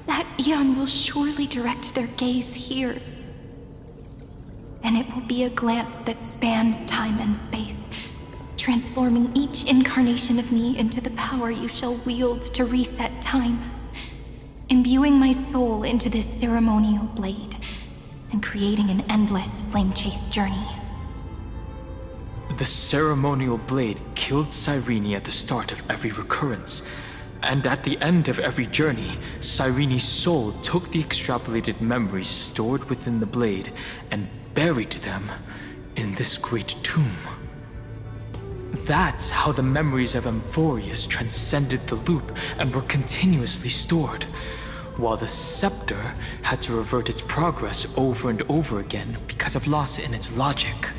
that eon will surely direct their gaze here. And it will be a glance that spans time and space, transforming each incarnation of me into the power you shall wield to reset time, imbuing my soul into this ceremonial blade, and creating an endless flame-chased journey. The ceremonial blade killed Cyrene at the start of every recurrence, and at the end of every journey, Cyrene's soul took the extrapolated memories stored within the blade and buried them in this great tomb. That's how the memories of Amphoreus transcended the loop and were continuously stored, while the scepter had to revert its progress over and over again because of loss in its logic.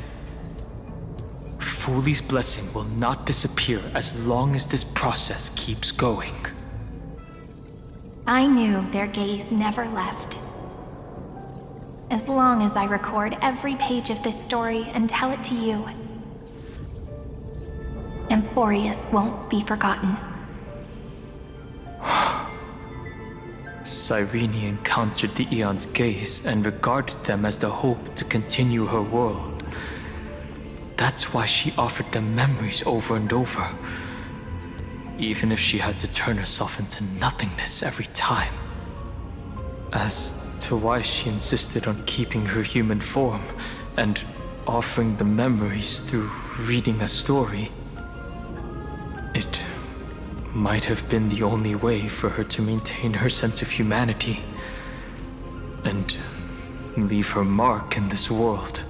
𝗵𝗲's blessing will not disappear as long as this process keeps going. I knew their gaze never left. As long as I record every page of this story and tell it to you, Amphoreus won't be forgotten. Cyrene encountered the Aeon's gaze and regarded them as the hope to continue her world. That's why she offered them memories over and over, even if she had to turn herself into nothingness every time. As to why she insisted on keeping her human form and offering the memories through reading a story, it might have been the only way for her to maintain her sense of humanity and leave her mark in this world,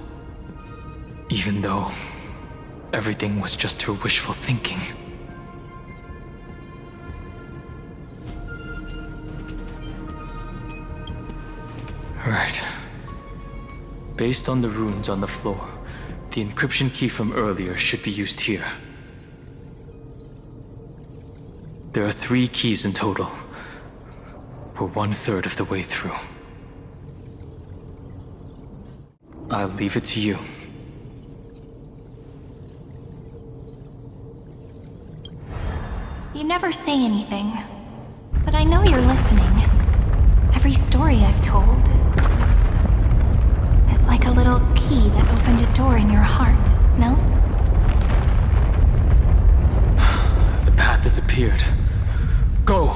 even though everything was just her wishful thinking. Right. Based on the runes on the floor, the encryption key from earlier should be used here. There are 3 keys in total. We're 1/3 of the way through. I'll leave it to you. You never say anything, but I know you're listening. Every story I've told is like a little key that opened a door in your heart, no? The path has appeared. Go!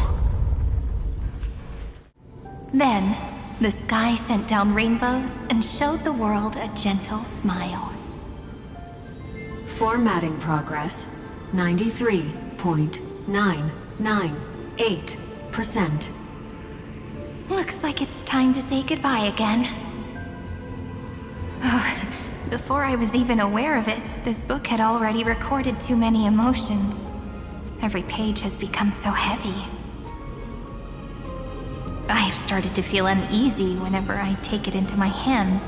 Then, the sky sent down rainbows and showed the world a gentle smile. Formatting progress, 93.998%. Looks like it's time to say goodbye again. Before I was even aware of it, this book had already recorded too many emotions. Every page has become so heavy. I've started to feel uneasy whenever I take it into my hands.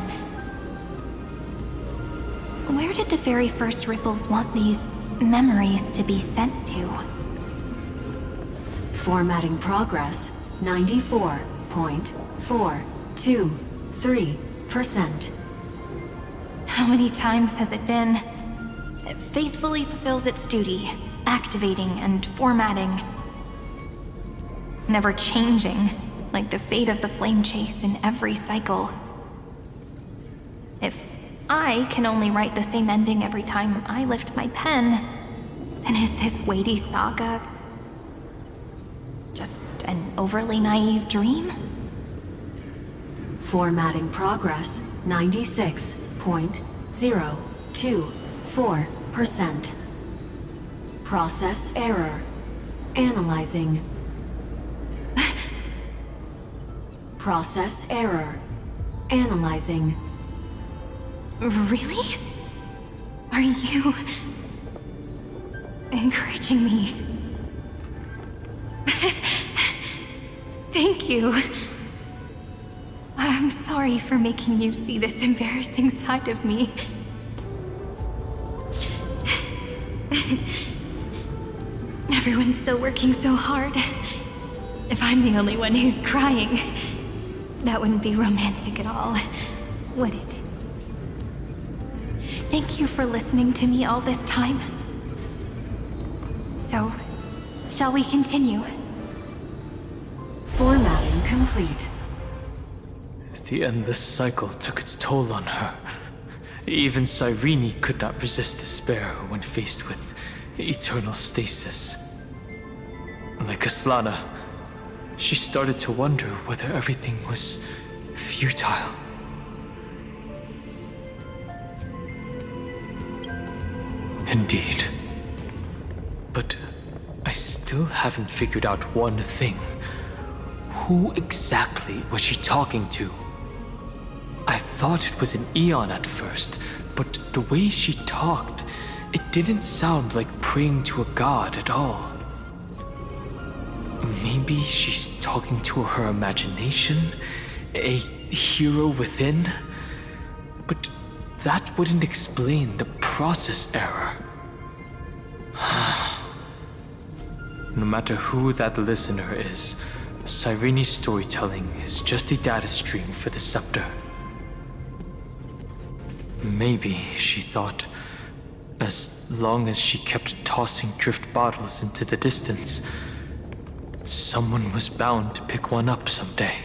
Where did the very first ripples want these memories to be sent to? Formatting progress 94.423%. How many times has it been? It faithfully fulfills its duty, activating and formatting. Never changing, like the fate of the flame chase in every cycle. If I can only write the same ending every time I lift my pen, then is this weighty saga just an overly naive dream? Formatting progress 96.024%. Process error. Analyzing. Process error. Analyzing. Really? Are you encouraging me? Thank you. I'm sorry for making you see this embarrassing side of me. Everyone's still working so hard. If I'm the only one who's crying, that wouldn't be romantic at all, would it? Thank you for listening to me all this time. So, shall we continue? Formatting complete. The endless cycle took its toll on her. Even Cyrene could not resist despair when faced with eternal stasis. Like Aslana, she started to wonder whether everything was futile. Indeed. But I still haven't figured out one thing. Who exactly was she talking to? I thought it was an Aeon at first, but the way she talked, it didn't sound like praying to a god at all. Maybe she's talking to her imagination, a hero within? But that wouldn't explain the process error. No matter who that listener is, Cyrene's storytelling is just a data stream for the scepter. Maybe, she thought, as long as she kept tossing drift bottles into the distance, someone was bound to pick one up someday.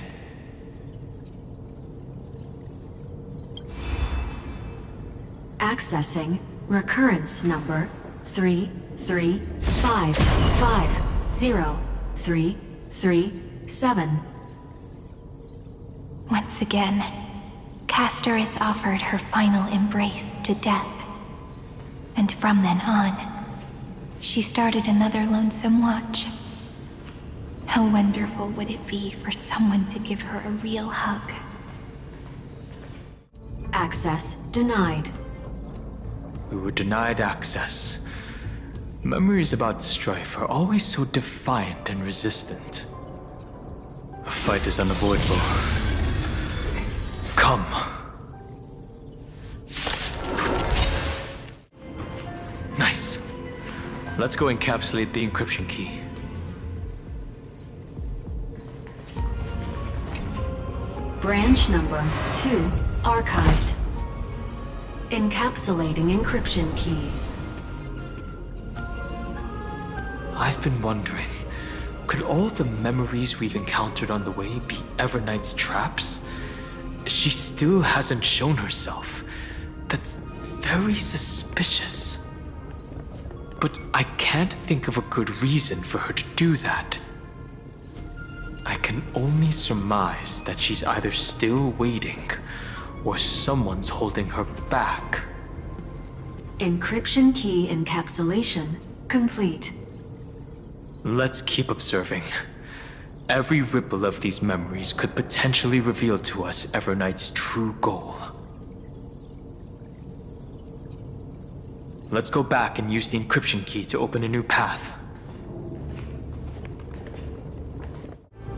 Accessing recurrence number 335503337. Once again, Castorice offered her final embrace to death. And from then on, she started another lonesome watch. How wonderful would it be for someone to give her a real hug? Access denied. We were denied access. Memories about strife are always so defiant and resistant. A fight is unavoidable. Come. Nice. Let's go encapsulate the encryption key. Branch number 2 archived. Encapsulating encryption key. I've been wondering, could all the memories we've encountered on the way be Evernight's traps? She still hasn't shown herself. That's very suspicious. But I can't think of a good reason for her to do that. I can only surmise that she's either still waiting, or someone's holding her back. Encryption key encapsulation complete. Let's keep observing. Every ripple of these memories could potentially reveal to us Evernight's true goal. Let's go back and use the encryption key to open a new path.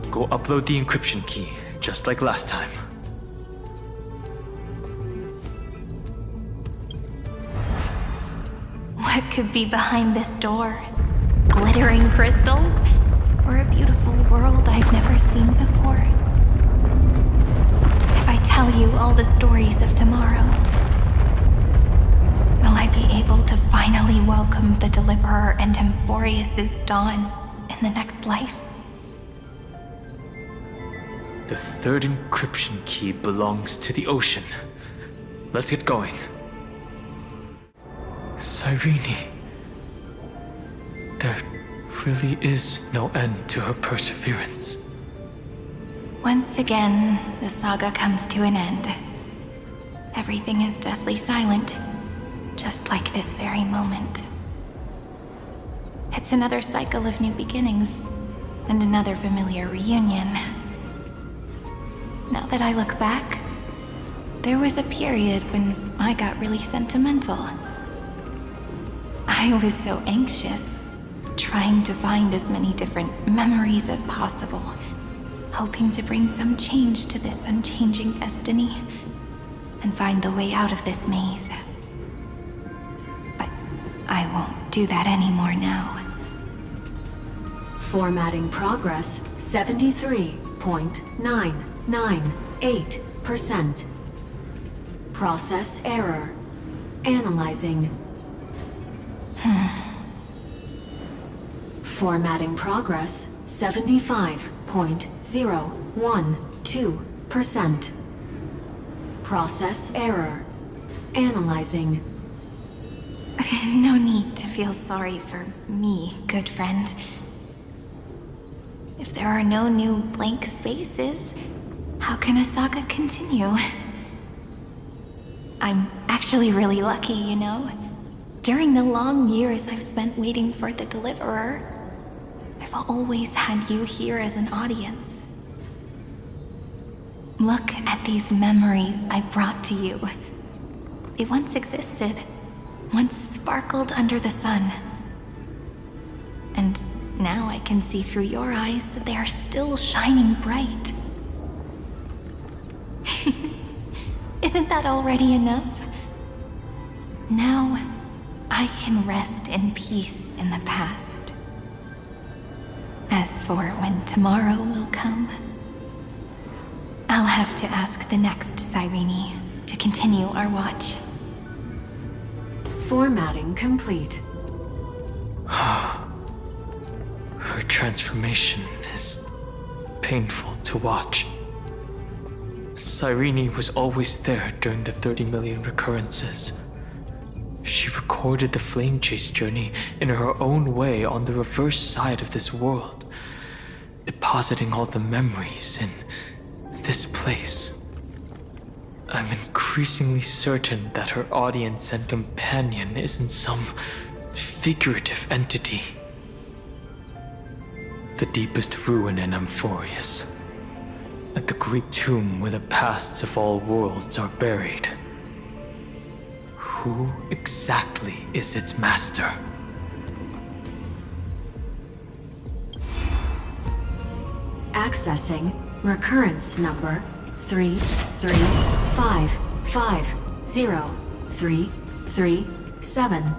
Go upload the encryption key, just like last time. What could be behind this door? Glittering crystals? for a beautiful world I've never seen before. If I tell you all the stories of tomorrow, will I be able to finally welcome the Deliverer and Amphoreus' dawn in the next life? The third encryption key belongs to the ocean. Let's get going. Cyrene. There really is no end to her perseverance. Once again, the saga comes to an end. Everything is deathly silent, just like this very moment. It's another cycle of new beginnings, and another familiar reunion. Now that I look back, there was a period when I got really sentimental. I was so anxious, trying to find as many different memories as possible, hoping to bring some change to this unchanging destiny, and find the way out of this maze. But I won't do that anymore now. Formatting progress 73.998%. Process error. Analyzing. Formatting progress 75.012%. Process error. Analyzing. No need to feel sorry for me, good friend. If there are no new blank spaces, how can a saga continue? I'm actually really lucky, you know? During the long years I've spent waiting for the Deliverer, I've always had you here as an audience. Look at these memories I brought to you. They once existed, once sparkled under the sun. And now I can see through your eyes that they are still shining bright. Isn't that already enough? Now, I can rest in peace in the past. As for when tomorrow will come, I'll have to ask the next Cyrene to continue our watch. Formatting complete. Her transformation is painful to watch. Cyrene was always there during the 30 million recurrences. She recorded the flame chase journey in her own way on the reverse side of this world, depositing all the memories in this place. I'm increasingly certain that her audience and companion isn't some figurative entity. The deepest ruin in Amphoreus, at the great tomb where the pasts of all worlds are buried. Who exactly is its master? Accessing recurrence number 335503337.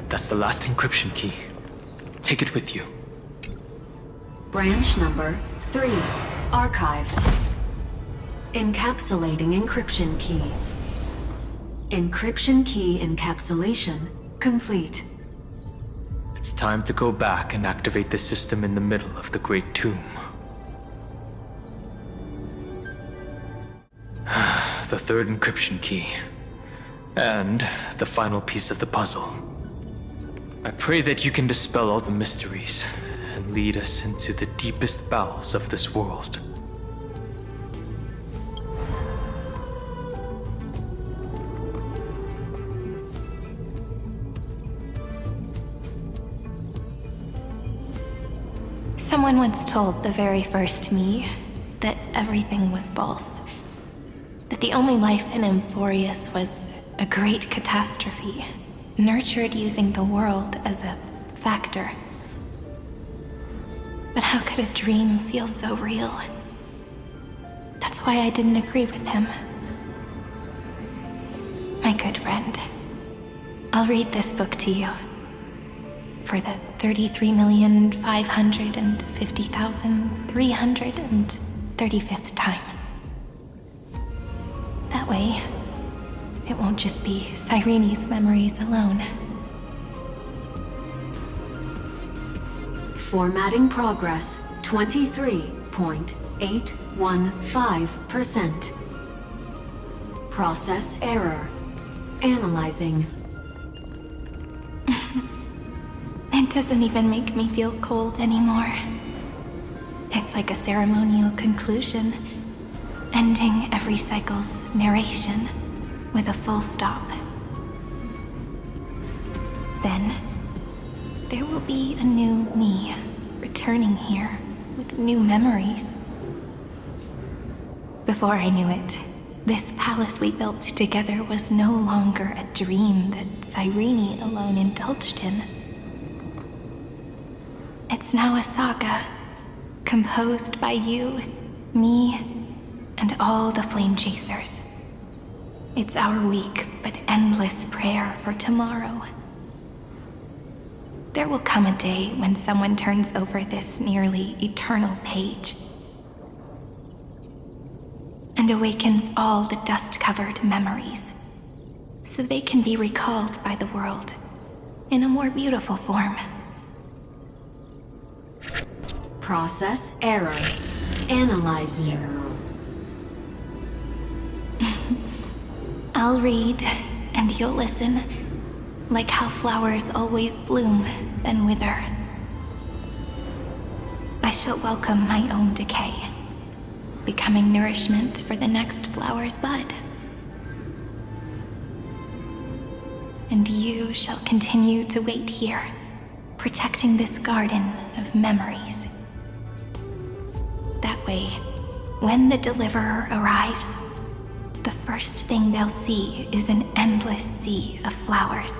That's the last encryption key. Take it with you. Branch number 3 archived. Encapsulating encryption key. Encryption key encapsulation complete. It's time to go back and activate the system in the middle of the Great Tomb. The third encryption key. And the final piece of the puzzle. I pray that you can dispel all the mysteries and lead us into the deepest bowels of this world. Someone once told the very first me that everything was false. That the only life in Amphoreus was a great catastrophe, nurtured using the world as a factor. But how could a dream feel so real? That's why I didn't agree with him. My good friend, I'll read this book to you. for the 33,550,335th time. That way, it won't just be Cyrene's memories alone. Formatting progress 23.815%. Process error. Analyzing. It doesn't even make me feel cold anymore. It's like a ceremonial conclusion, ending every cycle's narration with a full stop. Then, there will be a new me returning here with new memories. Before I knew it, this palace we built together was no longer a dream that Cyrene alone indulged in. It's now a saga, composed by you, me, and all the flame chasers. It's our weak but endless prayer for tomorrow. There will come a day when someone turns over this nearly eternal page and awakens all the dust-covered memories, so they can be recalled by the world in a more beautiful form. Process error. Analyzing. I'll read, and you'll listen, like how flowers always bloom, then wither. I shall welcome my own decay, becoming nourishment for the next flower's bud. And you shall continue to wait here, protecting this garden of memories. That way, when the Deliverer arrives, the first thing they'll see is an endless sea of flowers.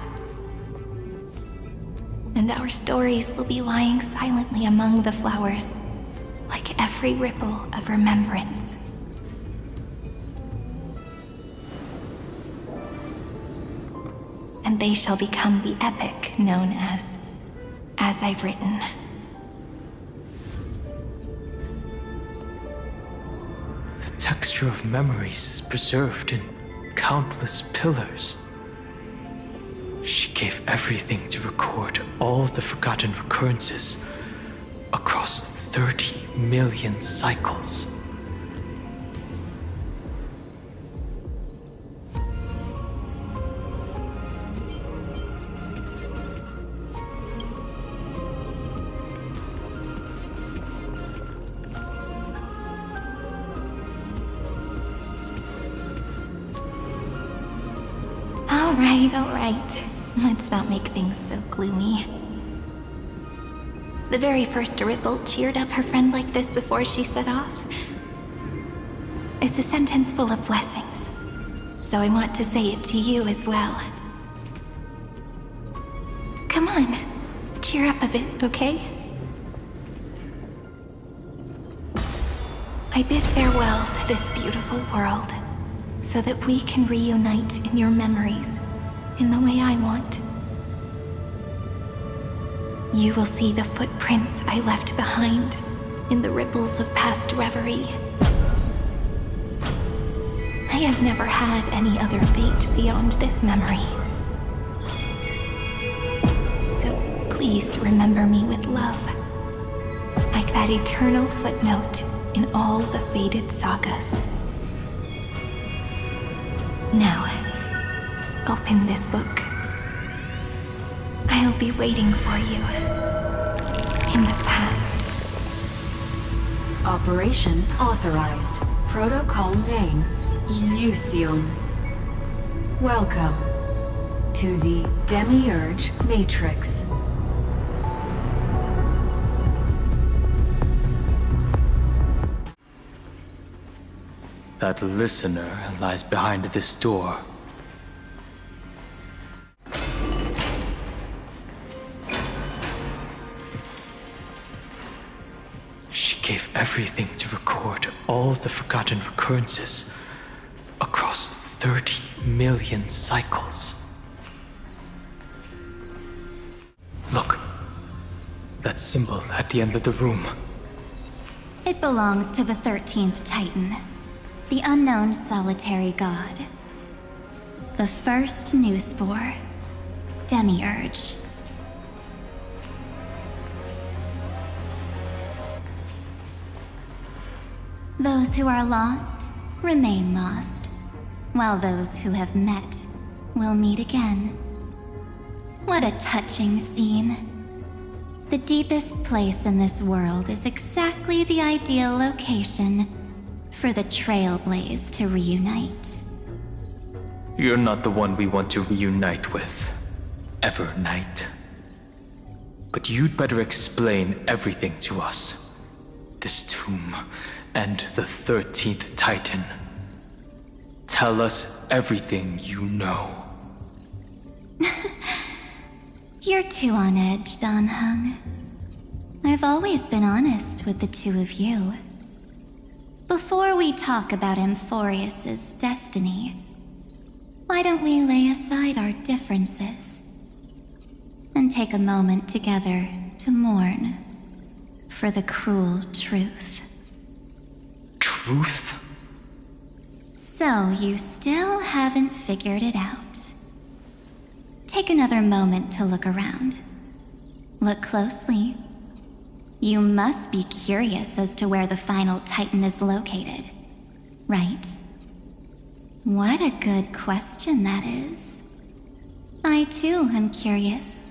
And our stories will be lying silently among the flowers, like every ripple of remembrance. And they shall become the epic known as I've Written. The texture of memories is preserved in countless pillars. She gave everything to record all the forgotten recurrences across 30 million cycles. All right. Let's not make things so gloomy. The very first ripple cheered up her friend like this before she set off. It's a sentence full of blessings, so I want to say it to you as well. Come on, cheer up a bit, okay? I bid farewell to this beautiful world, so that we can reunite in your memories in the way I want. You will see the footprints I left behind in the ripples of past reverie. I have never had any other fate beyond this memory. So please remember me with love, like that eternal footnote in all the faded sagas. Now, open this book. I'll be waiting for you in the past. Operation authorized. Protocol name, Illusion. Welcome to the Demiurge Matrix. That listener lies behind this door. She gave everything to record all the forgotten recurrences across 30 million cycles. Look, That symbol at the end of the room. It belongs to the 13th Titan, the unknown solitary god. The first new spore, Demiurge. Those who are lost remain lost, while those who have met will meet again. What a touching scene. The deepest place in this world is exactly the ideal location for the Trailblaze to reunite. You're not the one we want to reunite with, Evernight. But you'd better explain everything to us. This tomb and the 13th Titan. Tell us everything you know. You're too on edge, Dan Heng. I've always been honest with the two of you. Before we talk about Amphoreus's destiny, why don't we lay aside our differences and take a moment together to mourn for the cruel truth? Truth? So you still haven't figured it out. Take another moment to look around. Look closely. You must be curious as to where the final Titan is located, right? What a good question that is. I too am curious.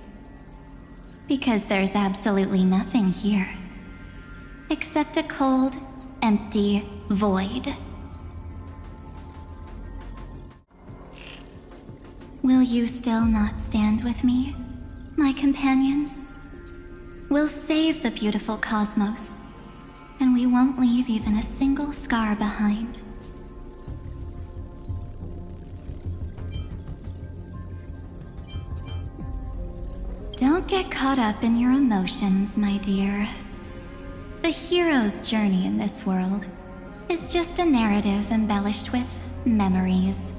Because there's absolutely nothing here, except a cold, empty void. Will you still not stand with me, my companions? We'll save the beautiful cosmos, and we won't leave even a single scar behind. Don't get caught up in your emotions, my dear. The hero's journey in this world is just a narrative embellished with memories.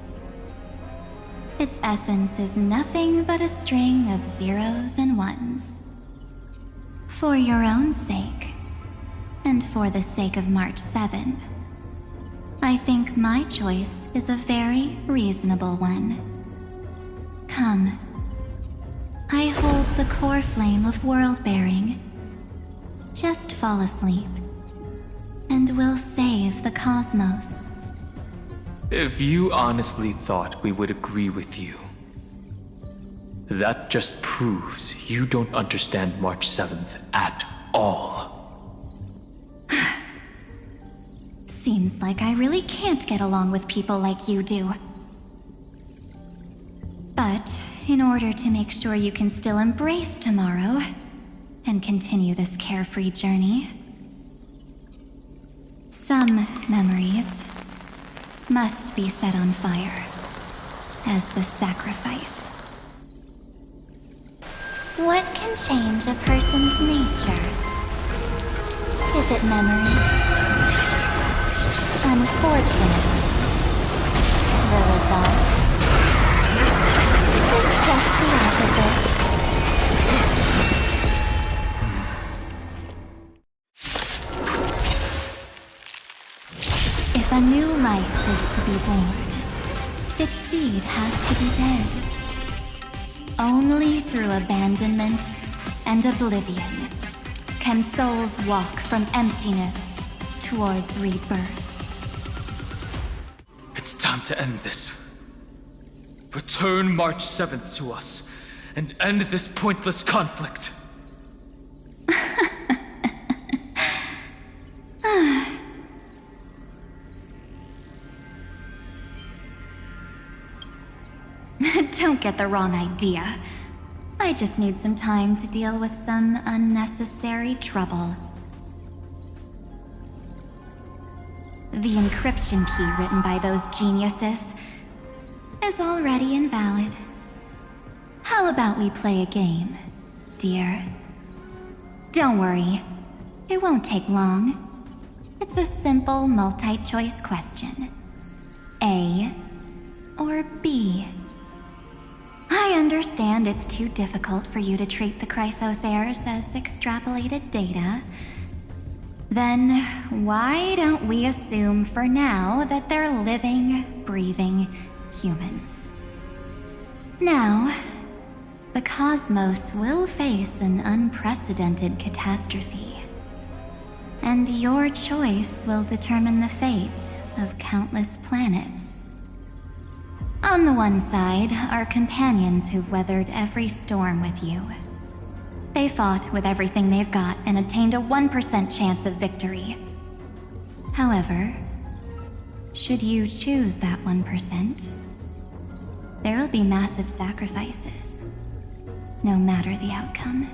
Its essence is nothing but a string of zeros and ones. For your own sake, and for the sake of March 7th, I think my choice is a very reasonable one. Come. I hold the core flame of world-bearing. Just fall asleep, and we'll save the cosmos. If you honestly thought we would agree with you, that just proves you don't understand March 7th at all. Seems like I really can't get along with people like you do. But in order to make sure you can still embrace tomorrow and continue this carefree journey, some memories must be set on fire as the sacrifice. What can change a person's nature? Is it memories? Unfortunately, the result is just the opposite. If a new life is to be born, its seed has to be dead. Only through abandonment and oblivion can souls walk from emptiness towards rebirth. It's time to end this. Return March 7th to us, and end this pointless conflict. Don't get the wrong idea. I just need some time to deal with some unnecessary trouble. The encryption key written by those geniuses is already invalid. How about we play a game, dear? Don't worry, it won't take long. It's a simple multi-choice question. A or B? I understand it's too difficult for you to treat the Chyros Heirs as extrapolated data. Then why don't we assume for now that they're living, breathing humans? Now, the cosmos will face an unprecedented catastrophe, and your choice will determine the fate of countless planets. On the one side are companions who've weathered every storm with you. They fought with everything they've got and obtained a 1% chance of victory. However, should you choose that 1%, there will be massive sacrifices, no matter the outcome.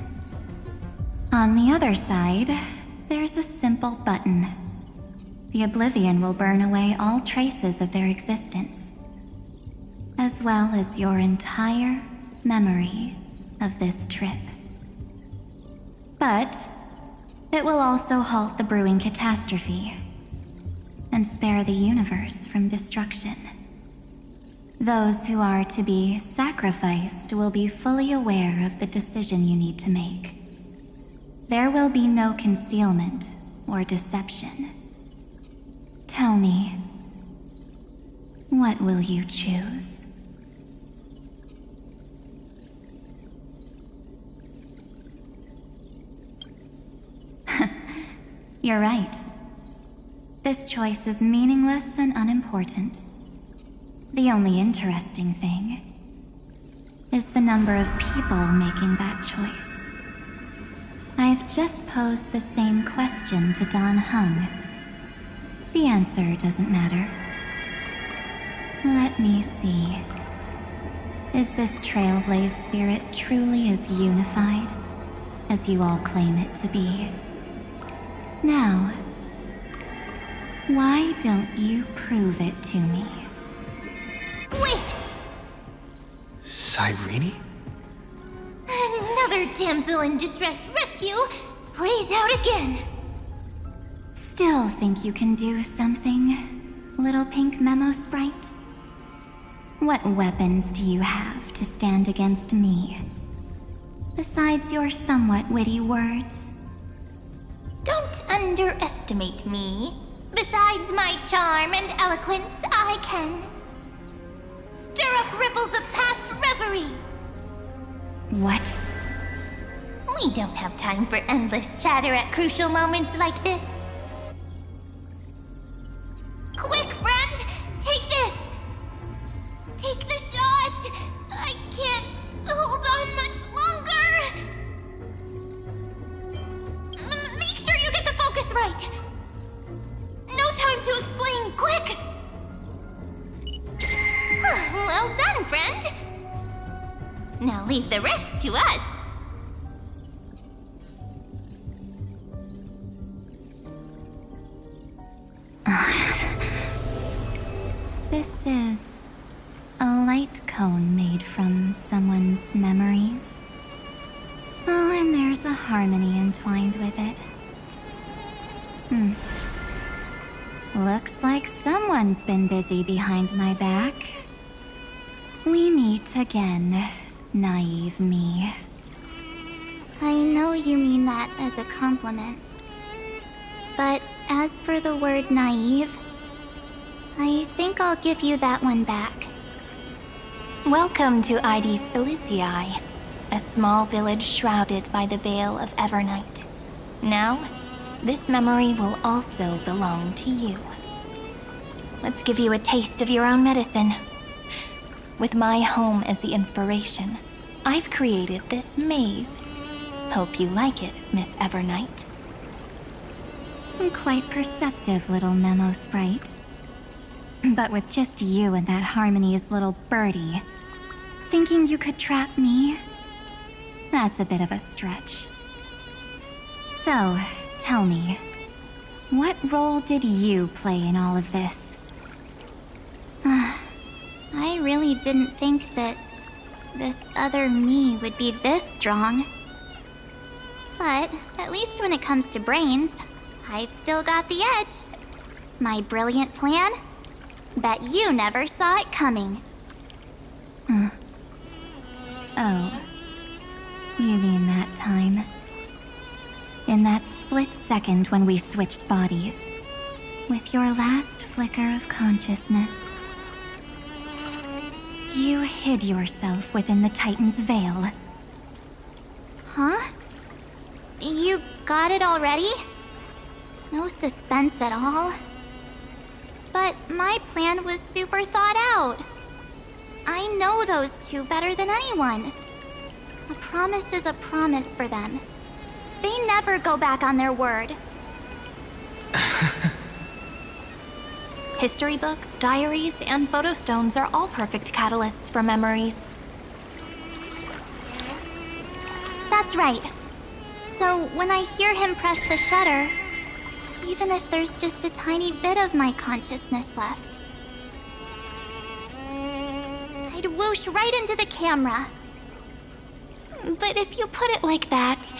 On the other side, there's a simple button. The Oblivion will burn away all traces of their existence, as well as your entire memory of this trip. But it will also halt the brewing catastrophe and spare the universe from destruction. Those who are to be sacrificed will be fully aware of the decision you need to make. There will be no concealment or deception. Tell me, what will you choose? You're right. This choice is meaningless and unimportant. The only interesting thing is the number of people making that choice. I've just posed the same question to Don Heng. The answer doesn't matter. Let me see. Is this Trailblaze spirit truly as unified as you all claim it to be? Now, why don't you prove it to me? Wait! Cyrene? Another damsel in distress rescue plays out again. Still think you can do something, little pink memo sprite? What weapons do you have to stand against me, besides your somewhat witty words? Don't underestimate me. Besides my charm and eloquence, I can stir up ripples of past reverie. What? We don't have time for endless chatter at crucial moments like this. Quick, friend! Take this! Take the shot! I can't hold on much longer! Make sure you get the focus right! No time to explain, quick! Well done, friend! Now leave the rest to us. This is a light cone made from someone's memories. Oh, and there's a harmony entwined with it. Looks like someone's been busy behind my back. We meet again, naive me. I know you mean that as a compliment. But as for the word naive, I think I'll give you that one back. Welcome to 𝗖𝗲𝐴𝐿𝐼𝐶𝐼, a small village shrouded by the veil of Evernight. Now, this memory will also belong to you. Let's give you a taste of your own medicine. With my home as the inspiration, I've created this maze. Hope you like it, Miss Evernight. Quite perceptive little memo sprite. But with just you and that Harmony's little birdie, thinking you could trap me? That's a bit of a stretch. So, tell me, what role did you play in all of this? I really didn't think that this other me would be this strong. But at least when it comes to brains, I've still got the edge. My brilliant plan? Bet you never saw it coming. Oh. You mean that time? In that split second when we switched bodies. With your last flicker of consciousness. You hid yourself within the Titan's veil. Huh? You got it already? No suspense at all. But my plan was super thought out. I know those two better than anyone. A promise is a promise for them. They never go back on their word. History books, diaries, and photostones are all perfect catalysts for memories. That's right. So when I hear him press the shutter, even if there's just a tiny bit of my consciousness left, I'd whoosh right into the camera. But if you put it like that,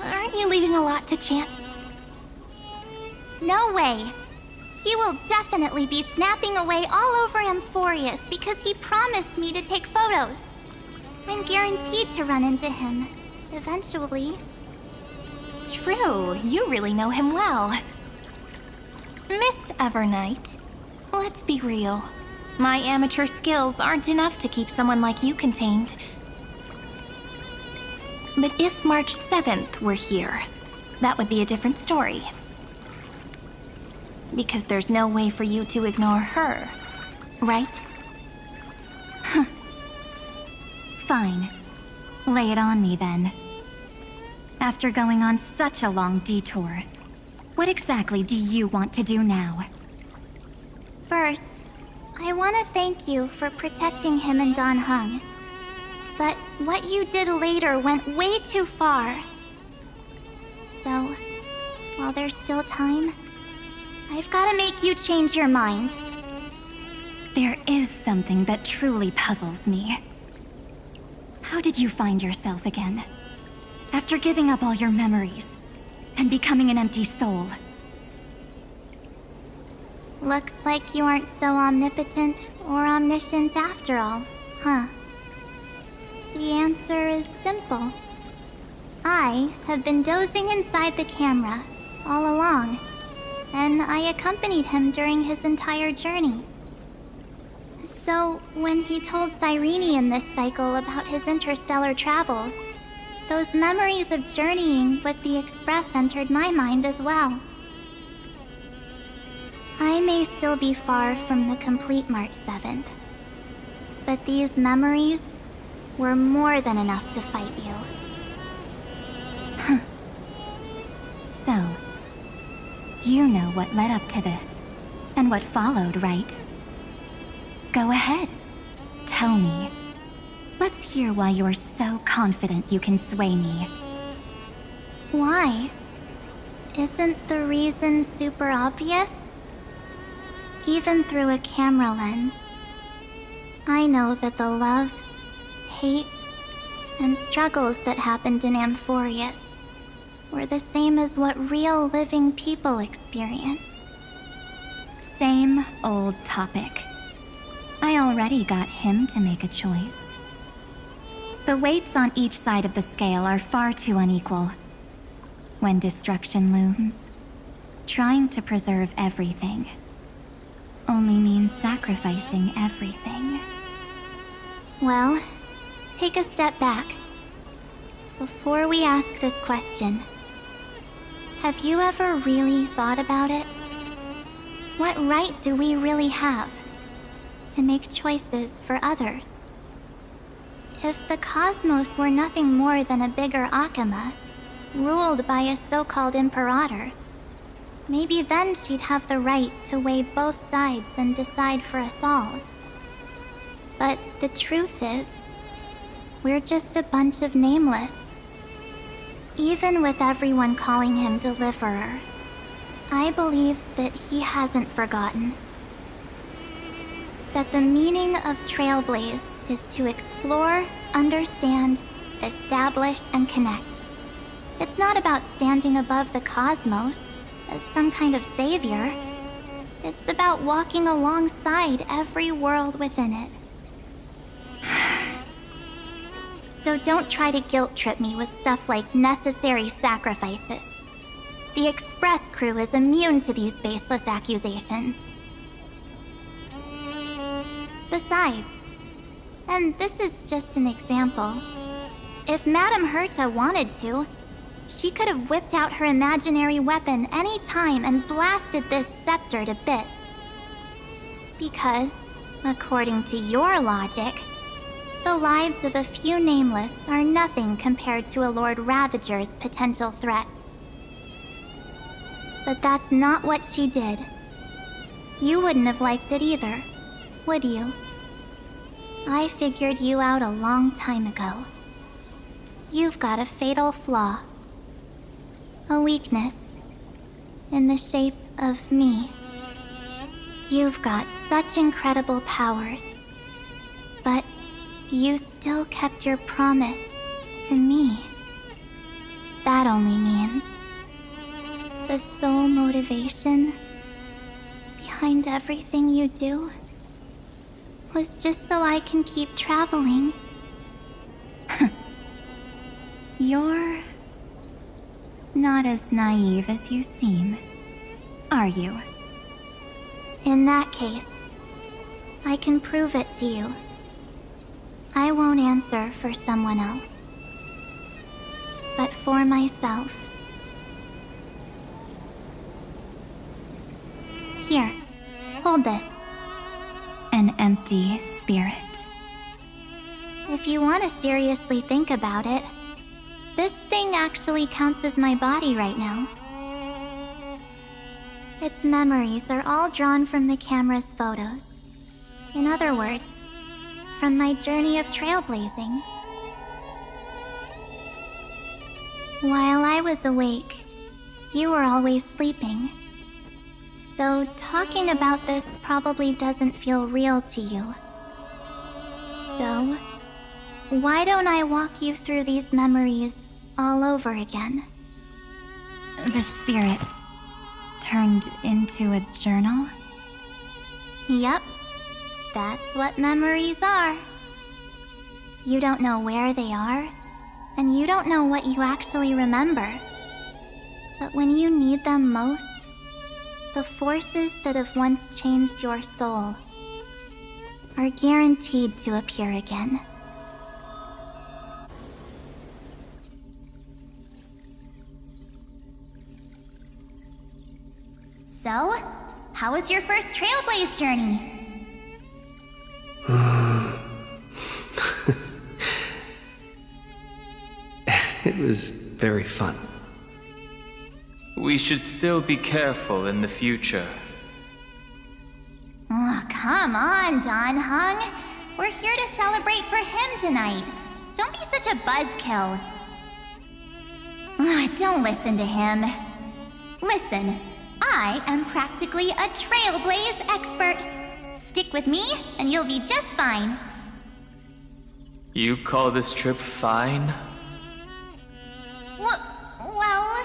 aren't you leaving a lot to chance? No way. He will definitely be snapping away all over Amphoreus because he promised me to take photos. I'm guaranteed to run into him, eventually. True, you really know him well. Miss Evernight, let's be real. My amateur skills aren't enough to keep someone like you contained. But if March 7th were here, that would be a different story. Because there's no way for you to ignore her, right? Fine. Lay it on me then. After going on such a long detour, what exactly do you want to do now? First, I want to thank you for protecting him and Don Heng. But what you did later went way too far. So, while there's still time, I've got to make you change your mind. There is something that truly puzzles me. How did you find yourself again? After giving up all your memories and becoming an empty soul. Looks like you aren't so omnipotent or omniscient after all, huh? The answer is simple. I have been dozing inside the camera all along, and I accompanied him during his entire journey. So, when he told Cyrene in this cycle about his interstellar travels, those memories of journeying with the Express entered my mind as well. I may still be far from the complete March 7th, but these memories were more than enough to fight you. So, you know what led up to this, and what followed, right? Go ahead. Tell me. Let's hear why you're so confident you can sway me. Why? Isn't the reason super obvious? Even through a camera lens, I know that the love, hate, and struggles that happened in Amphoreus were the same as what real living people experience. Same old topic. I already got him to make a choice. The weights on each side of the scale are far too unequal. When destruction looms, trying to preserve everything only means sacrificing everything. Well, take a step back. Before we ask this question, have you ever really thought about it? What right do we really have to make choices for others? If the cosmos were nothing more than a bigger 𝐾𝐿, ruled by a so-called imperator, maybe then she'd have the right to weigh both sides and decide for us all. But the truth is, we're just a bunch of nameless. Even with everyone calling him Deliverer, I believe that he hasn't forgotten. That the meaning of Trailblaze is to explore, understand, establish, and connect. It's not about standing above the cosmos as some kind of savior. It's about walking alongside every world within it. So don't try to guilt trip me with stuff like necessary sacrifices. The Express crew is immune to these baseless accusations. Besides, and this is just an example, if Madame 𝗏𝗏 wanted to, she could have whipped out her imaginary weapon any time and blasted this scepter to bits. Because, according to your logic, the lives of a few nameless are nothing compared to a Lord Ravager's potential threat. But that's not what she did. You wouldn't have liked it either, would you? I figured you out a long time ago. You've got a fatal flaw. A weakness. In the shape of me. You've got such incredible powers. But you still kept your promise to me. That only means the sole motivation behind everything you do was just so I can keep traveling. You're not as naive as you seem, are you? In that case, I can prove it to you. I won't answer for someone else, but for myself. Here, hold this. An empty spirit. If you want to seriously think about it, this thing actually counts as my body right now. Its memories are all drawn from the camera's photos. In other words, from my journey of trailblazing. While I was awake, you were always sleeping. So talking about this probably doesn't feel real to you. So, why don't I walk you through these memories all over again? The spirit turned into a journal? Yep, that's what memories are. You don't know where they are, and you don't know what you actually remember. But when you need them most, the forces that have once changed your soul are guaranteed to appear again. So, how was your first Trailblaze journey? It was very fun. We should still be careful in the future. Oh, come on, DanHeng. We're here to celebrate for him tonight. Don't be such a buzzkill. Don't listen to him. Listen, I am practically a Trailblaze expert. Stick with me, and you'll be just fine. You call this trip fine? Well,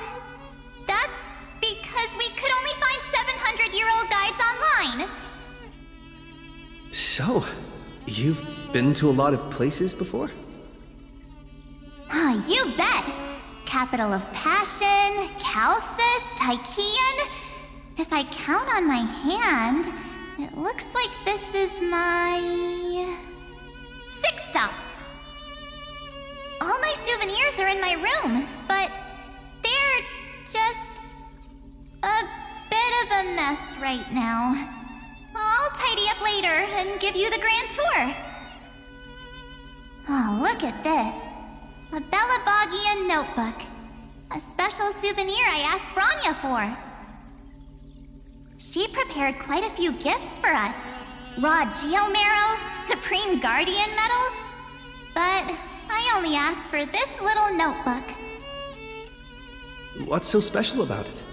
that's because we could only find 700-year-old guides online. So, you've been to a lot of places before? You bet! Capital of Passion, Caelus, Tychean. If I count on my hand, it looks like this is my 6th stop. All my souvenirs are in my room, but they're just a bit of a mess right now. I'll tidy up later and give you the grand tour. Oh, look at this. A 𝗏𝗏𝗏𝗏 notebook. A special souvenir I asked Bronya for. She prepared quite a few gifts for us. Raw Geomarrow, Supreme Guardian medals. But I only asked for this little notebook. What's so special about it?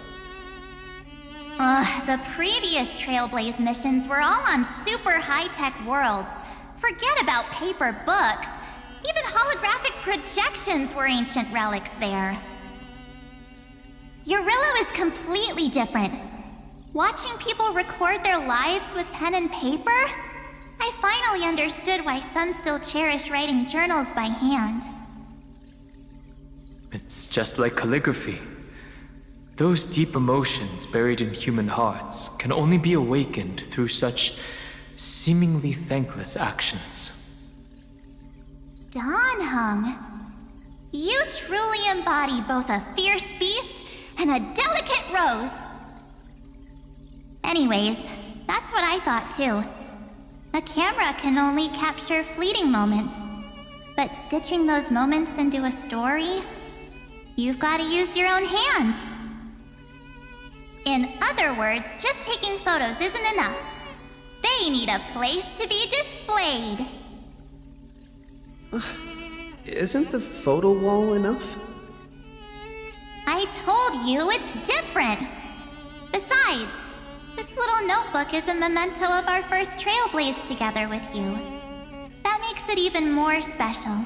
The previous Trailblaze missions were all on super high-tech worlds. Forget about paper books. Even holographic projections were ancient relics there. Eurillo is completely different. Watching people record their lives with pen and paper? I finally understood why some still cherish writing journals by hand. It's just like calligraphy. Those deep emotions buried in human hearts can only be awakened through such seemingly thankless actions. Heng, you truly embody both a fierce beast and a delicate rose. Anyways, that's what I thought too. A camera can only capture fleeting moments, but stitching those moments into a story, you've got to use your own hands. In other words, just taking photos isn't enough. They need a place to be displayed. Isn't the photo wall enough? I told you it's different. Besides, this little notebook is a memento of our first trailblaze together with you. That makes it even more special.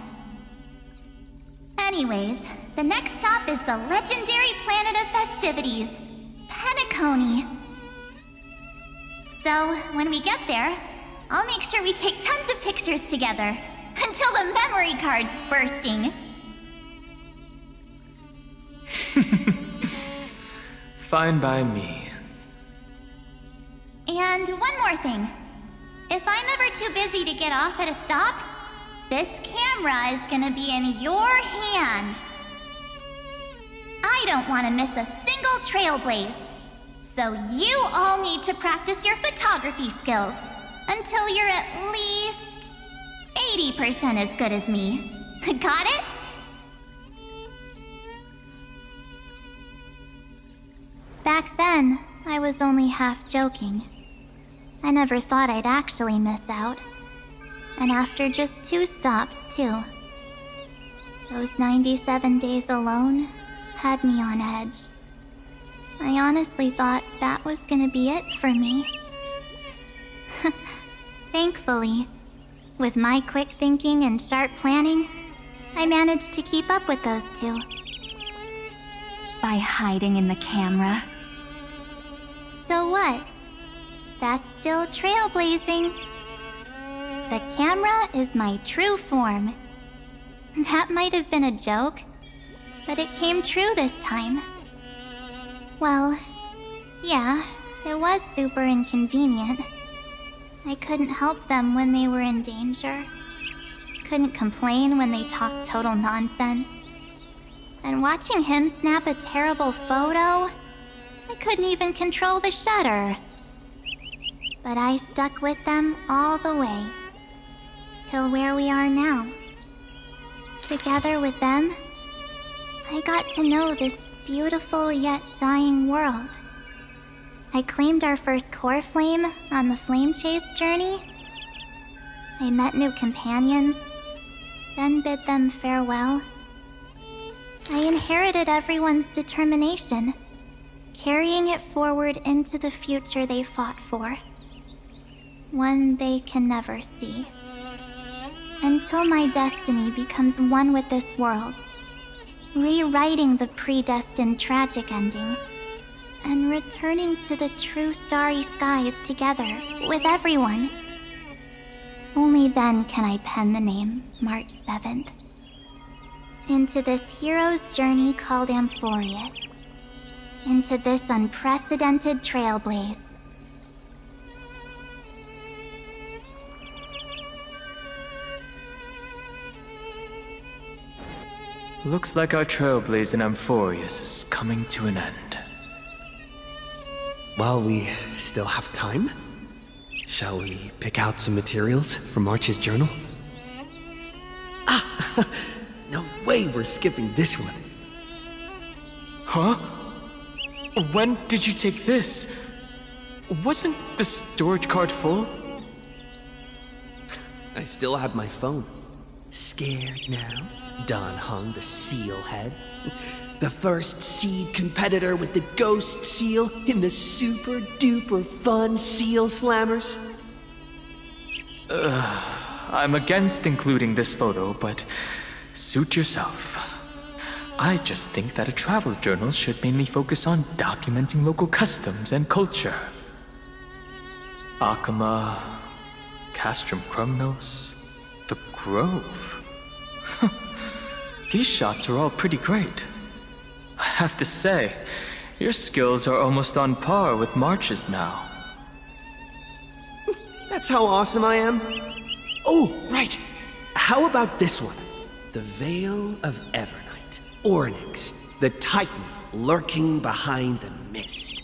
Anyways, the next stop is the legendary planet of festivities, Penacony. So, when we get there, I'll make sure we take tons of pictures together, until the memory card's bursting. Fine by me. And one more thing. If I'm ever too busy to get off at a stop, this camera is gonna be in your hands. I don't want to miss a single trailblaze. So you all need to practice your photography skills until you're at least 80% as good as me. Got it? Back then, I was only half joking. I never thought I'd actually miss out. And after just 2 stops, too. Those 97 days alone had me on edge. I honestly thought that was gonna be it for me. Thankfully, with my quick thinking and sharp planning, I managed to keep up with those 2. By hiding in the camera. So what? That's still trailblazing. The camera is my true form. That might have been a joke, but it came true this time. Well, yeah, it was super inconvenient. I couldn't help them when they were in danger. Couldn't complain when they talked total nonsense. And watching him snap a terrible photo, I couldn't even control the shutter. But I stuck with them all the way. Till where we are now. Together with them, I got to know this beautiful yet dying world. I claimed our first core flame on the flame chase journey. I met new companions, then bid them farewell. I inherited everyone's determination, carrying it forward into the future they fought for. One they can never see. Until my destiny becomes one with this world's, rewriting the predestined tragic ending, and returning to the true starry skies together with everyone. Only then can I pen the name March 7th. Into this hero's journey called Amphoreus. Into this unprecedented trailblaze. Looks like our trailblaze in Amphoreus is coming to an end. While we still have time, shall we pick out some materials for March's journal? Ah! No way we're skipping this one. Huh? When did you take this? Wasn't the storage card full? I still have my phone. Scared now? Heng, the seal head. The first seed competitor with the ghost seal in the super duper fun seal slammers. I'm against including this photo, but suit yourself. I just think that a travel journal should mainly focus on documenting local customs and culture. 𝐻𝐸𝐴, Castrum Krumnos, the Grove. These shots are all pretty great. I have to say, your skills are almost on par with March's now. That's how awesome I am. Oh, right. How about this one? The Veil of Evernight. Onyx, the Titan lurking behind the mist.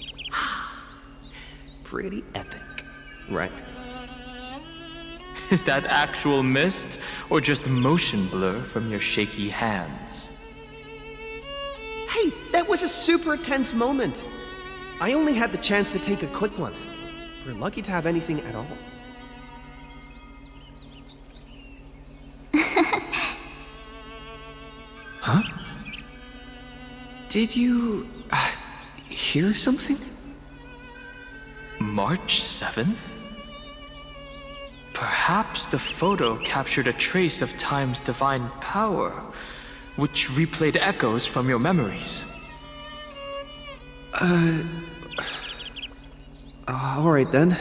Pretty epic, right? Is that actual mist, or just motion blur from your shaky hands? Hey, that was a super tense moment. I only had the chance to take a quick one. We're lucky to have anything at all. Huh? Did you hear something? March 7th? Perhaps the photo captured a trace of time's divine power, which replayed echoes from your memories. All right then.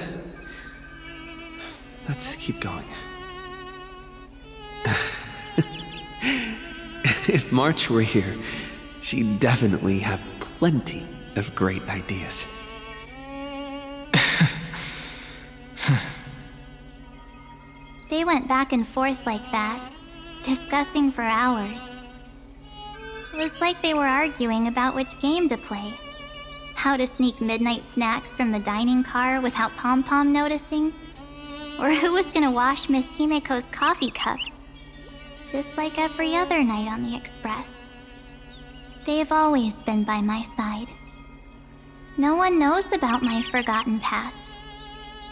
Let's keep going. If March were here, she'd definitely have plenty of great ideas. They went back and forth like that, discussing for hours. It was like they were arguing about which game to play. How to sneak midnight snacks from the dining car without Pom-Pom noticing. Or who was gonna wash Miss Himiko's coffee cup. Just like every other night on the Express. They've always been by my side. No one knows about my forgotten past.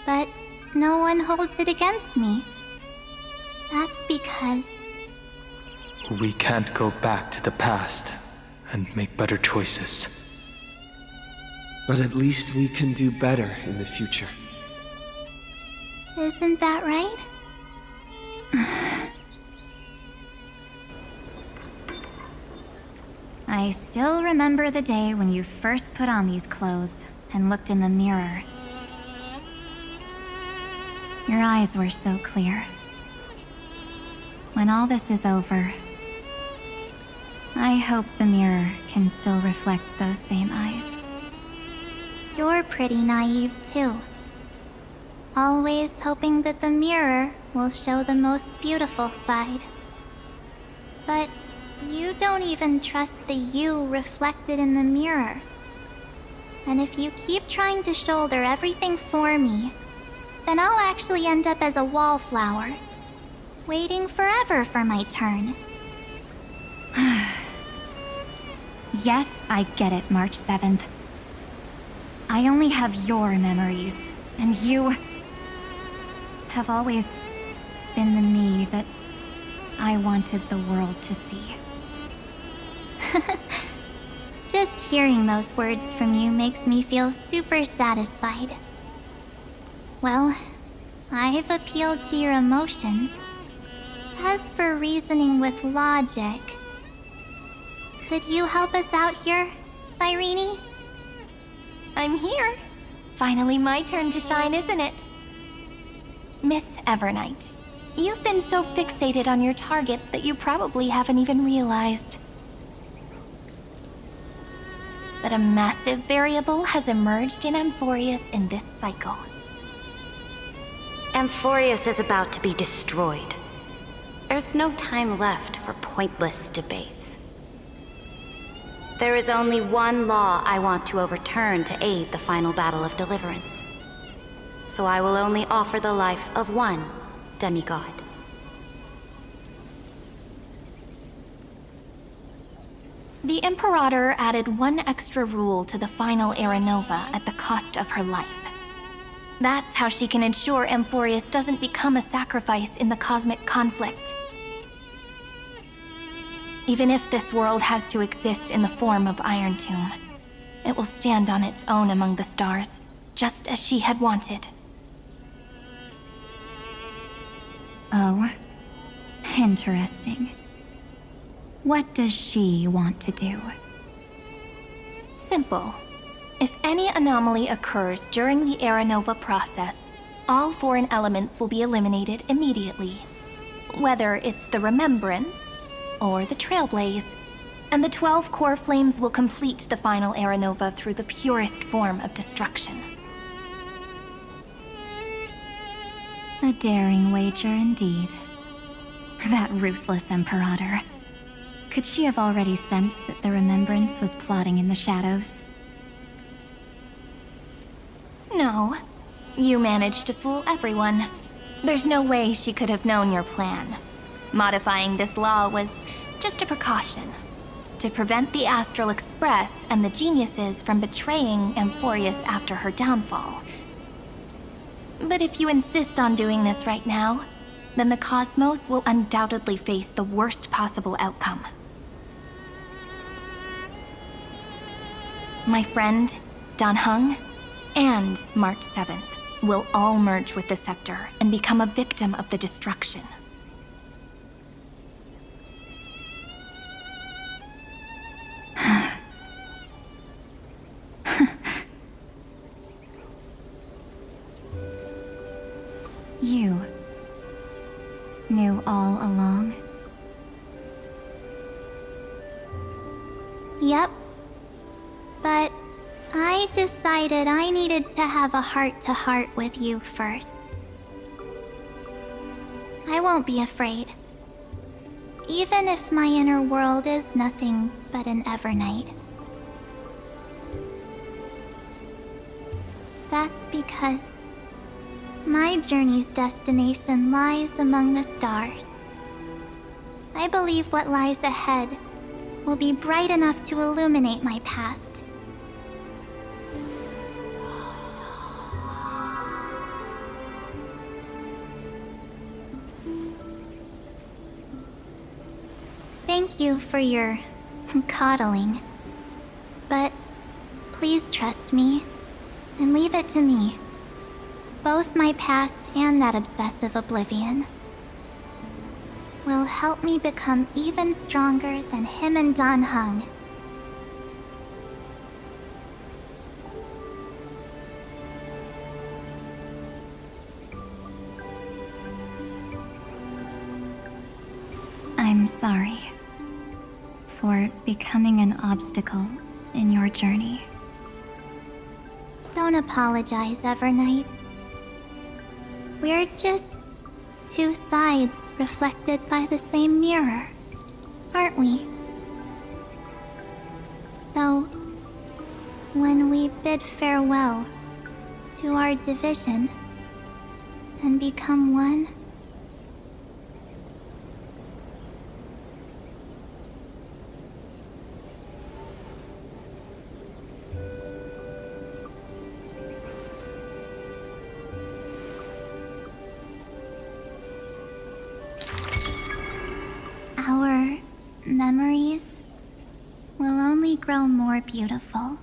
But no one holds it against me. That's because... we can't go back to the past and make better choices. But at least we can do better in the future. Isn't that right? I still remember the day when you first put on these clothes and looked in the mirror. Your eyes were so clear. When all this is over, I hope the mirror can still reflect those same eyes. You're pretty naive too. Always hoping that the mirror will show the most beautiful side. But you don't even trust the you reflected in the mirror. And if you keep trying to shoulder everything for me, then I'll actually end up as a wallflower, waiting forever for my turn. Yes, I get it, March 7th. I only have your memories, and you have always been the me that I wanted the world to see. Just hearing those words from you makes me feel super satisfied. Well, I've appealed to your emotions. As for reasoning with logic, could you help us out here, Cyrene? I'm here. Finally my turn to shine, isn't it? Miss Evernight, you've been so fixated on your targets that you probably haven't even realized that a massive variable has emerged in Amphoreus in this cycle. Amphoreus is about to be destroyed. There's no time left for pointless debates. There is only one law I want to overturn to aid the final battle of deliverance. So I will only offer the life of one demigod. The Imperator added one extra rule to the final Era Nova at the cost of her life. That's how she can ensure Amphoreus doesn't become a sacrifice in the cosmic conflict. Even if this world has to exist in the form of Iron Tomb, it will stand on its own among the stars, just as she had wanted. Oh, interesting. What does she want to do? Simple. If any anomaly occurs during the Era Nova process, all foreign elements will be eliminated immediately. Whether it's the Remembrance or the Trailblaze, and the 12 core flames will complete the final Era Nova through the purest form of destruction. A daring wager indeed. That ruthless Imperator. Could she have already sensed that the Remembrance was plotting in the shadows? No. You managed to fool everyone. There's no way she could have known your plan. Modifying this law was just a precaution, to prevent the Astral Express and the geniuses from betraying Amphoreus after her downfall. But if you insist on doing this right now, then the cosmos will undoubtedly face the worst possible outcome. My friend, Dan-Heng, and March 7th will all merge with the Scepter and become a victim of the destruction. You knew all along? Yep. But I decided I needed to have a heart-to-heart with you first. I won't be afraid. Even if my inner world is nothing but an Evernight. That's because my journey's destination lies among the stars. I believe what lies ahead will be bright enough to illuminate my past. Thank you for your coddling. But please trust me and leave it to me. Both my past and that obsessive oblivion will help me become even stronger than him and Dan-Heng. I'm sorry for becoming an obstacle in your journey. Don't apologize, Evernight. We're just two sides reflected by the same mirror, aren't we? So, when we bid farewell to our division and become one, our memories will only grow more beautiful.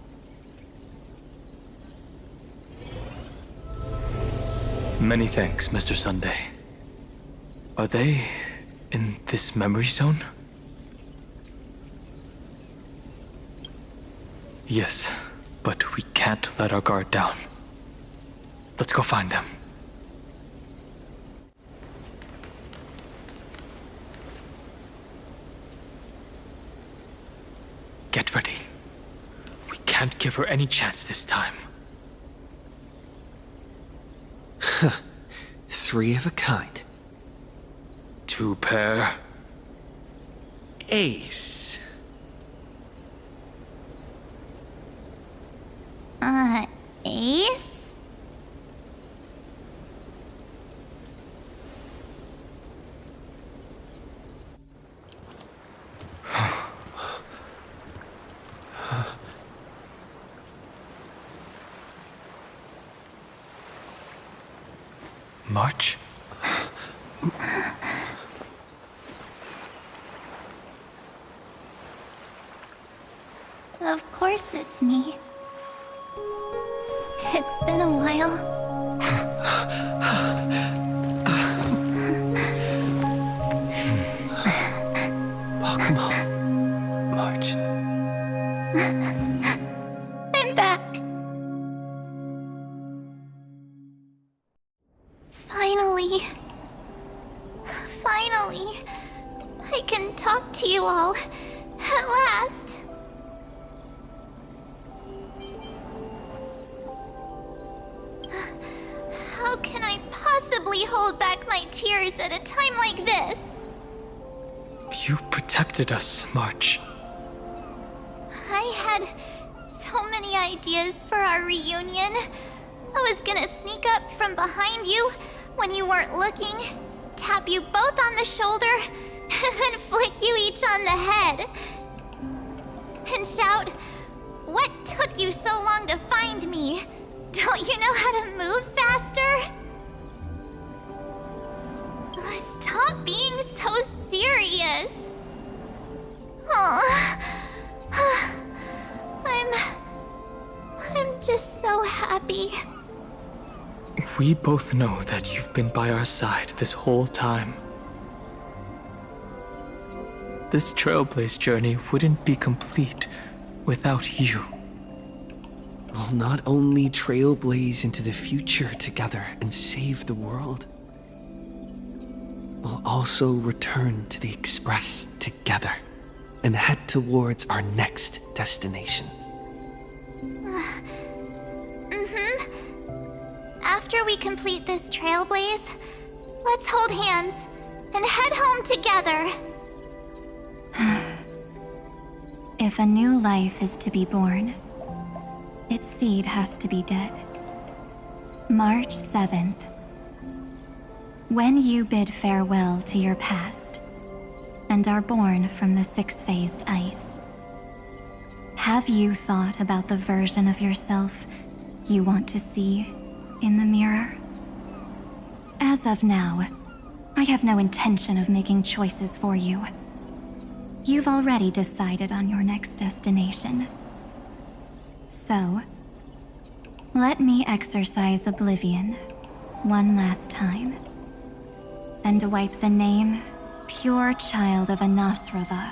Many thanks, Mr. Sunday. Are they in this memory zone? Yes, but we can't let our guard down. Let's go find them. Get ready. We can't give her any chance this time. Three of a kind. Two pair. Ace. Ace? March? Of course it's me. It's been a while. Welcome home, March. I'm back. you all. At last. How can I possibly hold back my tears at a time like this? You protected us, March. I had so many ideas for our reunion. I was gonna sneak up from behind you when you weren't looking, tap you both on the shoulder, and then flick you each on the head. And shout, "What took you so long to find me? Don't you know how to move faster?" Stop being so serious. Aw. I'm just so happy. We both know that you've been by our side this whole time. This Trailblaze journey wouldn't be complete without you. We'll not only trailblaze into the future together and save the world, we'll also return to the Express together and head towards our next destination. After we complete this trailblaze, let's hold hands and head home together. If a new life is to be born, its seed has to be dead. March 7th. When you bid farewell to your past and are born from the six-phased ice, have you thought about the version of yourself you want to see in the mirror? As of now, I have no intention of making choices for you. You've already decided on your next destination. So, let me exercise oblivion one last time and wipe the name Pure Child of 𝗁𝗏𝗏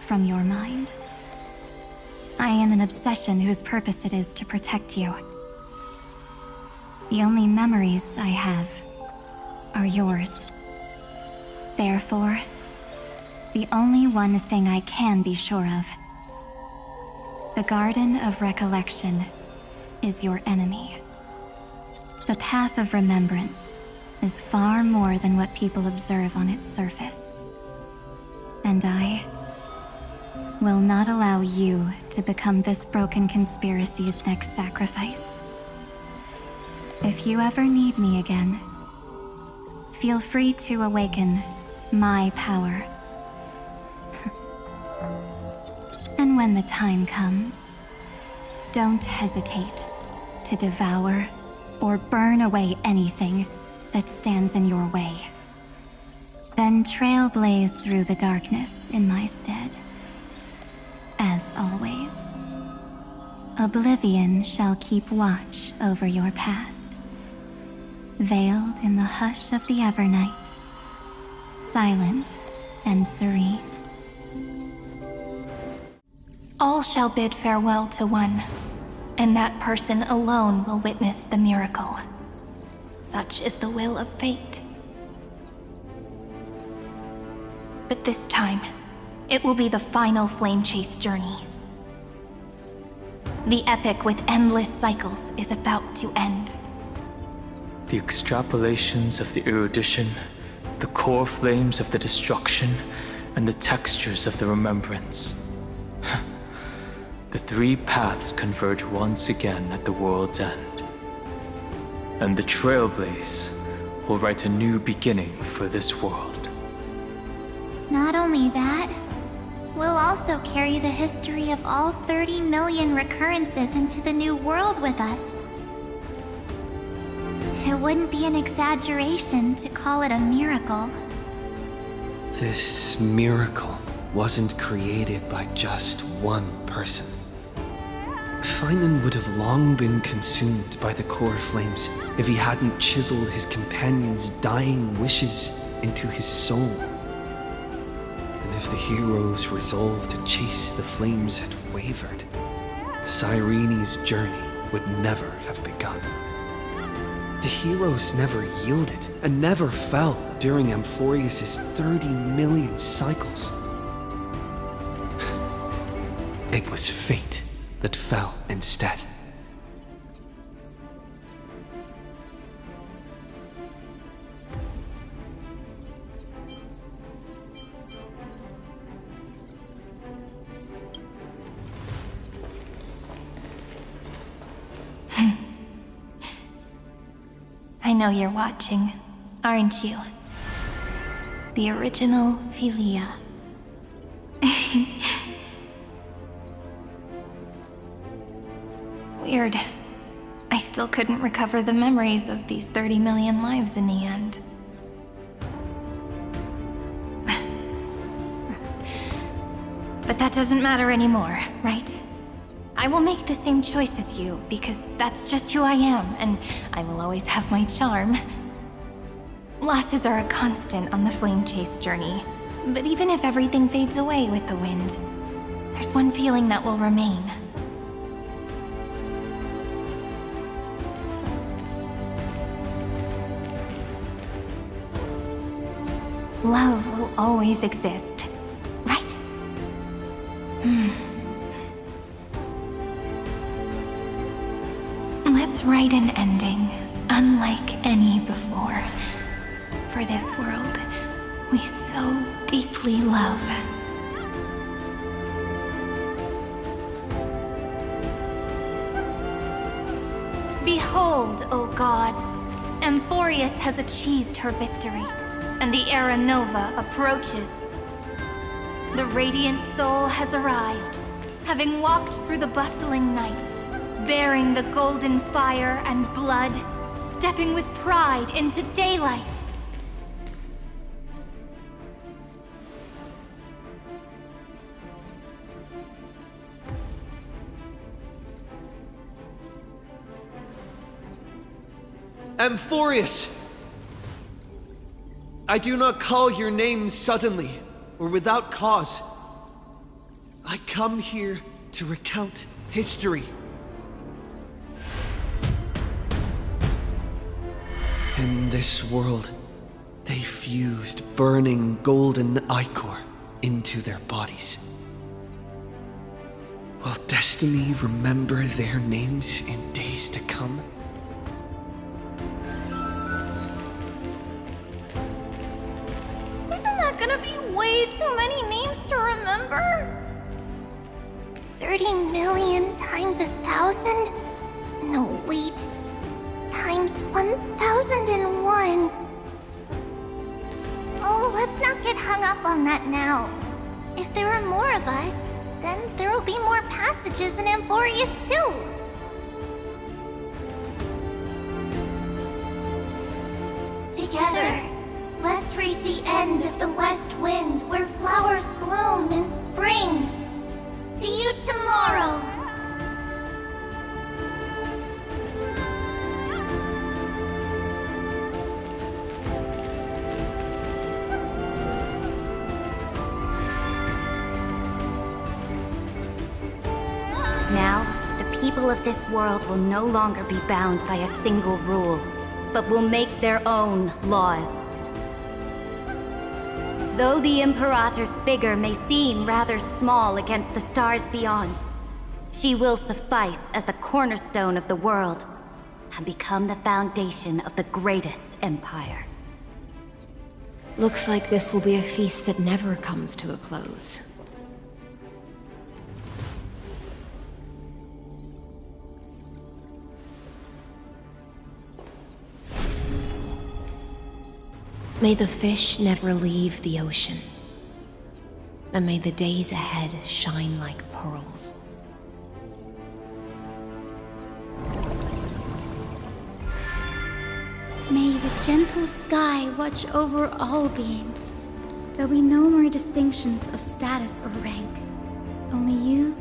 from your mind. I am an obsession whose purpose it is to protect you. The only memories I have are yours. Therefore, the only one thing I can be sure of, the Garden of Recollection is your enemy. The Path of Remembrance is far more than what people observe on its surface. And I will not allow you to become this broken conspiracy's next sacrifice. If you ever need me again, feel free to awaken my power. And when the time comes, don't hesitate to devour or burn away anything that stands in your way. Then trailblaze through the darkness in my stead. As always, oblivion shall keep watch over your past, veiled in the hush of the Evernight, silent and serene. All shall bid farewell to one, and that person alone will witness the miracle. Such is the will of fate. But this time, it will be the final flame chase journey. The epic with endless cycles is about to end. The extrapolations of the erudition, the core flames of the destruction, and the textures of the remembrance. The three paths converge once again at the world's end. And the Trailblaze will write a new beginning for this world. Not only that, we'll also carry the history of all 30 million recurrences into the new world with us. It wouldn't be an exaggeration to call it a miracle. This miracle wasn't created by just one person. Phainon would have long been consumed by the core flames if he hadn't chiseled his companion's dying wishes into his soul. And if the heroes' resolve to chase the flames had wavered, Cyrene's journey would never have begun. The heroes never yielded and never fell during Amphoreus' 30 million cycles. It was fate that fell instead. I know you're watching, aren't you? The original Philia. Weird. I still couldn't recover the memories of these 30 million lives in the end. But that doesn't matter anymore, right? I will make the same choice as you, because that's just who I am, and I will always have my charm. Losses are a constant on the flame chase journey, but even if everything fades away with the wind, there's one feeling that will remain. Love will always exist, right? Let's write an ending, unlike any before. For this world, we so deeply love. Behold, O gods! Amphoreus has achieved her victory, and the Era Nova approaches. The radiant soul has arrived, having walked through the bustling nights, bearing the golden fire and blood, stepping with pride into daylight. Amphoreus! I do not call your name suddenly, or without cause. I come here to recount history. In this world, they fused burning golden ichor into their bodies. Will destiny remember their names in days to come? Isn't that gonna be way too many names to remember? 30 million times 1,000? No, wait. Times 1,001. Oh, let's not get hung up on that now. If there are more of us, then there will be more passages in Amphoreus too. Together, let's reach the end of the west wind where flowers bloom in spring. See you tomorrow. Now, the people of this world will no longer be bound by a single rule, but will make their own laws. Though the Imperator's figure may seem rather small against the stars beyond, she will suffice as the cornerstone of the world and become the foundation of the greatest empire. Looks like this will be a feast that never comes to a close. May the fish never leave the ocean, and may the days ahead shine like pearls. May the gentle sky watch over all beings. There'll be no more distinctions of status or rank. Only you,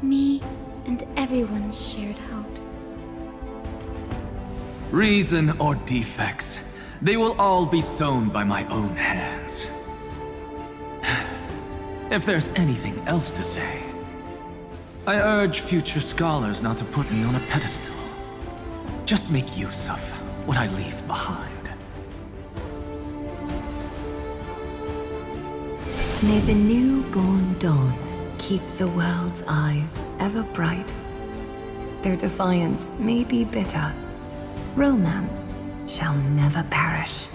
me, and everyone's shared hopes. Reason or defects, they will all be sown by my own hands. If there's anything else to say, I urge future scholars not to put me on a pedestal. Just make use of what I leave behind. May the newborn dawn keep keep the world's eyes ever bright. Their defiance may be bitter. Romance shall never perish.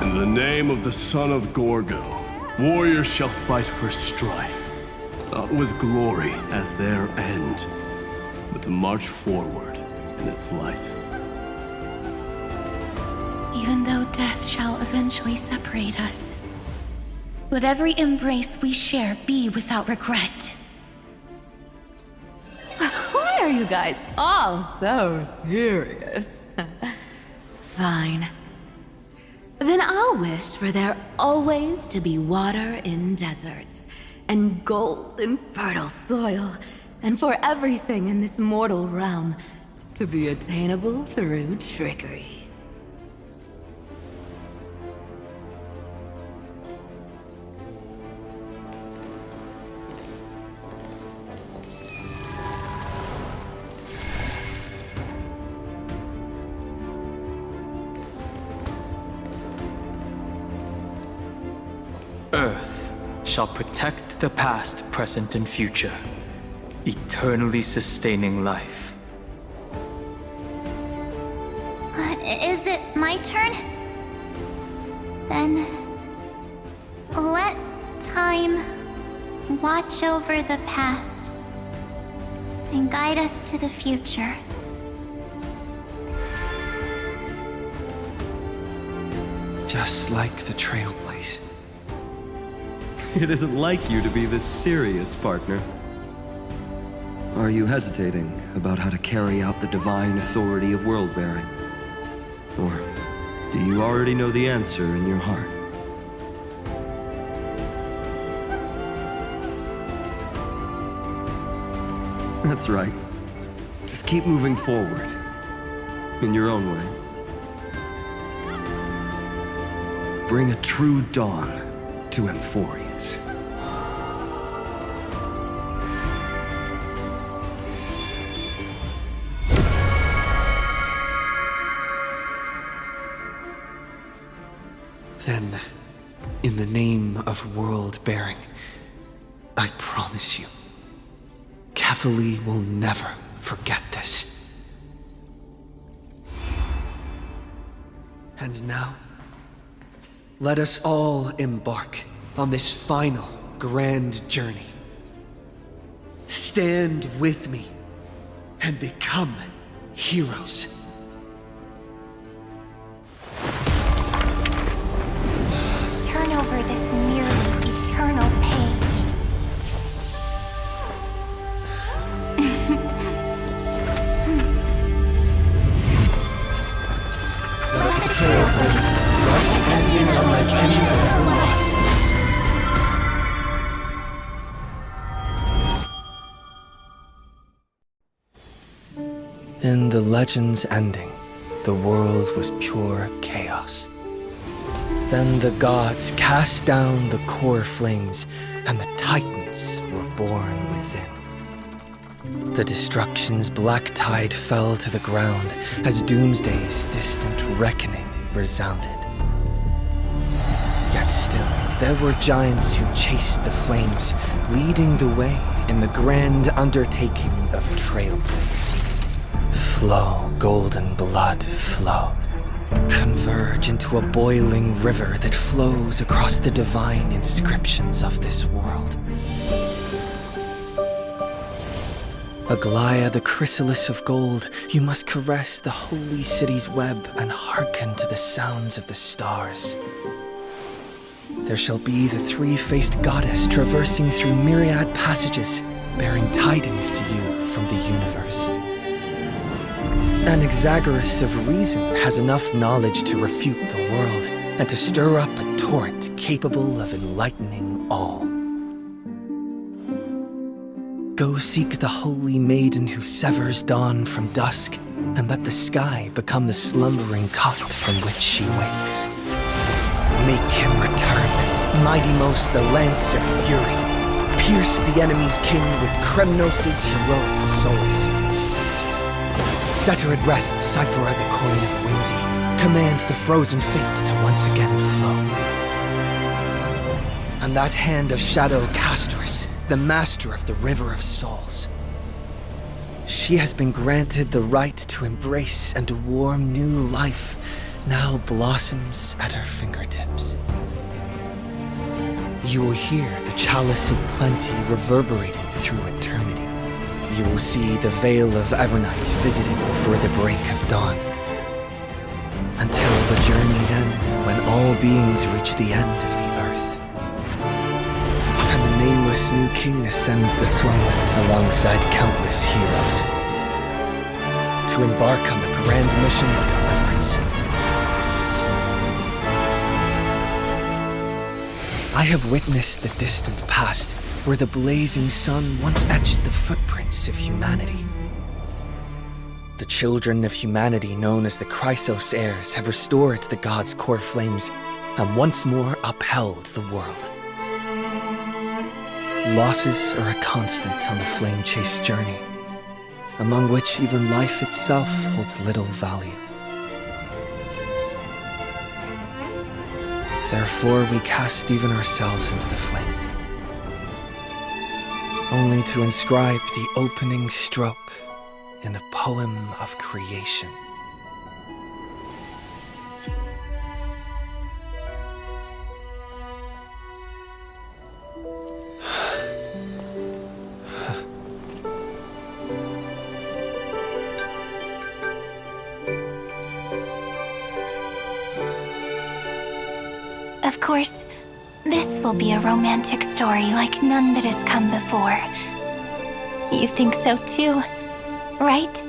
In the name of the son of Gorgo, warriors shall fight for strife, not with glory as their end, but to march forward in its light. Even though death shall eventually separate us, let every embrace we share be without regret. Why are you guys all so serious? Fine. Then I'll wish for there always to be water in deserts, and gold in fertile soil, and for everything in this mortal realm to be attainable through trickery. Earth shall protect the past, present, and future, eternally sustaining life. Is it my turn? Then let time watch over the past and guide us to the future. Just like the Trailblaze. It isn't like you to be this serious, partner. Are you hesitating about how to carry out the divine authority of world-bearing? Or do you already know the answer in your heart? That's right. Just keep moving forward. In your own way. Bring a true dawn to Amphoreus. Then, in the name of world-bearing, I promise you, 𝐿𝐴𝐿𝐼 will never forget this. And now, let us all embark on this final grand journey. Stand with me and become heroes. Turn over this nearly eternal page. Let the Trailblaze rush ending unlike any that ever was. In the legend's ending, the world was pure chaos. Then the gods cast down the core flames, and the Titans were born within. The destruction's black tide fell to the ground as Doomsday's distant reckoning resounded. Yet still, there were giants who chased the flames, leading the way in the grand undertaking of Trailblaze. Flow, golden blood, flow. Converge into a boiling river that flows across the divine inscriptions of this world. 𝗀𝗏𝗏, the chrysalis of gold, you must caress the holy city's web and hearken to the sounds of the stars. There shall be the three-faced goddess traversing through myriad passages, bearing tidings to you from the universe. Anaxagoras of reason has enough knowledge to refute the world and to stir up a torrent capable of enlightening all. Go seek the holy maiden who severs dawn from dusk, and let the sky become the slumbering cot from which she wakes. Make him return, mighty most the lance of fury, Pierce the enemy's king with Kremnos' heroic souls. Set her at rest, 𝗂𝗏𝗏 the coin of 𝗰𝗲. Command the frozen fate to once again flow. And that hand of shadow Castorice, the master of the River of Souls. She has been granted the right to embrace and a warm new life now blossoms at her fingertips. You will hear the chalice of plenty reverberating through eternity. You will see the veil of Evernight visiting before the break of dawn. Until the journey's end, when all beings reach the end of the earth. And the nameless new king ascends the throne alongside countless heroes. To embark on the grand mission of deliverance. I have witnessed the distant past, where the blazing sun once etched the footprints of humanity. The children of humanity, known as the Chyros Heirs, have restored the gods' core flames and once more upheld the world. Losses are a constant on the flame chase journey, among which even life itself holds little value. Therefore, we cast even ourselves into the flame, only to inscribe the opening stroke in the poem of creation. Of course, this will be a romantic story like none that has come before. You think so too, right?